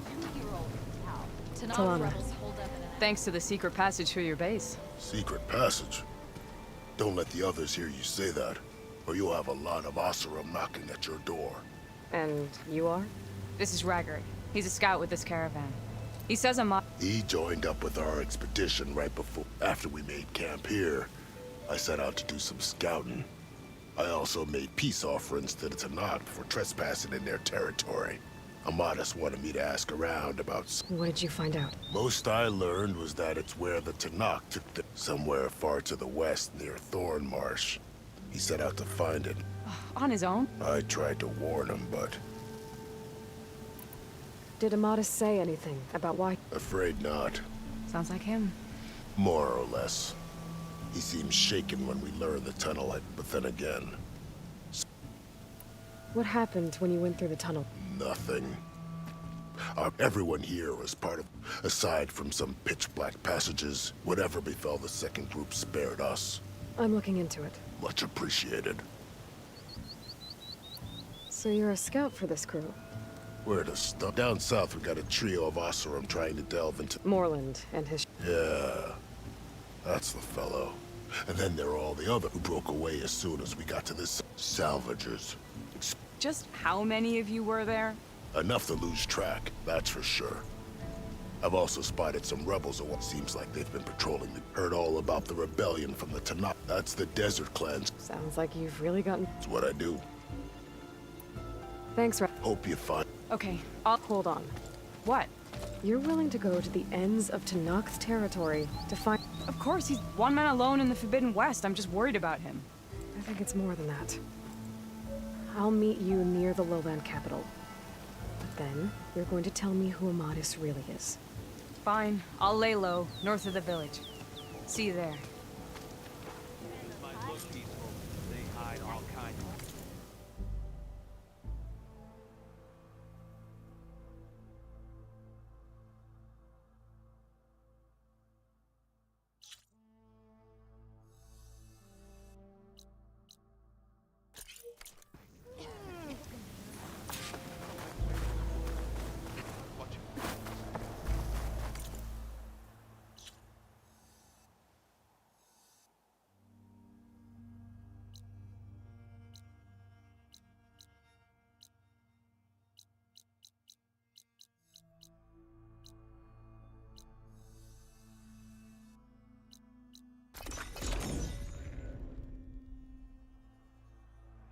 A 2-year-old can tell. Talana. Rebels hold up in a... Thanks to the secret passage through your base. Secret passage? Don't let the others hear you say that, or you'll have a lot of Oseram knocking at your door. And you are? This is Raggard. He's a scout with this caravan. He says He joined up with our expedition right before... After we made camp here, I set out to do some scouting. I also made peace offerings to the Tenakth for trespassing in their territory. Amadas wanted me to ask around about... What did you find out? Most I learned was that it's where the Tenakth took the... Somewhere far to the west near Thorn Marsh. He set out to find it. on his own. I tried to warn him, but... Did Amadas say anything about why? Afraid not. Sounds like him. More or less. He seemed shaken when we learned the tunnel had... But then again... What happened when you went through the tunnel? Nothing. Everyone here was part of... Aside from some pitch-black passages, whatever befell the second group spared us. I'm looking into it. Much appreciated. So you're a scout for this crew? Where to start? Down south, we got a trio of Oseram trying to delve into... Moreland and his... Yeah. That's the fellow. And then there are all the other who broke away as soon as we got to this... Salvagers. Just how many of you were there? Enough to lose track, that's for sure. I've also spotted some rebels of what seems like they've been patrolling. Heard all about the rebellion from the Tenakth. That's the desert clans. Sounds like you've really gotten... It's what I do. Thanks, Hope you find... Okay, Hold on. What? You're willing to go to the ends of Tenakth's territory to find... Of course, he's one man alone in the Forbidden West. I'm just worried about him. I think it's more than that. I'll meet you near the lowland capital. But then, you're going to tell me who Amadas really is. Fine. I'll lay low, north of the village. See you there.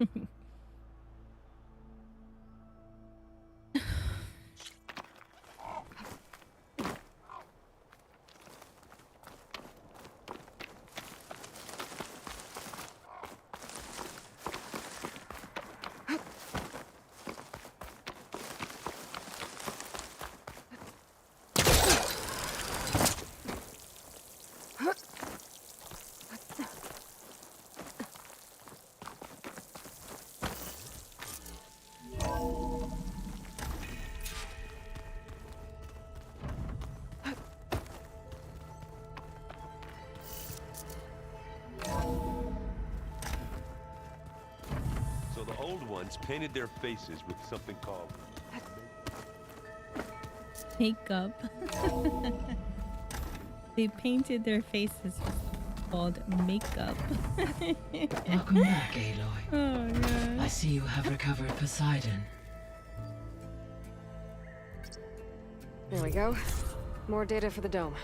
So the old ones painted their faces with something called Makeup. They painted their faces called makeup. Welcome back, Aloy. Oh, God. I see you have recovered Poseidon. There we go. More data for the dome.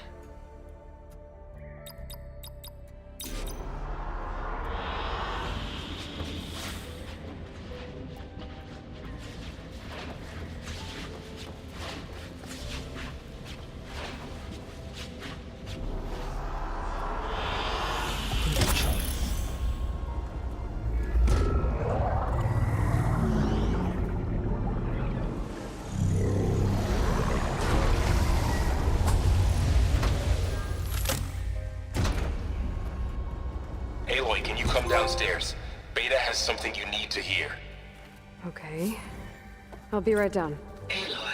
Aloy, can you come downstairs? Beta has something you need to hear. Okay. I'll be right down. Aloy,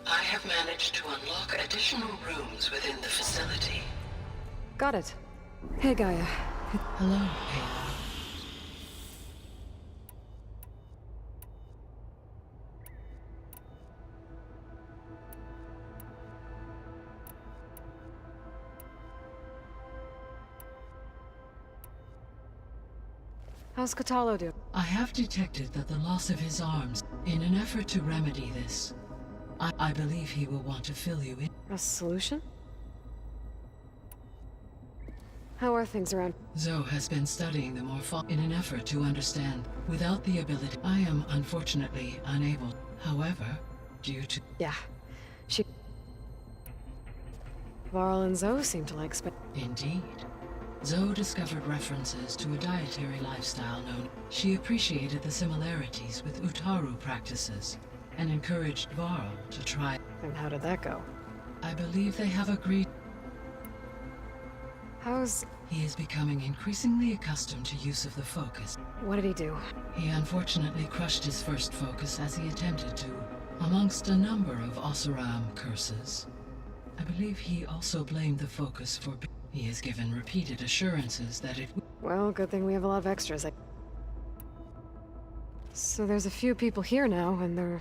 I have managed to unlock additional rooms within the facility. Got it. Hey, Gaia. Hello, Aloy. How's Katalo doing? I have detected that the loss of his arms, in an effort to remedy this, I believe he will want to fill you in. A solution? How are things around? Zoe has been studying the morphology in an effort to understand. Without the ability, I am unfortunately unable. However, due to... Yeah. Varl and Zoe seem to like Indeed. Zoe discovered references to a dietary lifestyle known. She appreciated the similarities with Utaru practices and encouraged Varl to try. And how did that go? I believe they have agreed. How's... He is becoming increasingly accustomed to use of the focus. What did he do? He unfortunately crushed his first focus as he attempted to, amongst a number of Oseram curses. I believe he also blamed the focus for... He has given repeated assurances that it... Well, good thing we have a lot of extras. So there's a few people here now, and they're...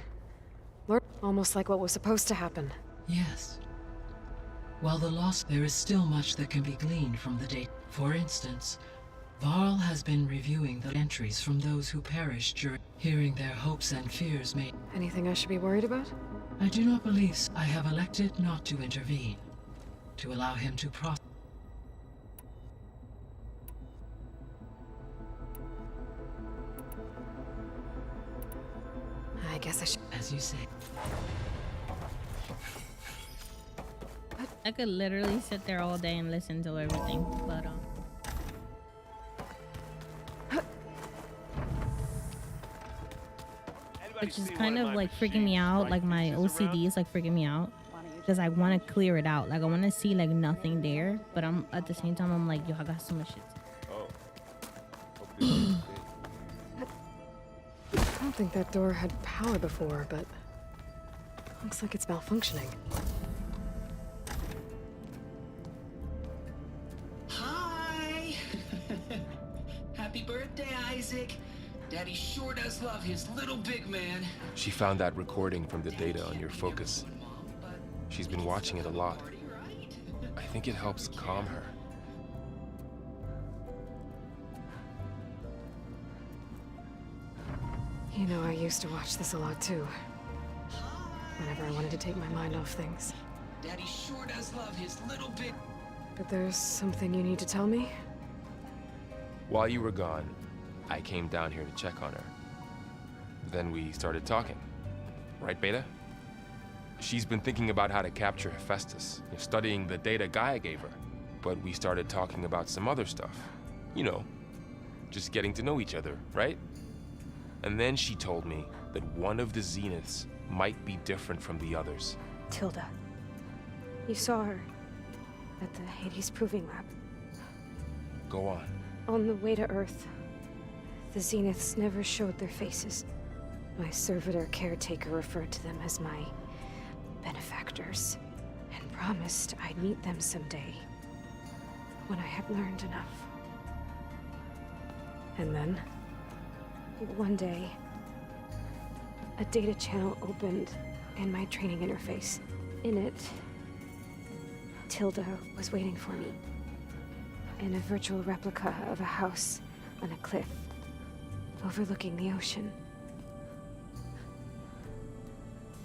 almost like what was supposed to happen. Yes. While the loss, there is still much that can be gleaned from the date. For instance, Varl has been reviewing the entries from those who perished during hearing their hopes and fears made. Anything I should be worried about? I do not believe so. I have elected not to intervene, to allow him to process. I guess I should... As you say. I could literally sit there all day and listen to everything, but which is kind of like freaking me out. Like my OCD is like freaking me out because I want to clear it out. Like I want to see like nothing there, but I'm at the same time I'm like, yo, I got so much shit. I don't think that door had power before, but looks like it's malfunctioning. Hi! Happy birthday, Isaac. Daddy sure does love his little big man. She found that recording from the data on your focus. She's been watching it a lot. I think it helps calm her. You know, I used to watch this a lot too. Whenever I wanted to take my mind off things. Daddy sure does love his little big... But there's something you need to tell me? While you were gone, I came down here to check on her. Then we started talking. Right, Beta? She's been thinking about how to capture Hephaestus, studying the data Gaia gave her. But we started talking about some other stuff. You know, just getting to know each other, right? And then she told me that one of the Zeniths might be different from the others. Tilda. You saw her at the Hades Proving Lab. Go on. On the way to Earth, the Zeniths never showed their faces. My servitor caretaker referred to them as my benefactors, and promised I'd meet them someday, when I had learned enough. And then, one day, a data channel opened in my training interface. In it, Tilda was waiting for me, in a virtual replica of a house on a cliff, overlooking the ocean.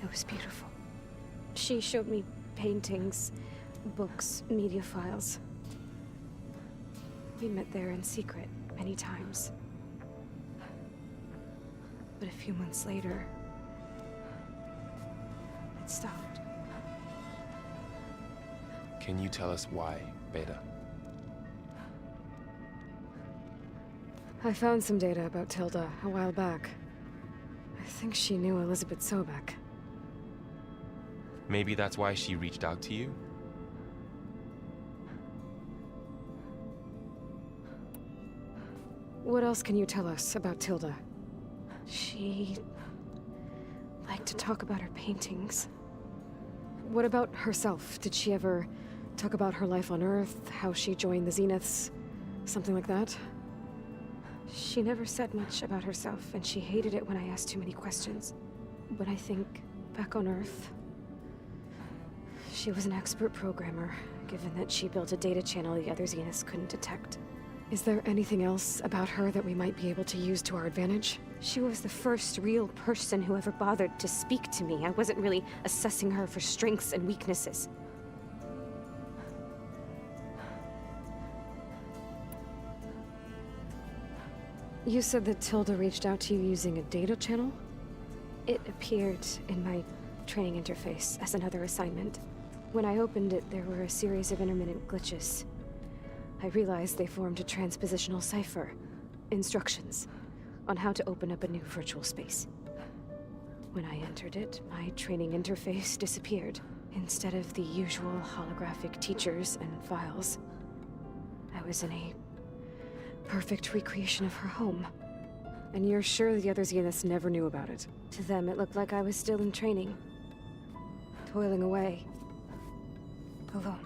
It was beautiful. She showed me paintings, books, media files. We met there in secret many times. But a few months later, it stopped. Can you tell us why, Beta? I found some data about Tilda a while back. I think she knew Elizabeth Sobek. Maybe that's why she reached out to you? What else can you tell us about Tilda? She liked to talk about her paintings. What about herself? Did she ever talk about her life on Earth, how she joined the Zeniths, something like that? She never said much about herself, and she hated it when I asked too many questions. But I think, back on Earth, she was an expert programmer, given that she built a data channel the other Zeniths couldn't detect. Is there anything else about her that we might be able to use to our advantage? She was the first real person who ever bothered to speak to me. I wasn't really assessing her for strengths and weaknesses. You said that Tilda reached out to you using a data channel? It appeared in my training interface as another assignment. When I opened it, there were a series of intermittent glitches. I realized they formed a transpositional cipher, instructions, on how to open up a new virtual space. When I entered it, my training interface disappeared. Instead of the usual holographic teachers and files, I was in a perfect recreation of her home. And you're sure the other Zeniths never knew about it? To them, it looked like I was still in training, toiling away, alone.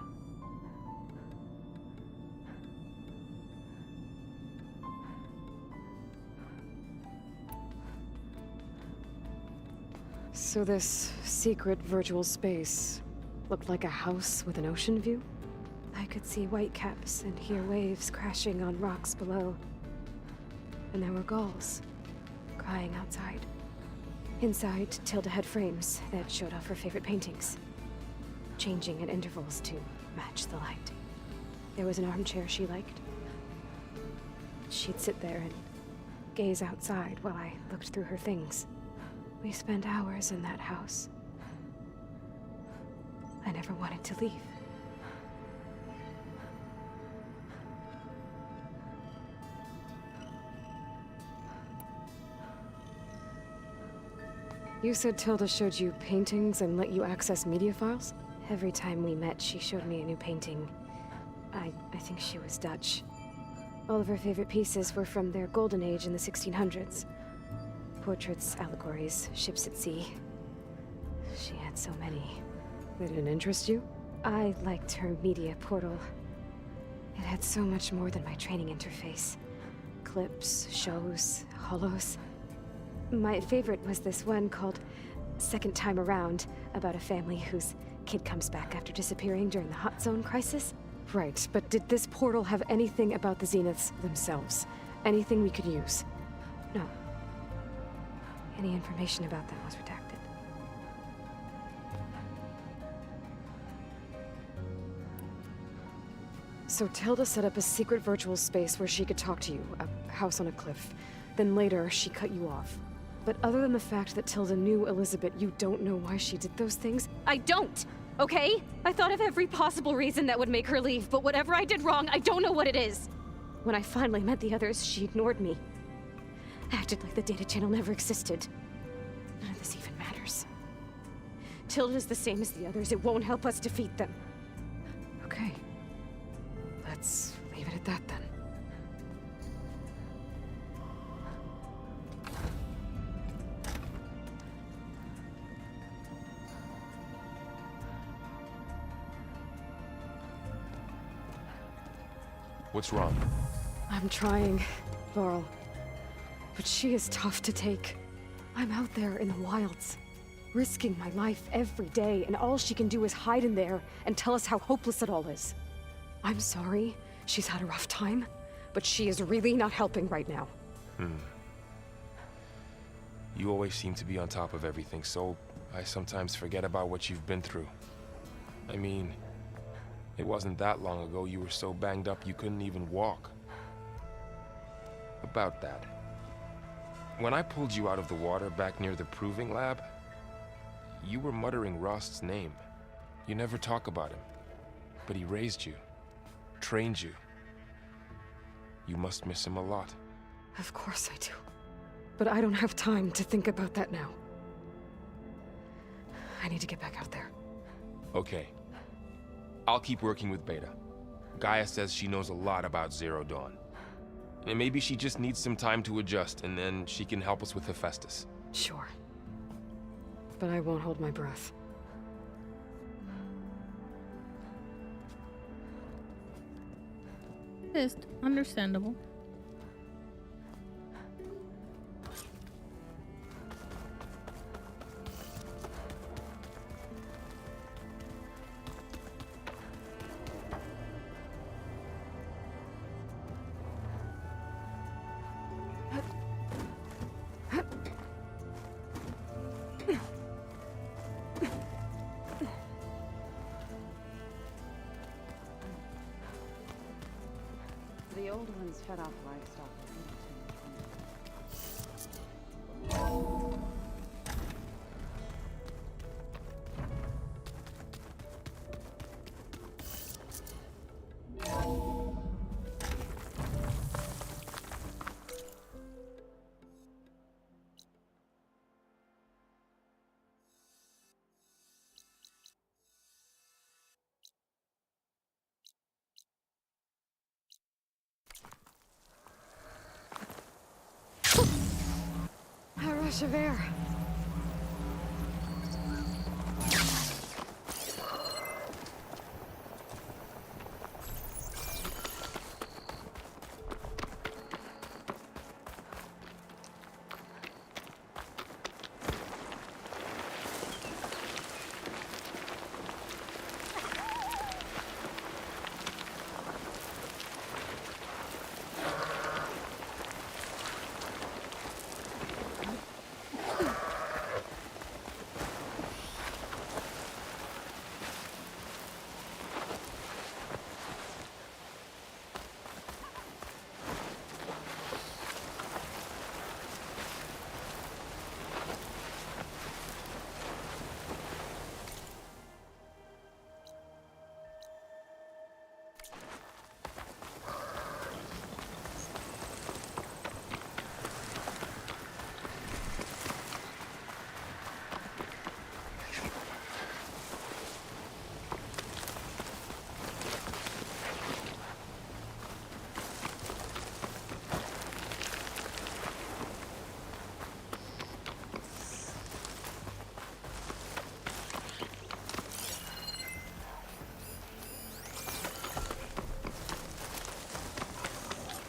So this secret virtual space looked like a house with an ocean view? I could see whitecaps and hear waves crashing on rocks below. And there were gulls crying outside. Inside, Tilda had frames that showed off her favorite paintings, changing at intervals to match the light. There was an armchair she liked. She'd sit there and gaze outside while I looked through her things. We spent hours in that house. I never wanted to leave. You said Tilda showed you paintings and let you access media files? Every time we met, she showed me a new painting. I think she was Dutch. All of her favorite pieces were from their golden age in the 1600s. Portraits, allegories, ships at sea. She had so many. Did it interest you? I liked her media portal. It had so much more than my training interface. Clips, shows, holos. My favorite was this one called Second Time Around, about a family whose kid comes back after disappearing during the Hot Zone crisis. Right, but did this portal have anything about the Zeniths themselves? Anything we could use? No. Any information about them was redacted. So Tilda set up a secret virtual space where she could talk to you. A house on a cliff. Then later, she cut you off. But other than the fact that Tilda knew Elizabeth, you don't know why she did those things? I don't! Okay? I thought of every possible reason that would make her leave, but whatever I did wrong, I don't know what it is. When I finally met the others, she ignored me. Acted like the data channel never existed. None of this even matters. Tilda's the same as the others. It won't help us defeat them. Okay. Let's leave it at that then. What's wrong? I'm trying, Varl. But she is tough to take. I'm out there in the wilds, risking my life every day, and all she can do is hide in there and tell us how hopeless it all is. I'm sorry she's had a rough time, but she is really not helping right now. You always seem to be on top of everything, so I sometimes forget about what you've been through. I mean, it wasn't that long ago you were so banged up you couldn't even walk. About that. When I pulled you out of the water back near the proving lab, you were muttering Rost's name. You never talk about him. But he raised you, trained you. You must miss him a lot. Of course I do. But I don't have time to think about that now. I need to get back out there. Okay. I'll keep working with Beta. Gaia says she knows a lot about Zero Dawn. And maybe she just needs some time to adjust, and then she can help us with Hephaestus. Sure. But I won't hold my breath. Just understandable. The old ones fed off livestock. A rush of air.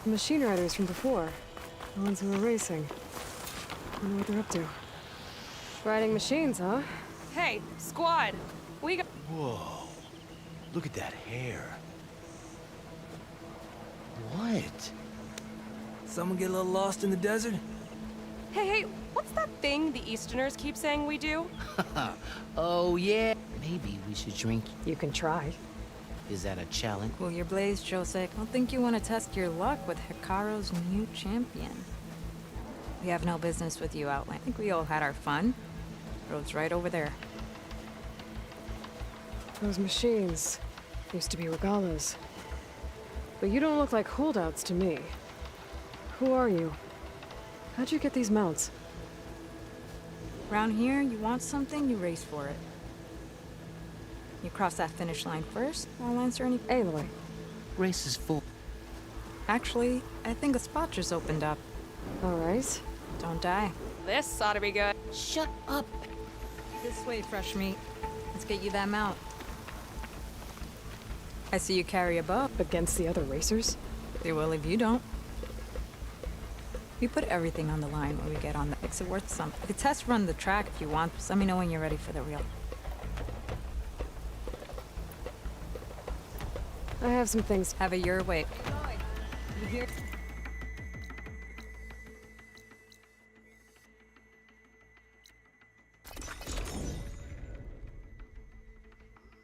The machine riders from before. The ones who were racing. I wonder what they're up to. Riding machines, huh? Hey, squad! We got. Whoa. Look at that hair. What? Someone get a little lost in the desert? Hey, what's that thing the Easterners keep saying we do? Oh, yeah. Maybe we should drink. You can try. Is that a challenge? Cool your blaze, Joseph. Don't think you want to test your luck with Hikaru's new champion. We have no business with you, Outland. I think we all had our fun. Road's right over there. Those machines used to be regalas. But you don't look like holdouts to me. Who are you? How'd you get these mounts? Around here, you want something, you race for it. You cross that finish line first, I'll answer any— Aloy. Race is full. Actually, I think a spot just opened up. All right. Don't die. This ought to be good. Shut up. This way, fresh meat. Let's get you that mount. I see you carry a bow. Against the other racers? They will if you don't. We put everything on the line when we get on the— Makes it worth something. We could test run the track if you want. Just let me know when you're ready for the real. I have some things. Have it your way. You hear?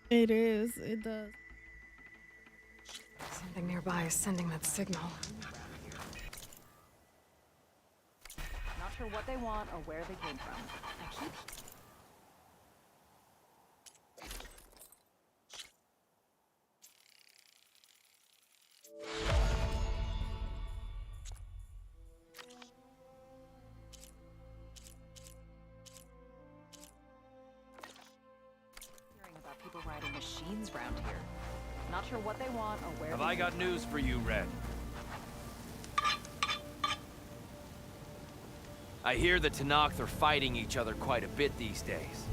It is. It does. Something nearby is sending that signal. Not sure what they want or where they came from. I keep... about people riding machines around here. Not sure what they want or where. Have I got news for you, Red? I hear the Tenakth are fighting each other quite a bit these days.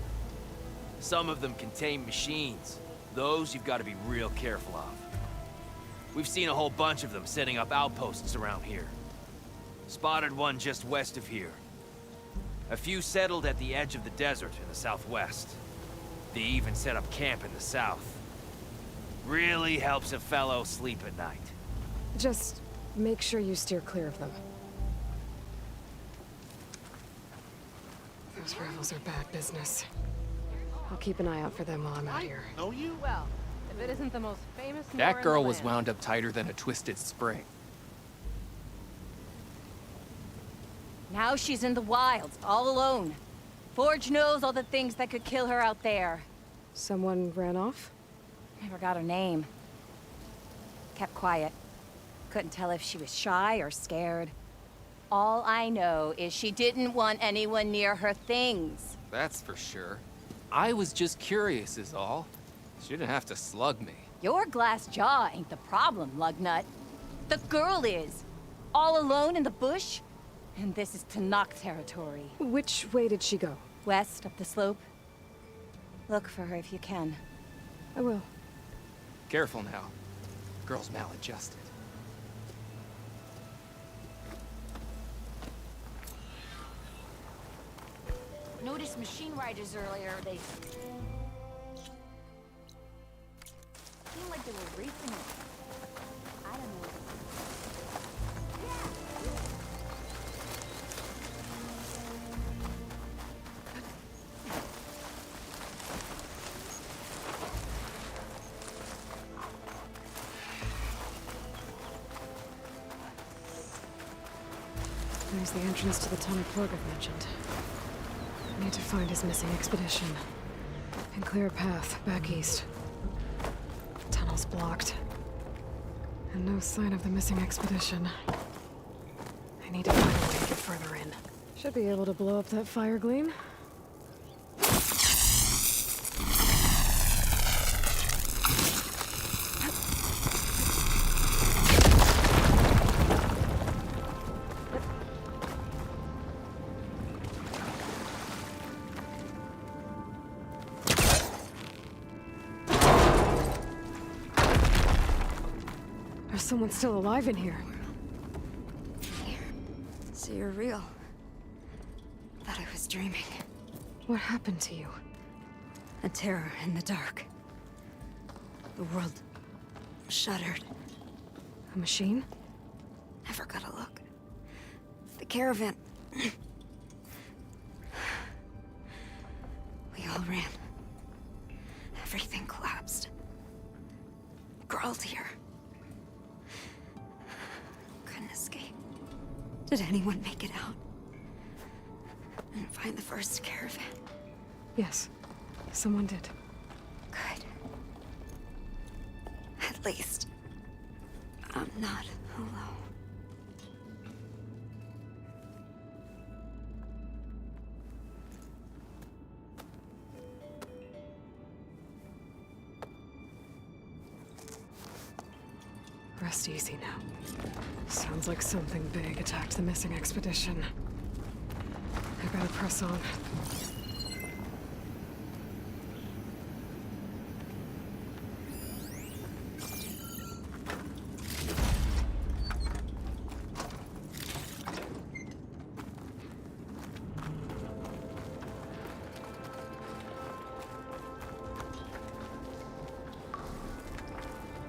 Some of them contain machines. Those you've got to be real careful of. We've seen a whole bunch of them setting up outposts around here. Spotted one just west of here. A few settled at the edge of the desert in the southwest. They even set up camp in the south. Really helps a fellow sleep at night. Just make sure you steer clear of them. Those rebels are bad business. I'll keep an eye out for them while I'm out here. Know you? Well, if it isn't the most famous That Nora in girl the was land. wound up tighter than a twisted spring. Now she's in the wilds, all alone. Forge knows all the things that could kill her out there. Someone ran off? Never got her name. Kept quiet. Couldn't tell if she was shy or scared. All I know is she didn't want anyone near her things. That's for sure. I was just curious is all. She didn't have to slug me. Your glass jaw ain't the problem, Lugnut. The girl is. All alone in the bush. And this is Tenakth territory. Which way did she go? West, up the slope. Look for her if you can. I will. Careful now. Girl's maladjusted. Noticed machine riders earlier. They seemed like they were racing. I don't know. There's the entrance to the tunnel Plug I've mentioned. I need to find his missing expedition. And clear a path back east. Tunnel's blocked. And no sign of the missing expedition. I need to find a way to get further in. Should be able to blow up that fire gleam. There's someone still alive in here. So you're real. Thought I was dreaming. What happened to you? A terror in the dark. The world shuddered. A machine? Never got a look. The caravan. We all ran. Everything collapsed. world here. Couldn't escape. Did anyone make it out? And find the first caravan? Yes, someone did. Good. At least, I'm not alone. Rest easy now. Sounds like something big attacked the missing expedition. I better press on.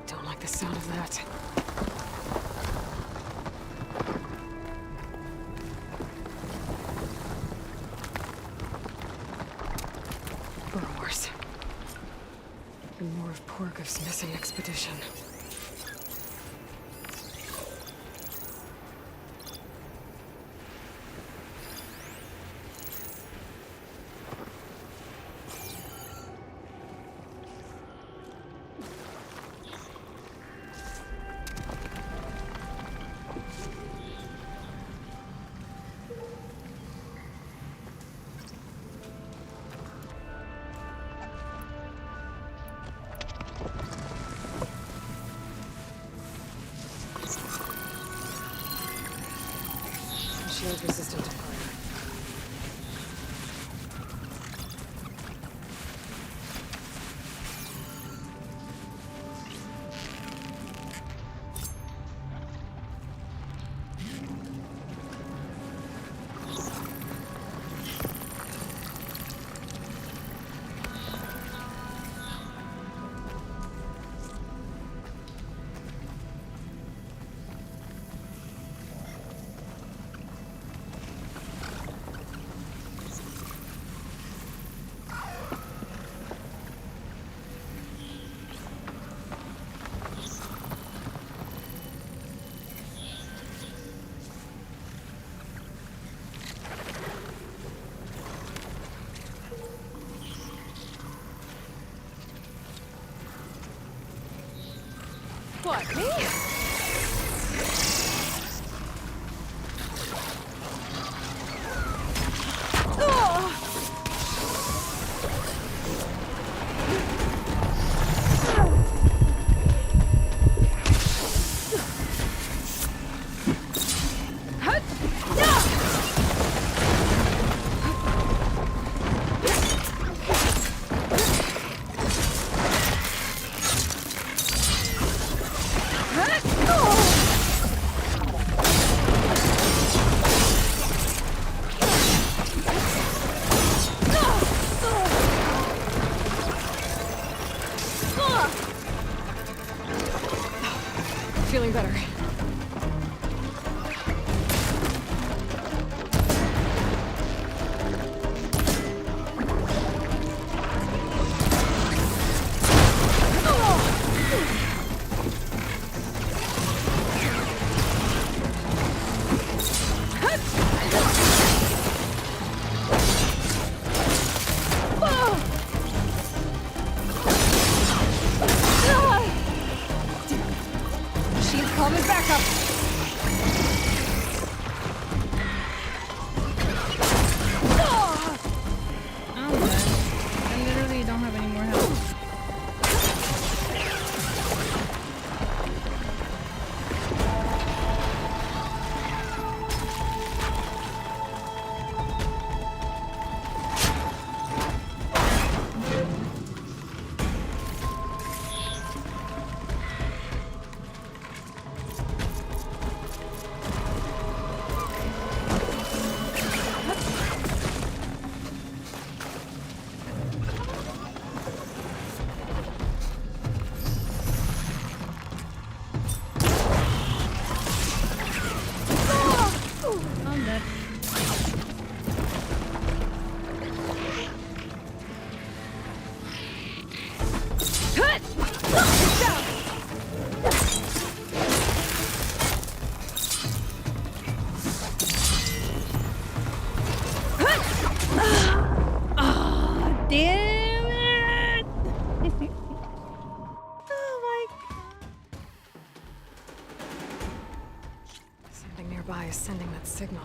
Don't like the sound of that. Burrows. And more of Porgov's missing expedition. Shield resistant to fire. What, me? Feeling better. Coming back up. I'm dead. I literally don't have any more health. nearby is sending that signal.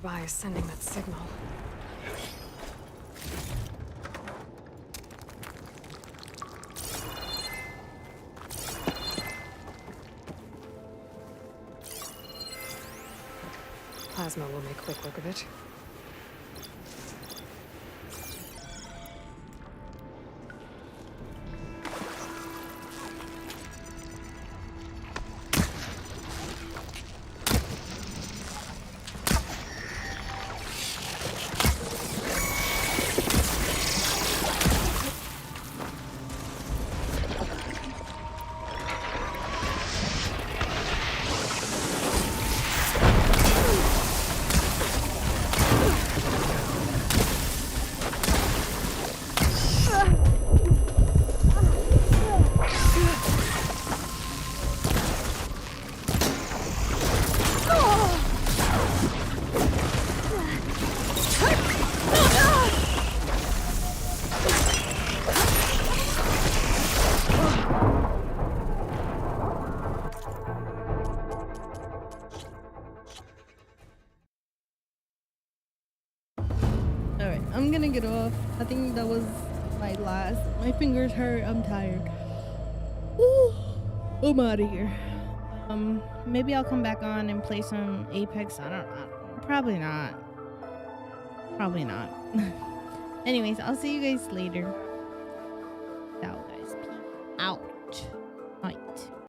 nearby is sending that signal. Plasma will make quick work of it. Alright, I'm gonna get off. I think that was my last. My fingers hurt. I'm tired. Woo. I'm out of here. Maybe I'll come back on and play some Apex. I don't know. Probably not. Probably not. Anyways, I'll see you guys later.